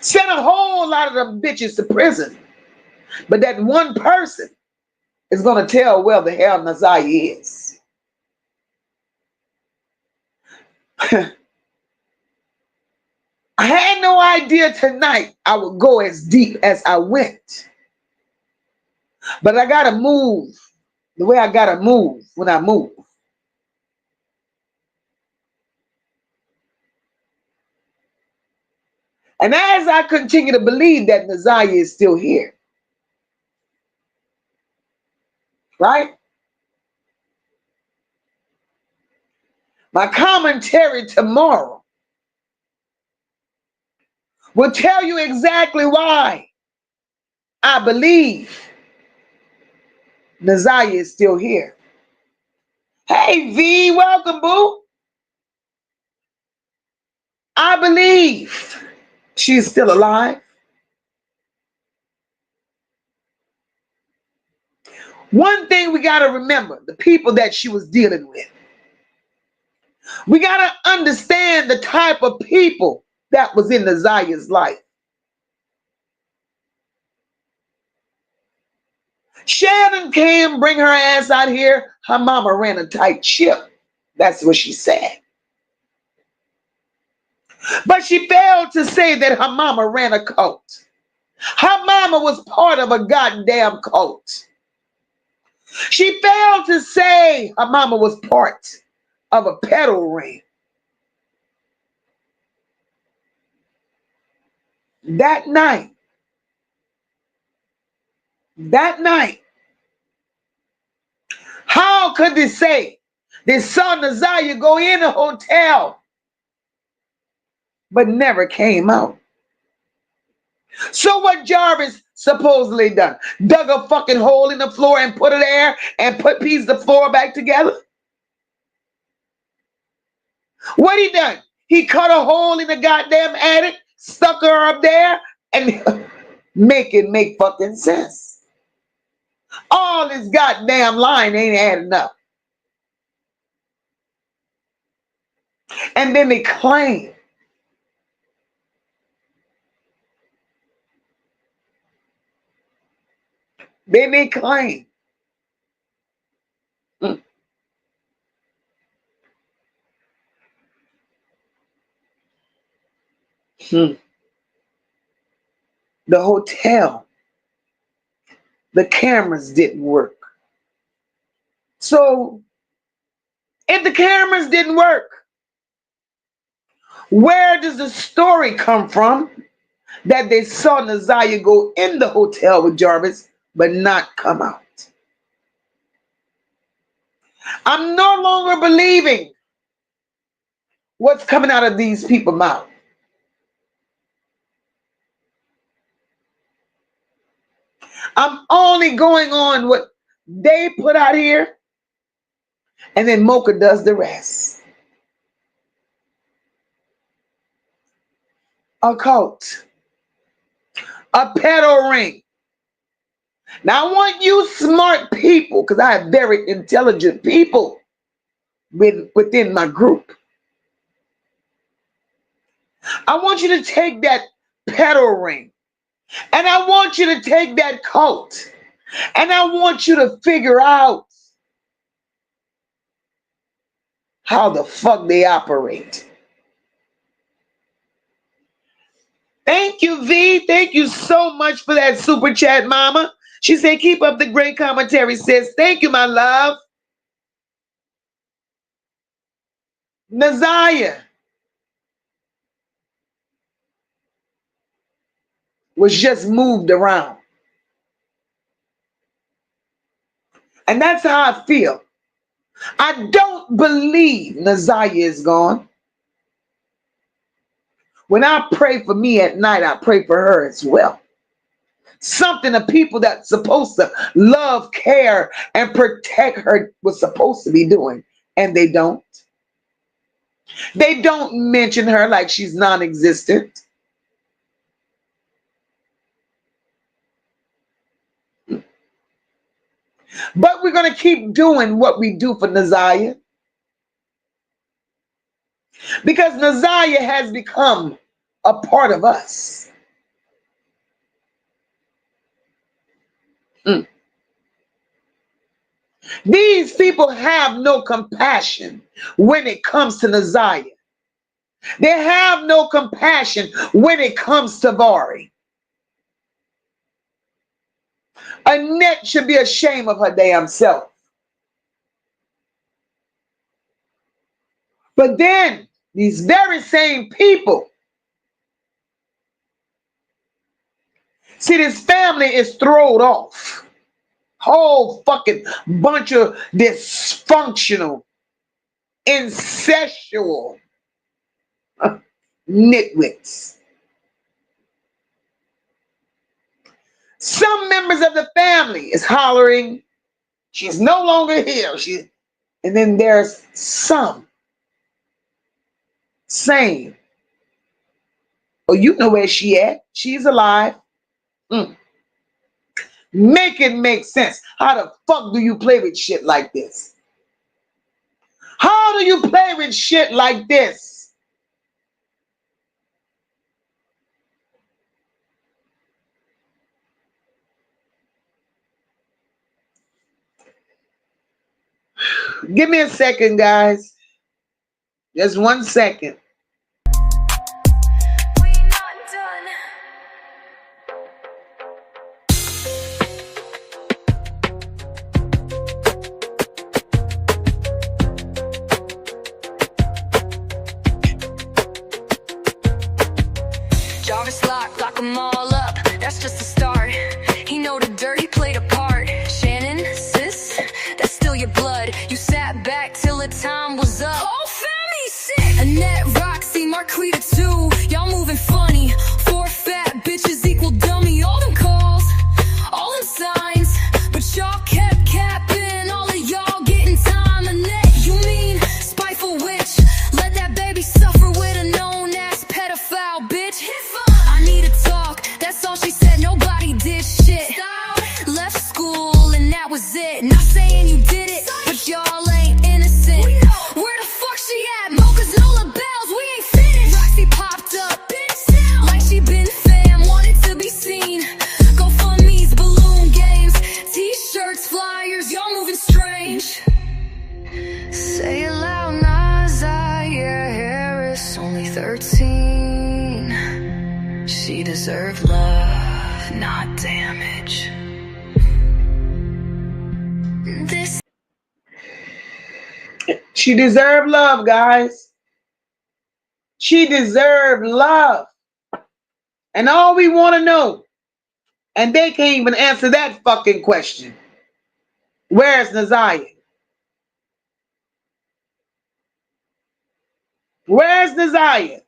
Send a whole lot of them bitches to prison. But that one person is gonna tell where the hell Ziyah is. I had no idea tonight I would go as deep as I went. But I gotta move the way I gotta move when I move. And as I continue to believe that Ziyah is still here, right? My commentary tomorrow will tell you exactly why I believe Ziyah is still here. Hey V, welcome, boo. I believe she's still alive. One thing we got to remember, the people that she was dealing with. We got to understand the type of people that was in Ziyah's life. Shannon came, bring her ass out here. Her mama ran a tight ship. That's what she said. But she failed to say that her mama ran a cult. Her mama was part of a goddamn cult. She failed to say her mama was part of a pedal ring. That night, how could they say they saw Ziyah go in a hotel but never came out? So what Jarvis supposedly done? Dug a fucking hole in the floor and put it there and put pieces of the floor back together? What he done? He cut a hole in the goddamn attic, stuck her up there, and make it make fucking sense. All this goddamn line ain't adding up. And then they claim They may claim. Mm. Hmm. The hotel, the cameras didn't work. So if the cameras didn't work, where does the story come from that they saw Ziyah go in the hotel with Jarvis but not come out? I'm no longer believing what's coming out of these people's mouth. I'm only going on what they put out here, and then MOCA does the rest. A cult, a pedo ring. Now I want you smart people, because I have very intelligent people within my group. I want you to take that pedo ring, and I want you to take that cult, and I want you to figure out how the fuck they operate. Thank you, V. Thank you so much for that super chat, mama. She said, keep up the great commentary, sis. Thank you, my love. Ziyah was just moved around. And that's how I feel. I don't believe Ziyah is gone. When I pray for me at night, I pray for her as well. Something the people that's supposed to love, care, and protect her was supposed to be doing, and they don't. They don't mention her like she's non-existent. But we're going to keep doing what we do for Ziyah, because Ziyah has become a part of us. These people have no compassion when it comes to Ziyah. They have no compassion when it comes to Vari. Annette should be ashamed of her damn self. But then these very same people, see, this family is thrown off. Whole fucking bunch of dysfunctional, incestual nitwits. Some members of the family is hollering, she's no longer here. And then there's some saying, oh, you know where she at. She's alive. Make it make sense. How the fuck do you play with shit like this? How do you play with shit like this? Give me a second, guys. Just 1 second. Jarvis lock them all up, that's just the start. He know the dirt, he played a part. Shannon, sis, that's still your blood. You sat back till the time was up. Whole family sick. Annette, Roxy, Marquita too. Y'all moving funny. 4 fat bitches equal dummy. All them calls, all them signs. But y'all kept capping, all of y'all getting time. Annette, you mean spiteful witch? Let that baby suffer with a known-ass pedophile bitch. I need to talk, that's all she said, nobody did shit. Left school and that was it. Not saying you did it, but y'all ain't innocent. Where the fuck 13. She deserved love, not damage. She deserved love, guys. She deserved love. And all we want to know, and they can't even answer that fucking question. Where's Ziyah? Where's Ziyah?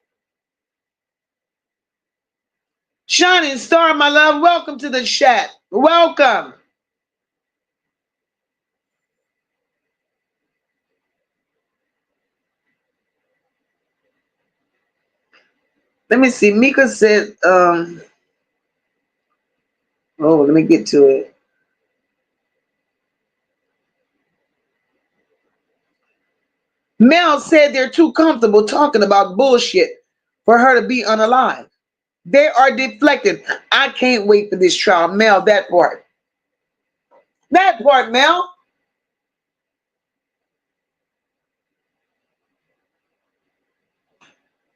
Shining Star, my love, welcome to the chat. Welcome. Let me see. Mika said, oh, let me get to it. Mel said they're too comfortable talking about bullshit for her to be unalive. They are deflected. I can't wait for this trial. Mel, that part. That part, Mel.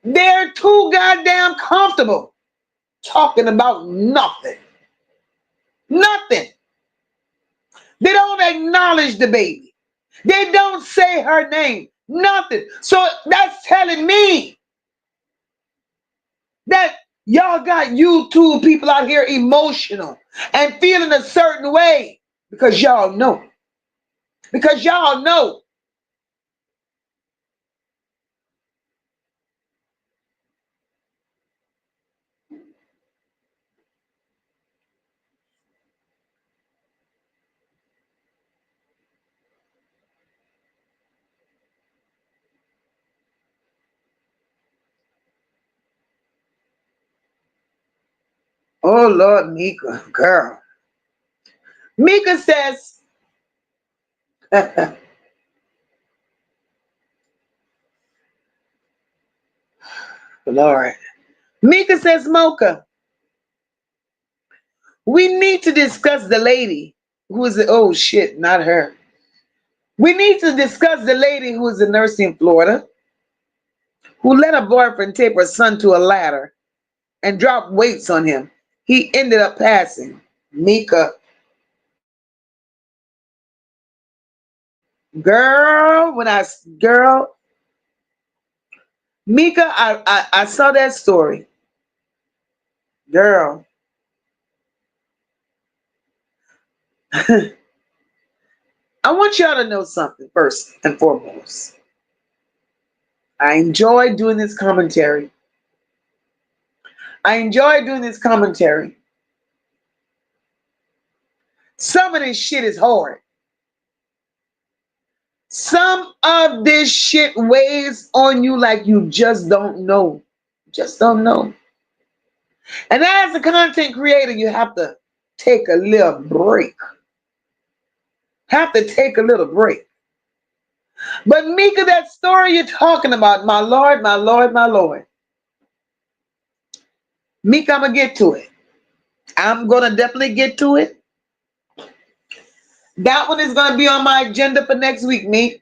They're too goddamn comfortable talking about nothing. Nothing. They don't acknowledge the baby. They don't say her name. Nothing. So that's telling me that y'all got YouTube people out here emotional and feeling a certain way because y'all know. Because y'all know. Oh, Lord, Mika, girl. Mika says, Lord. Mika says, MOCA, we need to discuss the lady who is, oh shit, not her. We need to discuss the lady who is a nurse in Florida who let her boyfriend tape her son to a ladder and drop weights on him. He ended up passing. Mika. Girl, Mika, I saw that story. Girl. I want y'all to know something first and foremost. I enjoy doing this commentary. Some of this shit is hard. Some of this shit weighs on you like you just don't know. Just don't know. And as a content creator, you have to take a little break. But Mika, that story you're talking about, my Lord. Mika, I'm going to get to it. I'm going to definitely get to it. That one is going to be on my agenda for next week, Meek.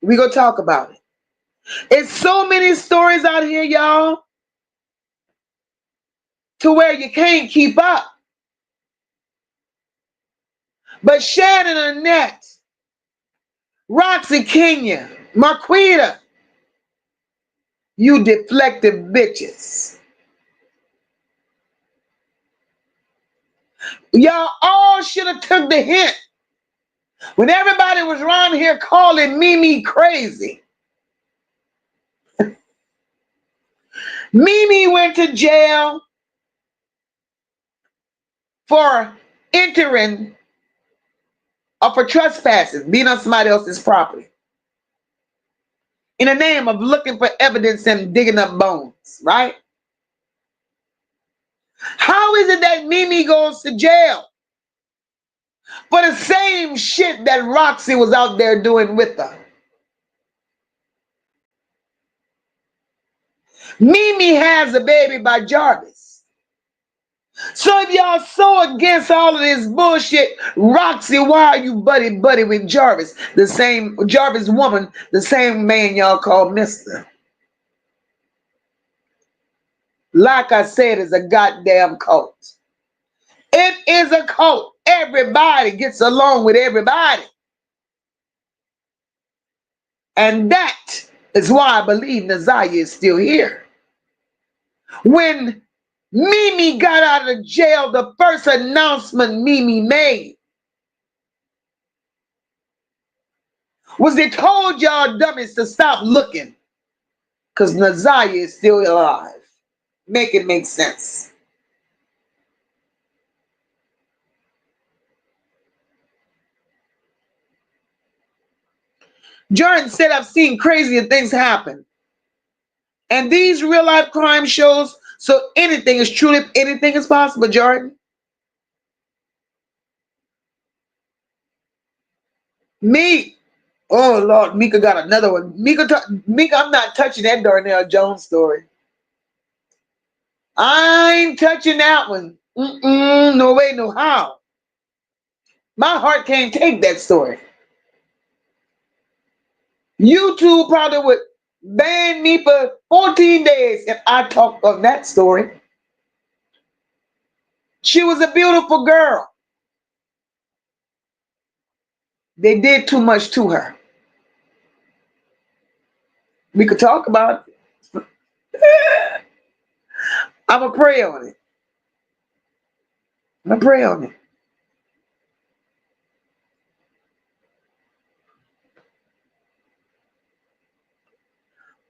We're going to talk about it. It's so many stories out here, y'all, to where you can't keep up. But Shannon, Annette, Roxy, Kenya, Marquita, you deflective bitches. Y'all all should have took the hint when everybody was around here calling Mimi crazy. Mimi went to jail for entering or for trespassing, being on somebody else's property, in the name of looking for evidence and digging up bones, right? How is it that Mimi goes to jail for the same shit that Roxy was out there doing with her? Mimi has a baby by Jarvis. So if y'all so against all of this bullshit, Roxy, why are you buddy with Jarvis? The same Jarvis woman, the same man y'all call MISTA. like I said, is a goddamn cult. It is a cult. Everybody gets along with everybody. And that is why I believe Ziyah is still here. When Mimi got out of jail, the first announcement Mimi made was they told y'all dummies to stop looking because Ziyah is still alive. Make it make sense. Jordan said, I've seen crazier things happen. And these real life crime shows, so anything is possible, Jordan. Me, oh Lord, Mika got another one. Mika, I'm not touching that Darnell Jones story. I ain't touching that one. No way, no how. My heart can't take that story. YouTube probably would ban me for 14 days if I talked of that story. She was a beautiful girl. They did too much to her. We could talk about it. I'm going to pray on it. I'm going to pray on it.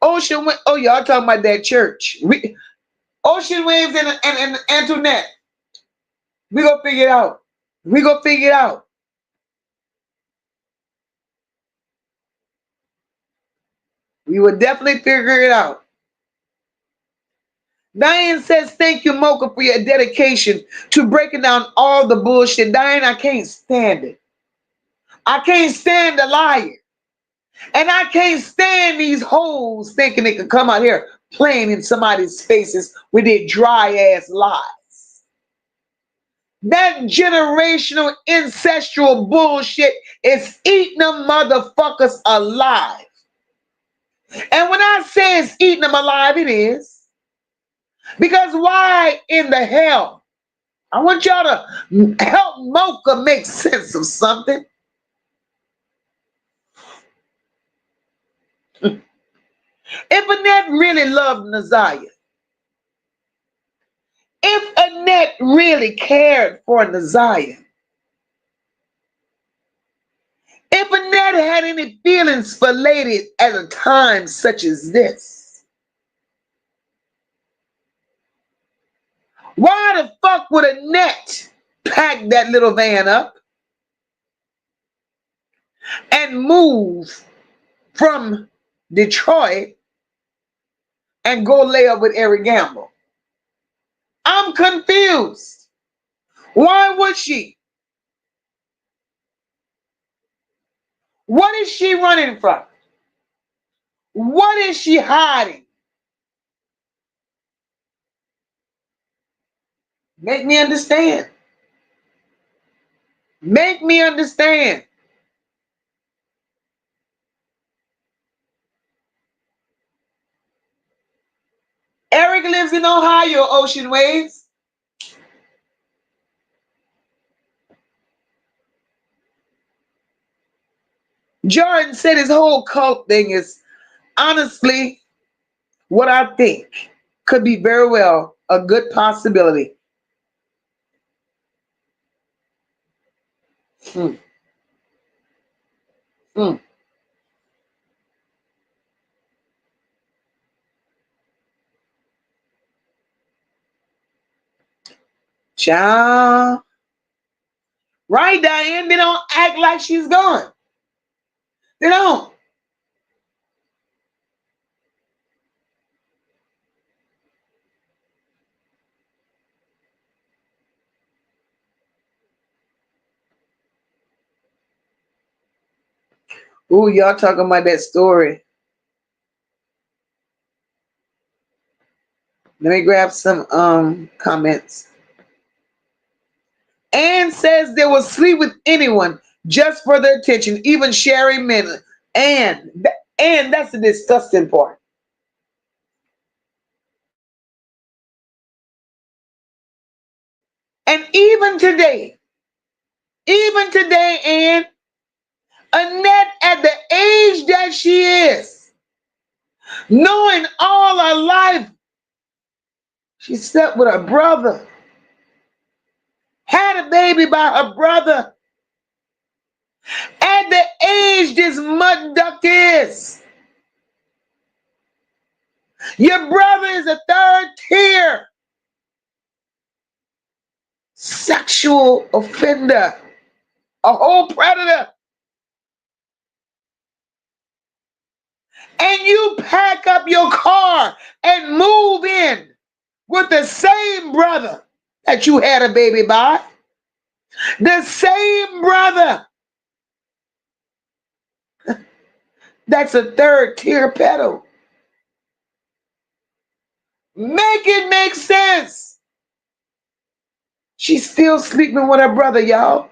Ocean, oh, y'all talking about that church. Ocean Waves and Antoinette. We gonna figure it out. We gonna figure it out. We will definitely figure it out. Diane says, thank you, MOCA, for your dedication to breaking down all the bullshit. Diane, I can't stand it. I can't stand the liar. And I can't stand these hoes thinking they can come out here playing in somebody's faces with their dry ass lies. That generational ancestral bullshit is eating them motherfuckers alive. And when I say it's eating them alive, it is. Because why in the hell? I want y'all to help MOCA make sense of something. If Annette really loved Ziyah, if Annette really cared for Ziyah, if Annette had any feelings for ladies at a time such as this, why the fuck would Annette pack that little van up and move from Detroit and go lay up with Eric Gamble? I'm confused. Why would she? What is she running from? What is she hiding? Make me understand. Make me understand. Eric lives in Ohio, Ocean Waves. Jordan said his whole cult thing is honestly what I think could be very well a good possibility. Hmm. Hmm. Child. Right, Diane? They don't act like she's gone. They don't. Ooh, y'all talking about that story. Let me grab some comments. Ann says they will sleep with anyone just for their attention, even Sherry Miller. And that's the disgusting part. And even today, and Annette, at the age that she is, knowing all her life, she slept with her brother, had a baby by her brother. At the age this mud duck is, your brother is a third tier sexual offender, a whole predator. And you pack up your car and move in with the same brother that you had a baby by. The same brother. That's a third tier pedo. Make it make sense. She's still sleeping with her brother, y'all.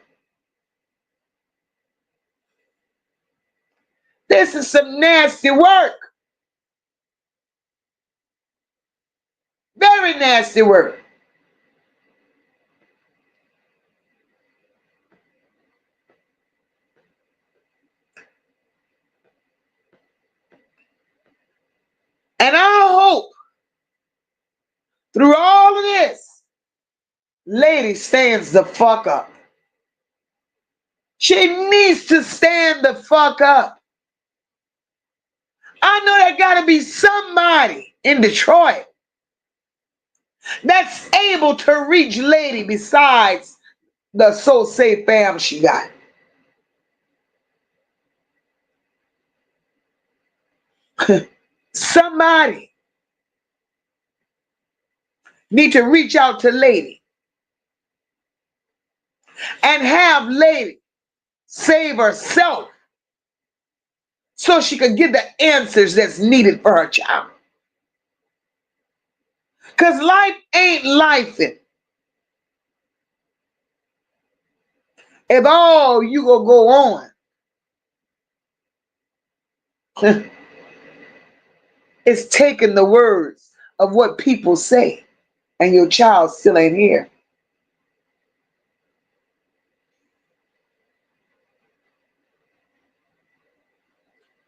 This is some nasty work. Very nasty work. And I hope through all of this, lady stands the fuck up. She needs to stand the fuck up. I know there gotta be somebody in Detroit that's able to reach lady besides the So Safe fam she got. Somebody need to reach out to lady and have lady save herself so she could get the answers that's needed for her child. Because life ain't lifing if all you gonna go on is taking the words of what people say and your child still ain't here.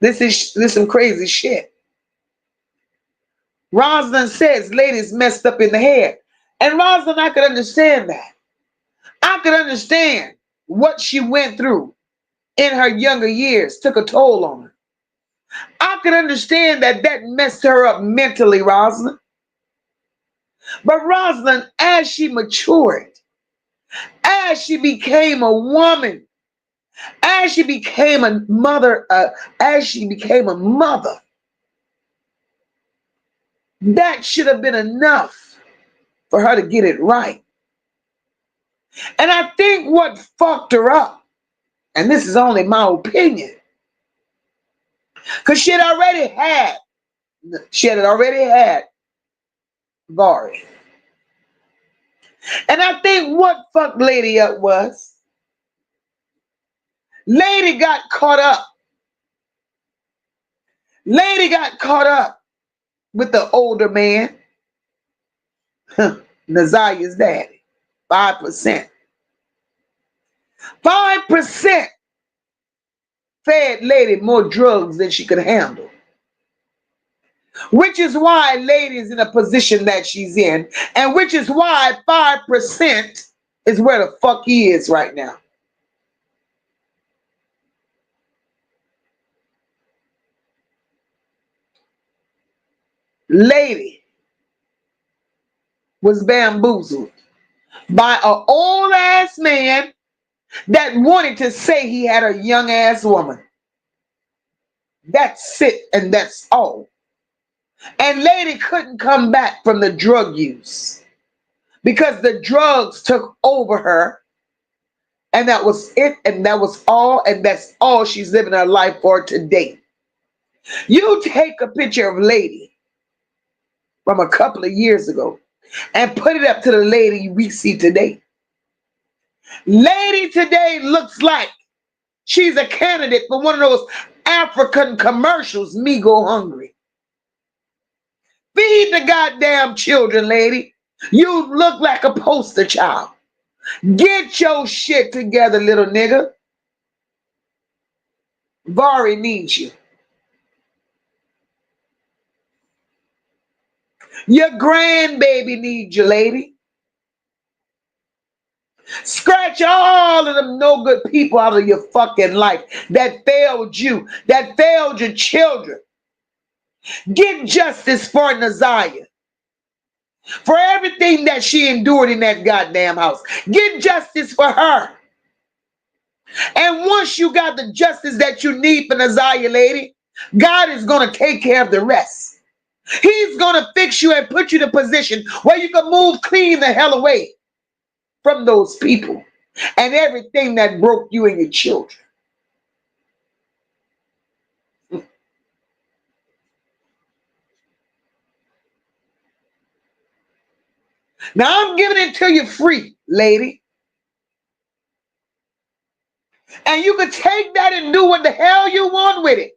This is some crazy shit. Rosalind says ladies messed up in the head. And Rosalind, I could understand that. I could understand what she went through in her younger years took a toll on her. I could understand that messed her up mentally, Rosalind. But Rosalind, as she matured, as she became a woman, as she became a mother, that should have been enough for her to get it right. And I think what fucked her up, and this is only my opinion, because she had already had Vari. And I think what fucked lady up was, lady got caught up. Lady got caught up with the older man, Nazaya's daddy, 5%. 5% fed lady more drugs than she could handle. Which is why lady is in a position that she's in, and which is why 5% is where the fuck he is right now. Lady was bamboozled by an old ass man that wanted to say he had a young ass woman. That's it, and that's all. And lady couldn't come back from the drug use because the drugs took over her, and that was it, and that was all, and that's all she's living her life for today. You take a picture of lady from a couple of years ago and put it up to the lady we see today. Lady today looks like she's a candidate for one of those African commercials, Me Go Hungry. Feed the goddamn children, lady. You look like a poster child. Get your shit together, little nigga. Vari needs you. Your grandbaby needs you, lady. Scratch all of them no good people out of your fucking life that failed you, that failed your children. Get justice for Ziyah, for everything that she endured in that goddamn house. Get justice for her. And once you got the justice that you need for Ziyah, lady, God is going to take care of the rest. He's going to fix you and put you in a position where you can move clean the hell away from those people and everything that broke you and your children. Now I'm giving it to you free, lady. And you can take that and do what the hell you want with it.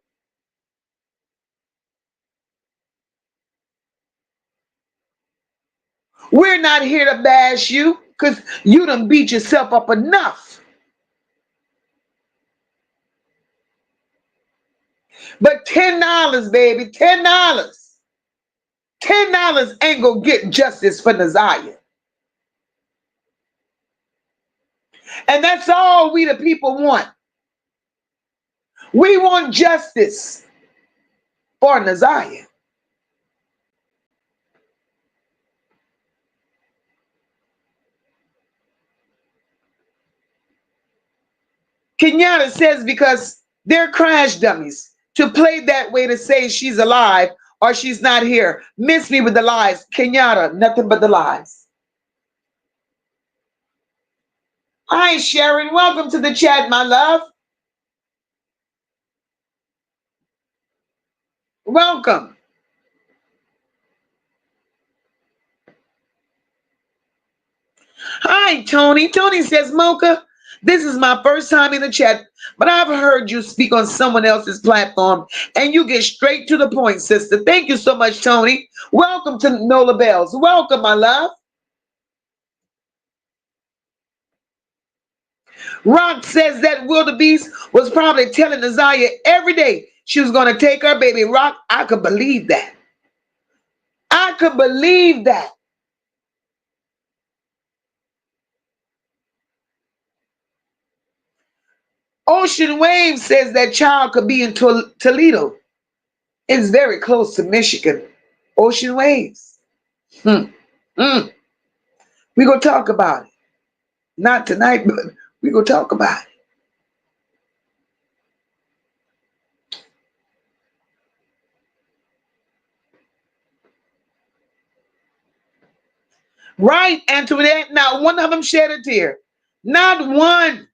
We're not here to bash you because you done beat yourself up enough. But $10, baby, $10. $10 ain't gonna get justice for Ziyah. And that's all we the people want. We want justice for Ziyah. Kenyatta says because they're crash dummies to play that way to say she's alive or she's not here. Miss me with the lies. Kenyatta, nothing but the lies. Hi, Sharon. Welcome to the chat, my love. Welcome. Hi, Tony. Tony says, MOCA, this is my first time in the chat, but I've heard you speak on someone else's platform, and you get straight to the point, sister. Thank you so much, Tony. Welcome to Nola Bells. Welcome, my love. Rock says that wildebeest was probably telling Ziyah every day she was going to take her baby. Rock, I could believe that. I could believe that. Ocean Wave says that child could be in Toledo. It's very close to Michigan. Ocean Waves. Hmm. Hmm. We're going to talk about it. Not tonight, but we're going to talk about it. Right, Antoinette. Not one of them shed a tear. Not one.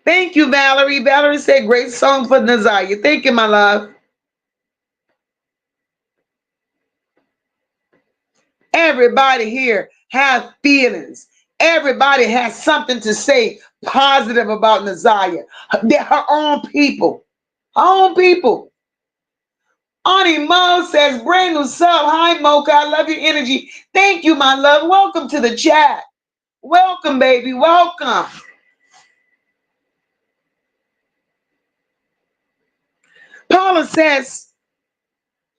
Thank you, Valerie. Valerie said, great song for Ziyah. Thank you, my love. Everybody here has feelings. Everybody has something to say positive about Ziyah. They're her own people. Her own people. Ani Mo says, brand new sub. Hi, MOCA. I love your energy. Thank you, my love. Welcome to the chat. Welcome, baby. Welcome. Paula says,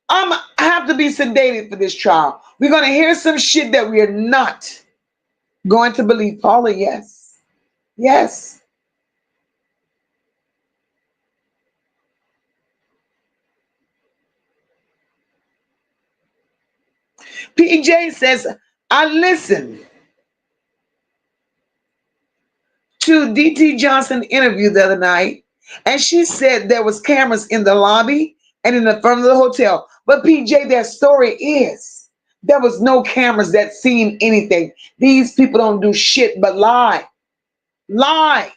I have to be sedated for this trial. We're going to hear some shit that we are not going to believe. Paula, yes. Yes. PJ says, I listened to DT Johnson interview the other night, and she said there was cameras in the lobby and in the front of the hotel. But PJ, their story is there was no cameras that seen anything. These people don't do shit but lie. Lie.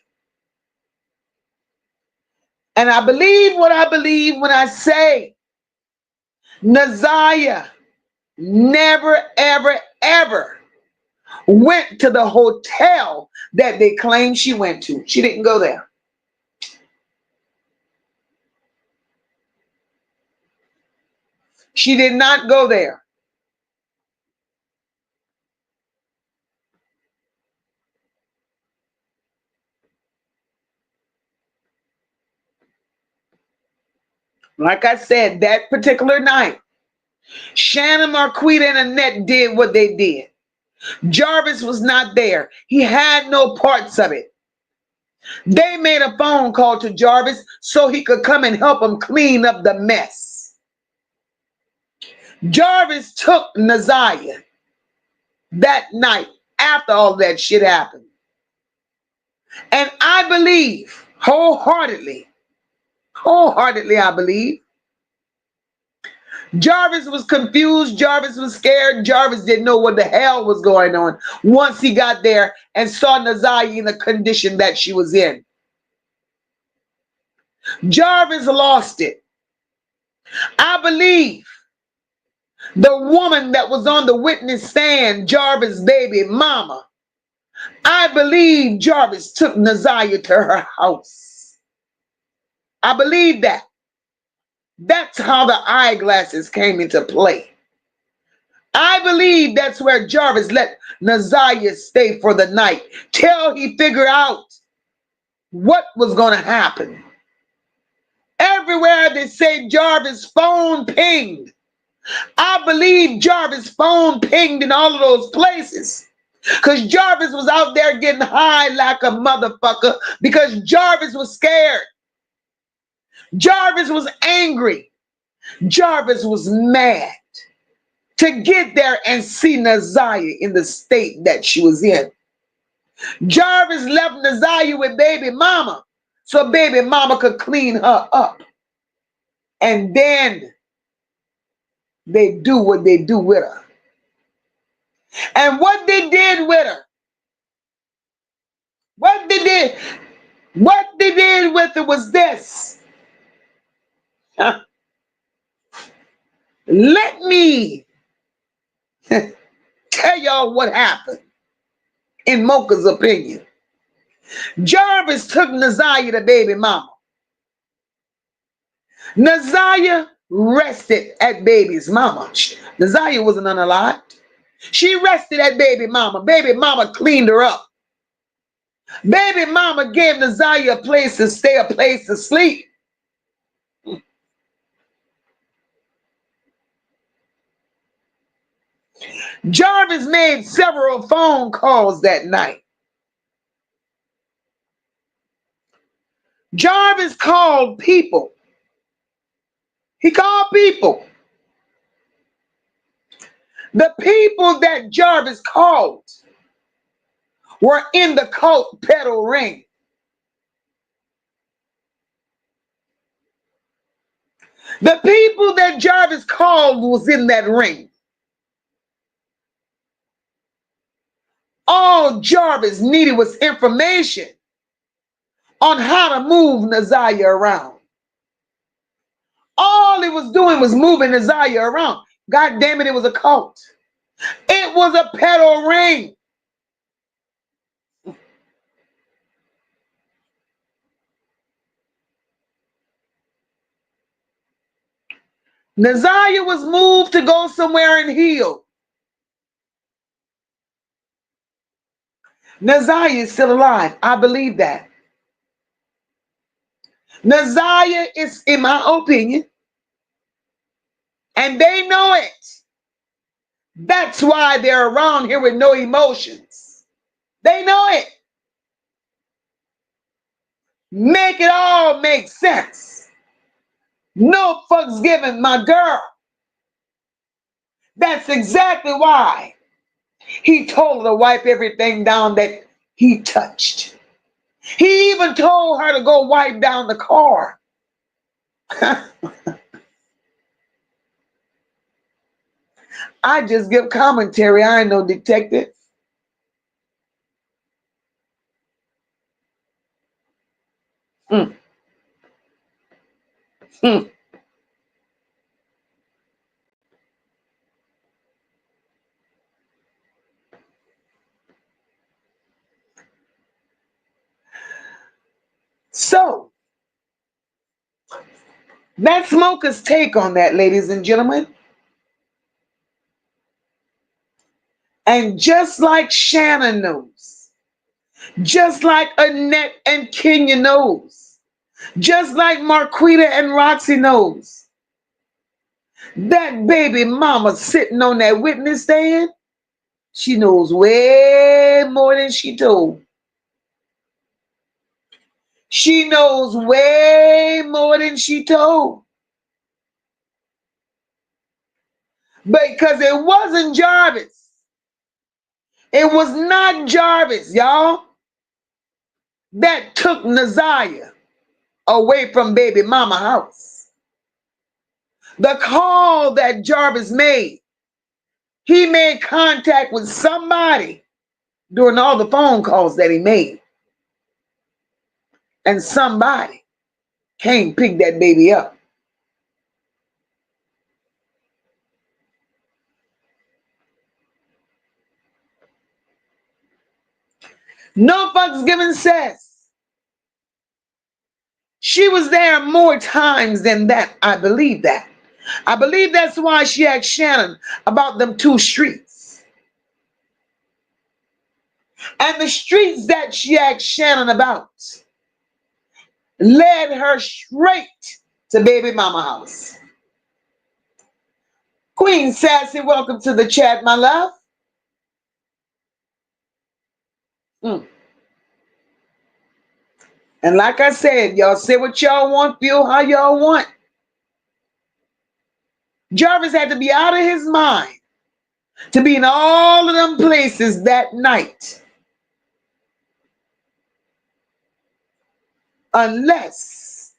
And I believe what I believe when I say Ziyah never, ever, ever went to the hotel that they claim she went to. She didn't go there. She did not go there. Like I said, that particular night, Shannon, Marquita, and Annette did what they did. Jarvis was not there. He had no parts of it. They made a phone call to Jarvis so he could come and help them clean up the mess. Jarvis took Ziyah that night after all that shit happened. And I believe wholeheartedly, I believe, Jarvis was confused. Jarvis was scared. Jarvis didn't know what the hell was going on once he got there and saw Ziyah in the condition that she was in. Jarvis lost it. I believe the woman that was on the witness stand, Jarvis' baby mama, I believe Jarvis took Ziyah to her house. I believe that. That's how the eyeglasses came into play. I believe that's where Jarvis let Ziyah stay for the night till he figured out what was going to happen. Everywhere they say Jarvis' phone pinged. I believe Jarvis' phone pinged in all of those places. Because Jarvis was out there getting high like a motherfucker because Jarvis was scared. Jarvis was angry. Jarvis was mad to get there and see Ziyah in the state that she was in. Jarvis left Ziyah with baby mama so baby mama could clean her up. And then they do what they do with her. And what they did with her, what they did with her was this. Let me tell y'all what happened in MOCA's opinion. Jarvis took Ziyah to baby mama. Ziyah rested at baby's mama. Ziyah wasn't unalived. She rested at baby mama. Baby mama cleaned her up. Baby mama gave Ziyah a place to stay, a place to sleep. Jarvis made several phone calls that night. Jarvis called people. He called people. The people that Jarvis called were in the cult pedal ring. The people that Jarvis called was in that ring. All Jarvis needed was information on how to move Ziyah around. All he was doing was moving Ziyah around. God damn it, it was a cult. It was a pedal ring. Ziyah was moved to go somewhere and heal. Ziyah is still alive. I believe that. Ziyah is, in my opinion, and they know it. That's why they're around here with no emotions. They know it. Make it all make sense. No fucks given, my girl. That's exactly why he told her to wipe everything down that he touched. He even told her to go wipe down the car. I just give commentary. I ain't no detective. Mm. Mm. So, that's MOCA's take on that, ladies and gentlemen. And just like Shannon knows, just like Annette and Kenya knows, Just like Marquita and Roxy knows. That baby mama sitting on that witness stand, she knows way more than she told. She knows way more than she told. Because it wasn't Jarvis. It was not Jarvis, y'all, that took Ziyah away from baby mama house. The call that Jarvis made, he made contact with somebody during all the phone calls that he made. And somebody came pick that baby up. No fucks given says she was there more times than that. I believe that. I believe that's why she asked Shannon about them 2 streets. And the streets that she asked Shannon about led her straight to baby mama house. Queen Sassy, welcome to the chat, my love. And like I said, y'all say what y'all want, feel how y'all want. Jarvis had to be out of his mind to be in all of them places that night. Unless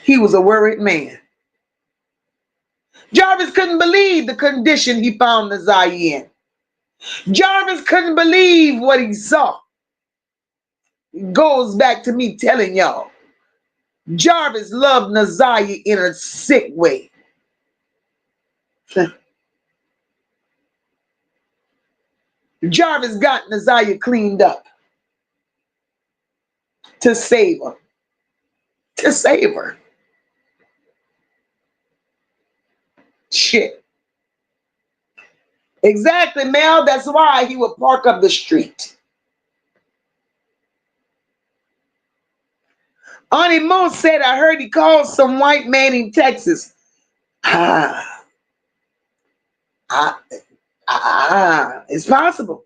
he was a worried man. Jarvis couldn't believe the condition he found Ziyah in. Jarvis couldn't believe what he saw. It goes back to me telling y'all, Jarvis loved Ziyah in a sick way. Jarvis got Ziyah cleaned up to save her. To save her. Shit. Exactly, Mel. That's why he would park up the street. Auntie Mo said, I heard he called some white man in Texas. It's possible.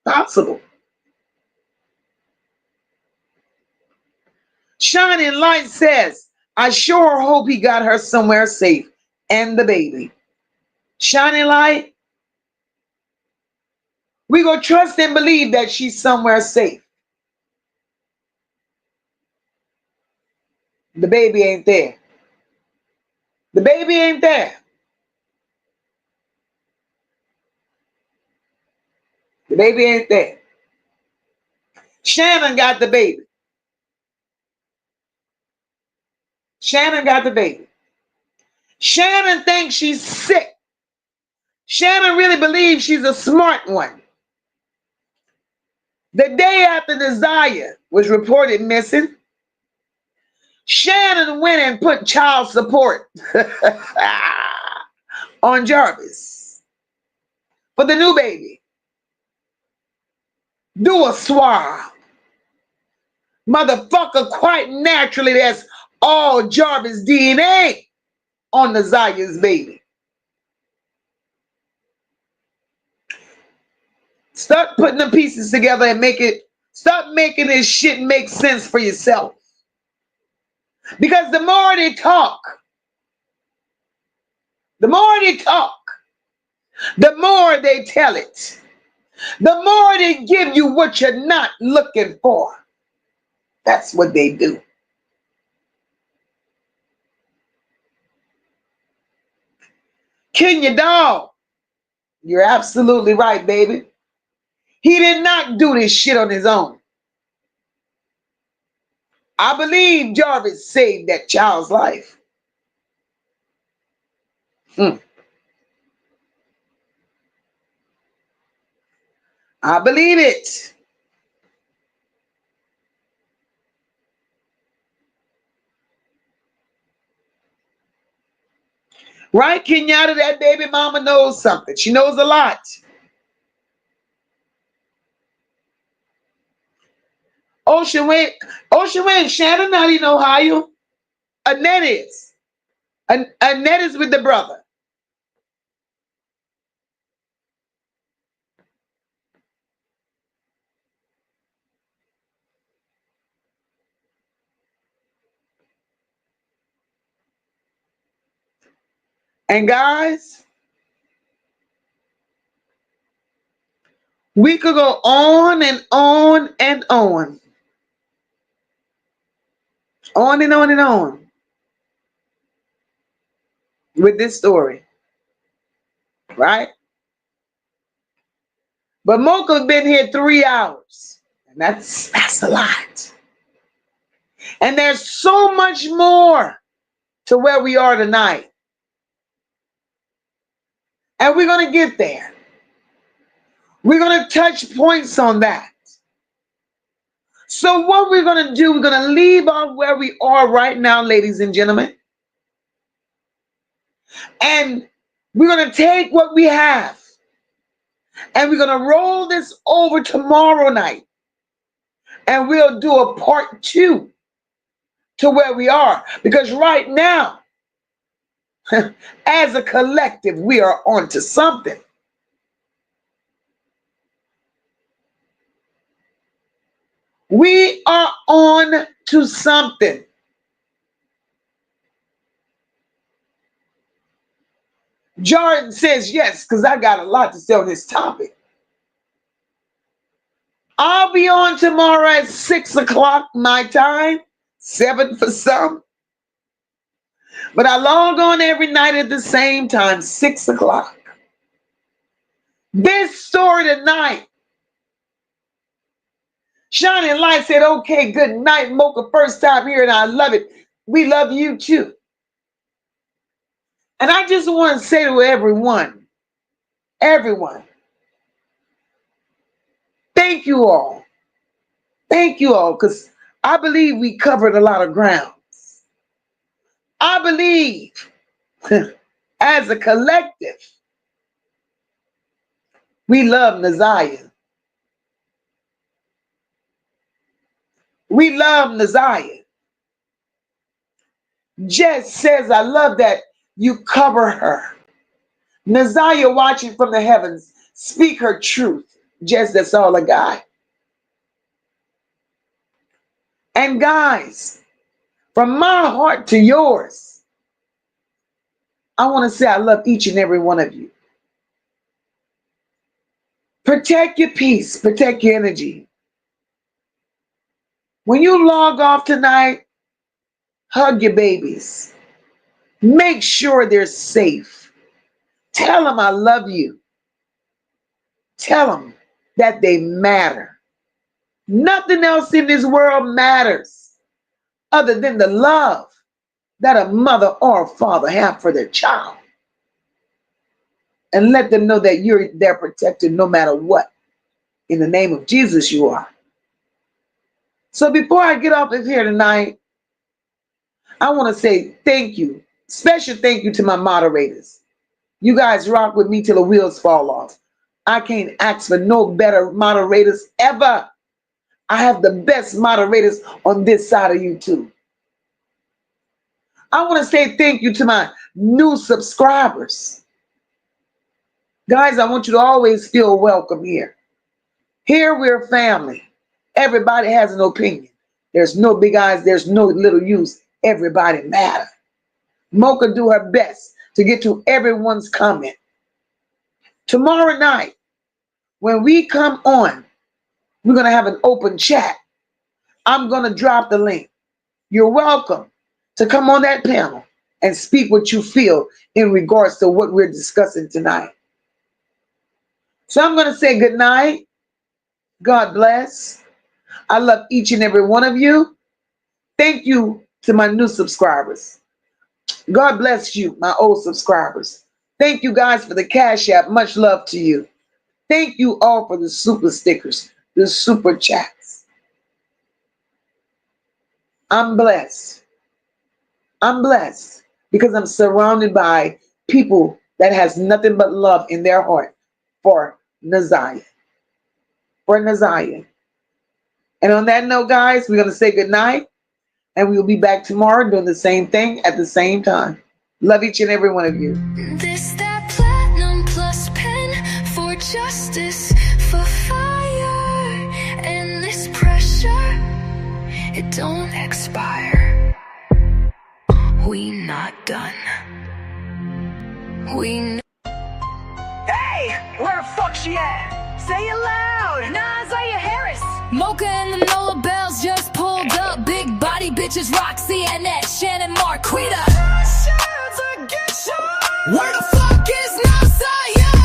Possible. Shining Light says, I sure hope he got her somewhere safe and the baby. Shining Light, we gonna trust and believe that she's somewhere safe. The baby ain't there. The baby ain't there. The baby ain't there. Shannon got the baby. Shannon got the baby. Shannon thinks she's sick. Shannon really believes she's a smart one. The day after Ziyah was reported missing, Shannon went and put child support on Jarvis for the new baby. Do a swab. Motherfucker, quite naturally, that's all Jarvis DNA on Ziyah's baby. Start putting the pieces together and start making this shit make sense for yourself. Because the more they talk, the more they tell it. The more they give you what you're not looking for. That's what they do. Kenya Dog, you're absolutely right, baby. He did not do this shit on his own. I believe Jarvis saved that child's life. I believe it. Right, Kenyatta, that baby mama knows something. She knows a lot. Ocean Way and Shannon not in Ohio. Annette is. Annette is with the brother. And guys, we could go on and on and on. On and on and on with this story. Right? But MOCA's been here 3 hours. And that's a lot. And there's so much more to where we are tonight. And we're going to get there. We're going to touch points on that. So what we're going to do, we're going to leave off where we are right now, ladies and gentlemen. And we're going to take what we have. And we're going to roll this over tomorrow night. And we'll do a part 2 to where we are. Because right now, as a collective, we are onto something. We are on to something. Jordan says yes, because I got a lot to say on this topic. I'll be on tomorrow at 6 o'clock my time, 7 for some. But I log on every night at the same time, 6 o'clock. This story tonight, Shining Light said, okay, good night, MOCA, first time here, and I love it. We love you too. And I just want to say to everyone, thank you all. Thank you all, because I believe we covered a lot of grounds. I believe, as a collective, we love Ziyah. We love Ziyah. Jess says, I love that you cover her. Ziyah watching from the heavens, speak her truth. Jess, that's all I got. And guys, from my heart to yours, I want to say I love each and every one of you. Protect your peace, protect your energy. When you log off tonight, hug your babies. Make sure they're safe. Tell them I love you. Tell them that they matter. Nothing else in this world matters other than the love that a mother or a father have for their child. And let them know that they're protected no matter what. In the name of Jesus, you are. So before I get off of here tonight, I want to say thank you. Special thank you to my moderators. You guys rock with me till the wheels fall off. I can't ask for no better moderators ever. I have the best moderators on this side of YouTube. I want to say thank you to my new subscribers. Guys, I want you to always feel welcome here. Here we're family. Everybody has an opinion. There's no big eyes. There's no little U's. Everybody matter. MOCA do her best to get to everyone's comment. Tomorrow night, when we come on, we're going to have an open chat. I'm going to drop the link. You're welcome to come on that panel and speak what you feel in regards to what we're discussing tonight. So I'm going to say good night. God bless. I love each and every one of you. Thank you to my new subscribers. God bless you, my old subscribers. Thank you guys for the Cash App. Much love to you. Thank you all for the super stickers, the super chats. I'm blessed. I'm blessed because I'm surrounded by people that has nothing but love in their heart for Ziyah. For Ziyah. And on that note, guys, we're going to say good night. And we'll be back tomorrow doing the same thing at the same time. Love each and every one of you. This that platinum plus pen for justice, for fire, and this pressure, it don't expire. We not done. We. Hey, where the fuck she at? Say it loud. Nah, Ziyah Harris. MOCA and the NOLA Bells just pulled up. Big body bitches, Roxy, Annette, Shannon, Marquita. Where the fuck is now Ziyah?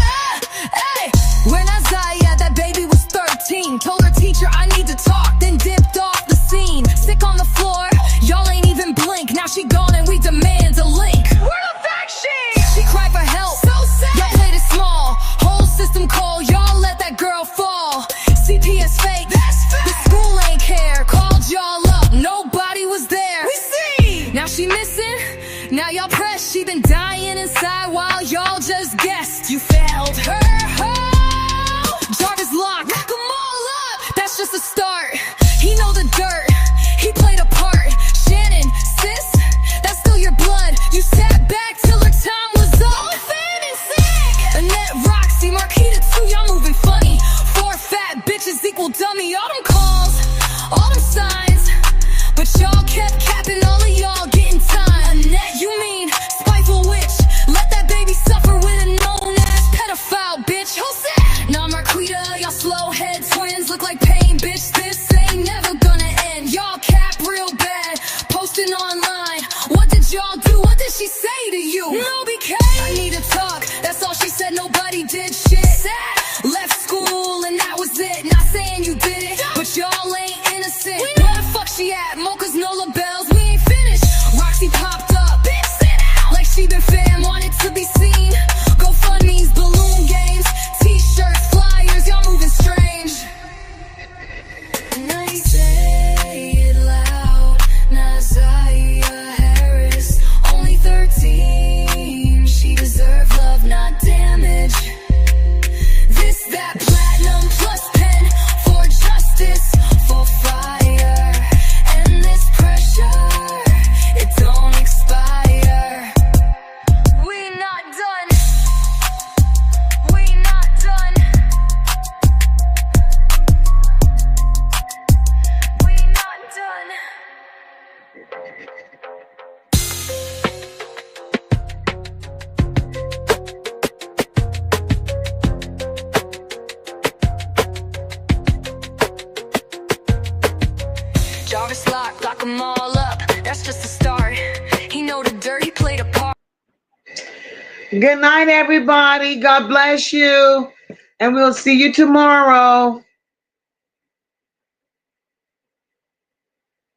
Hey, where now Ziyah? That baby was 13. Told her teacher I need to talk, then dipped off the scene. Sick on the floor, y'all ain't even blink. Now she gone and we demand a link. Where the fuck she? She cried for help. So sad. Y'all played it small. Whole system call. Y'all let that girl fall. CPS fake. That's fake. The school ain't care. Called y'all up. Nobody was there. We see. Now she missing. Now y'all press. She been dying inside while y'all just guessed. You failed her. Oh, Jarvis locked. Lock 'em all up. That's just a start. He know the dirt. He played a part. Shannon, sis, that's still your blood. You sat back till her time was up. Annette, Roxy, Marquita too, y'all moving funny. 4 fat bitches equal dummy. All them calls, all them signs, but y'all kept capping. All of y'all getting time. Annette, you mean spiteful witch? Let that baby suffer with a known ass pedophile, bitch. Who's that? Nah, Marquita, y'all slow head twins look like pain, bitch. This ain't never gonna end. Y'all cap real bad, posting online. What did y'all do? What did she say to you? No BK. I need to talk. That's all she said. Nobody did shit. Sad. Left school and that was it. Not saying you did it, but y'all ain't innocent. Where the fuck she at? Mocha's NOLA Bells. We ain't finished. Roxy popped up. Bitch, sit down. Like she been fam, wanted to be seen. GoFundMe's, balloon games, t-shirts, flyers. Y'all moving strange. Now you say it loud. Now Ziyah Harris, only 13. She deserved love, not damage. This that platinum plus pen for justice, for fire, and this pressure, it don't expire. We not done. We not done. We not done. Jarvis lock 'em all up. That's just a start. He know the dirt, he played a part. Good night, everybody. God bless you. And we'll see you tomorrow.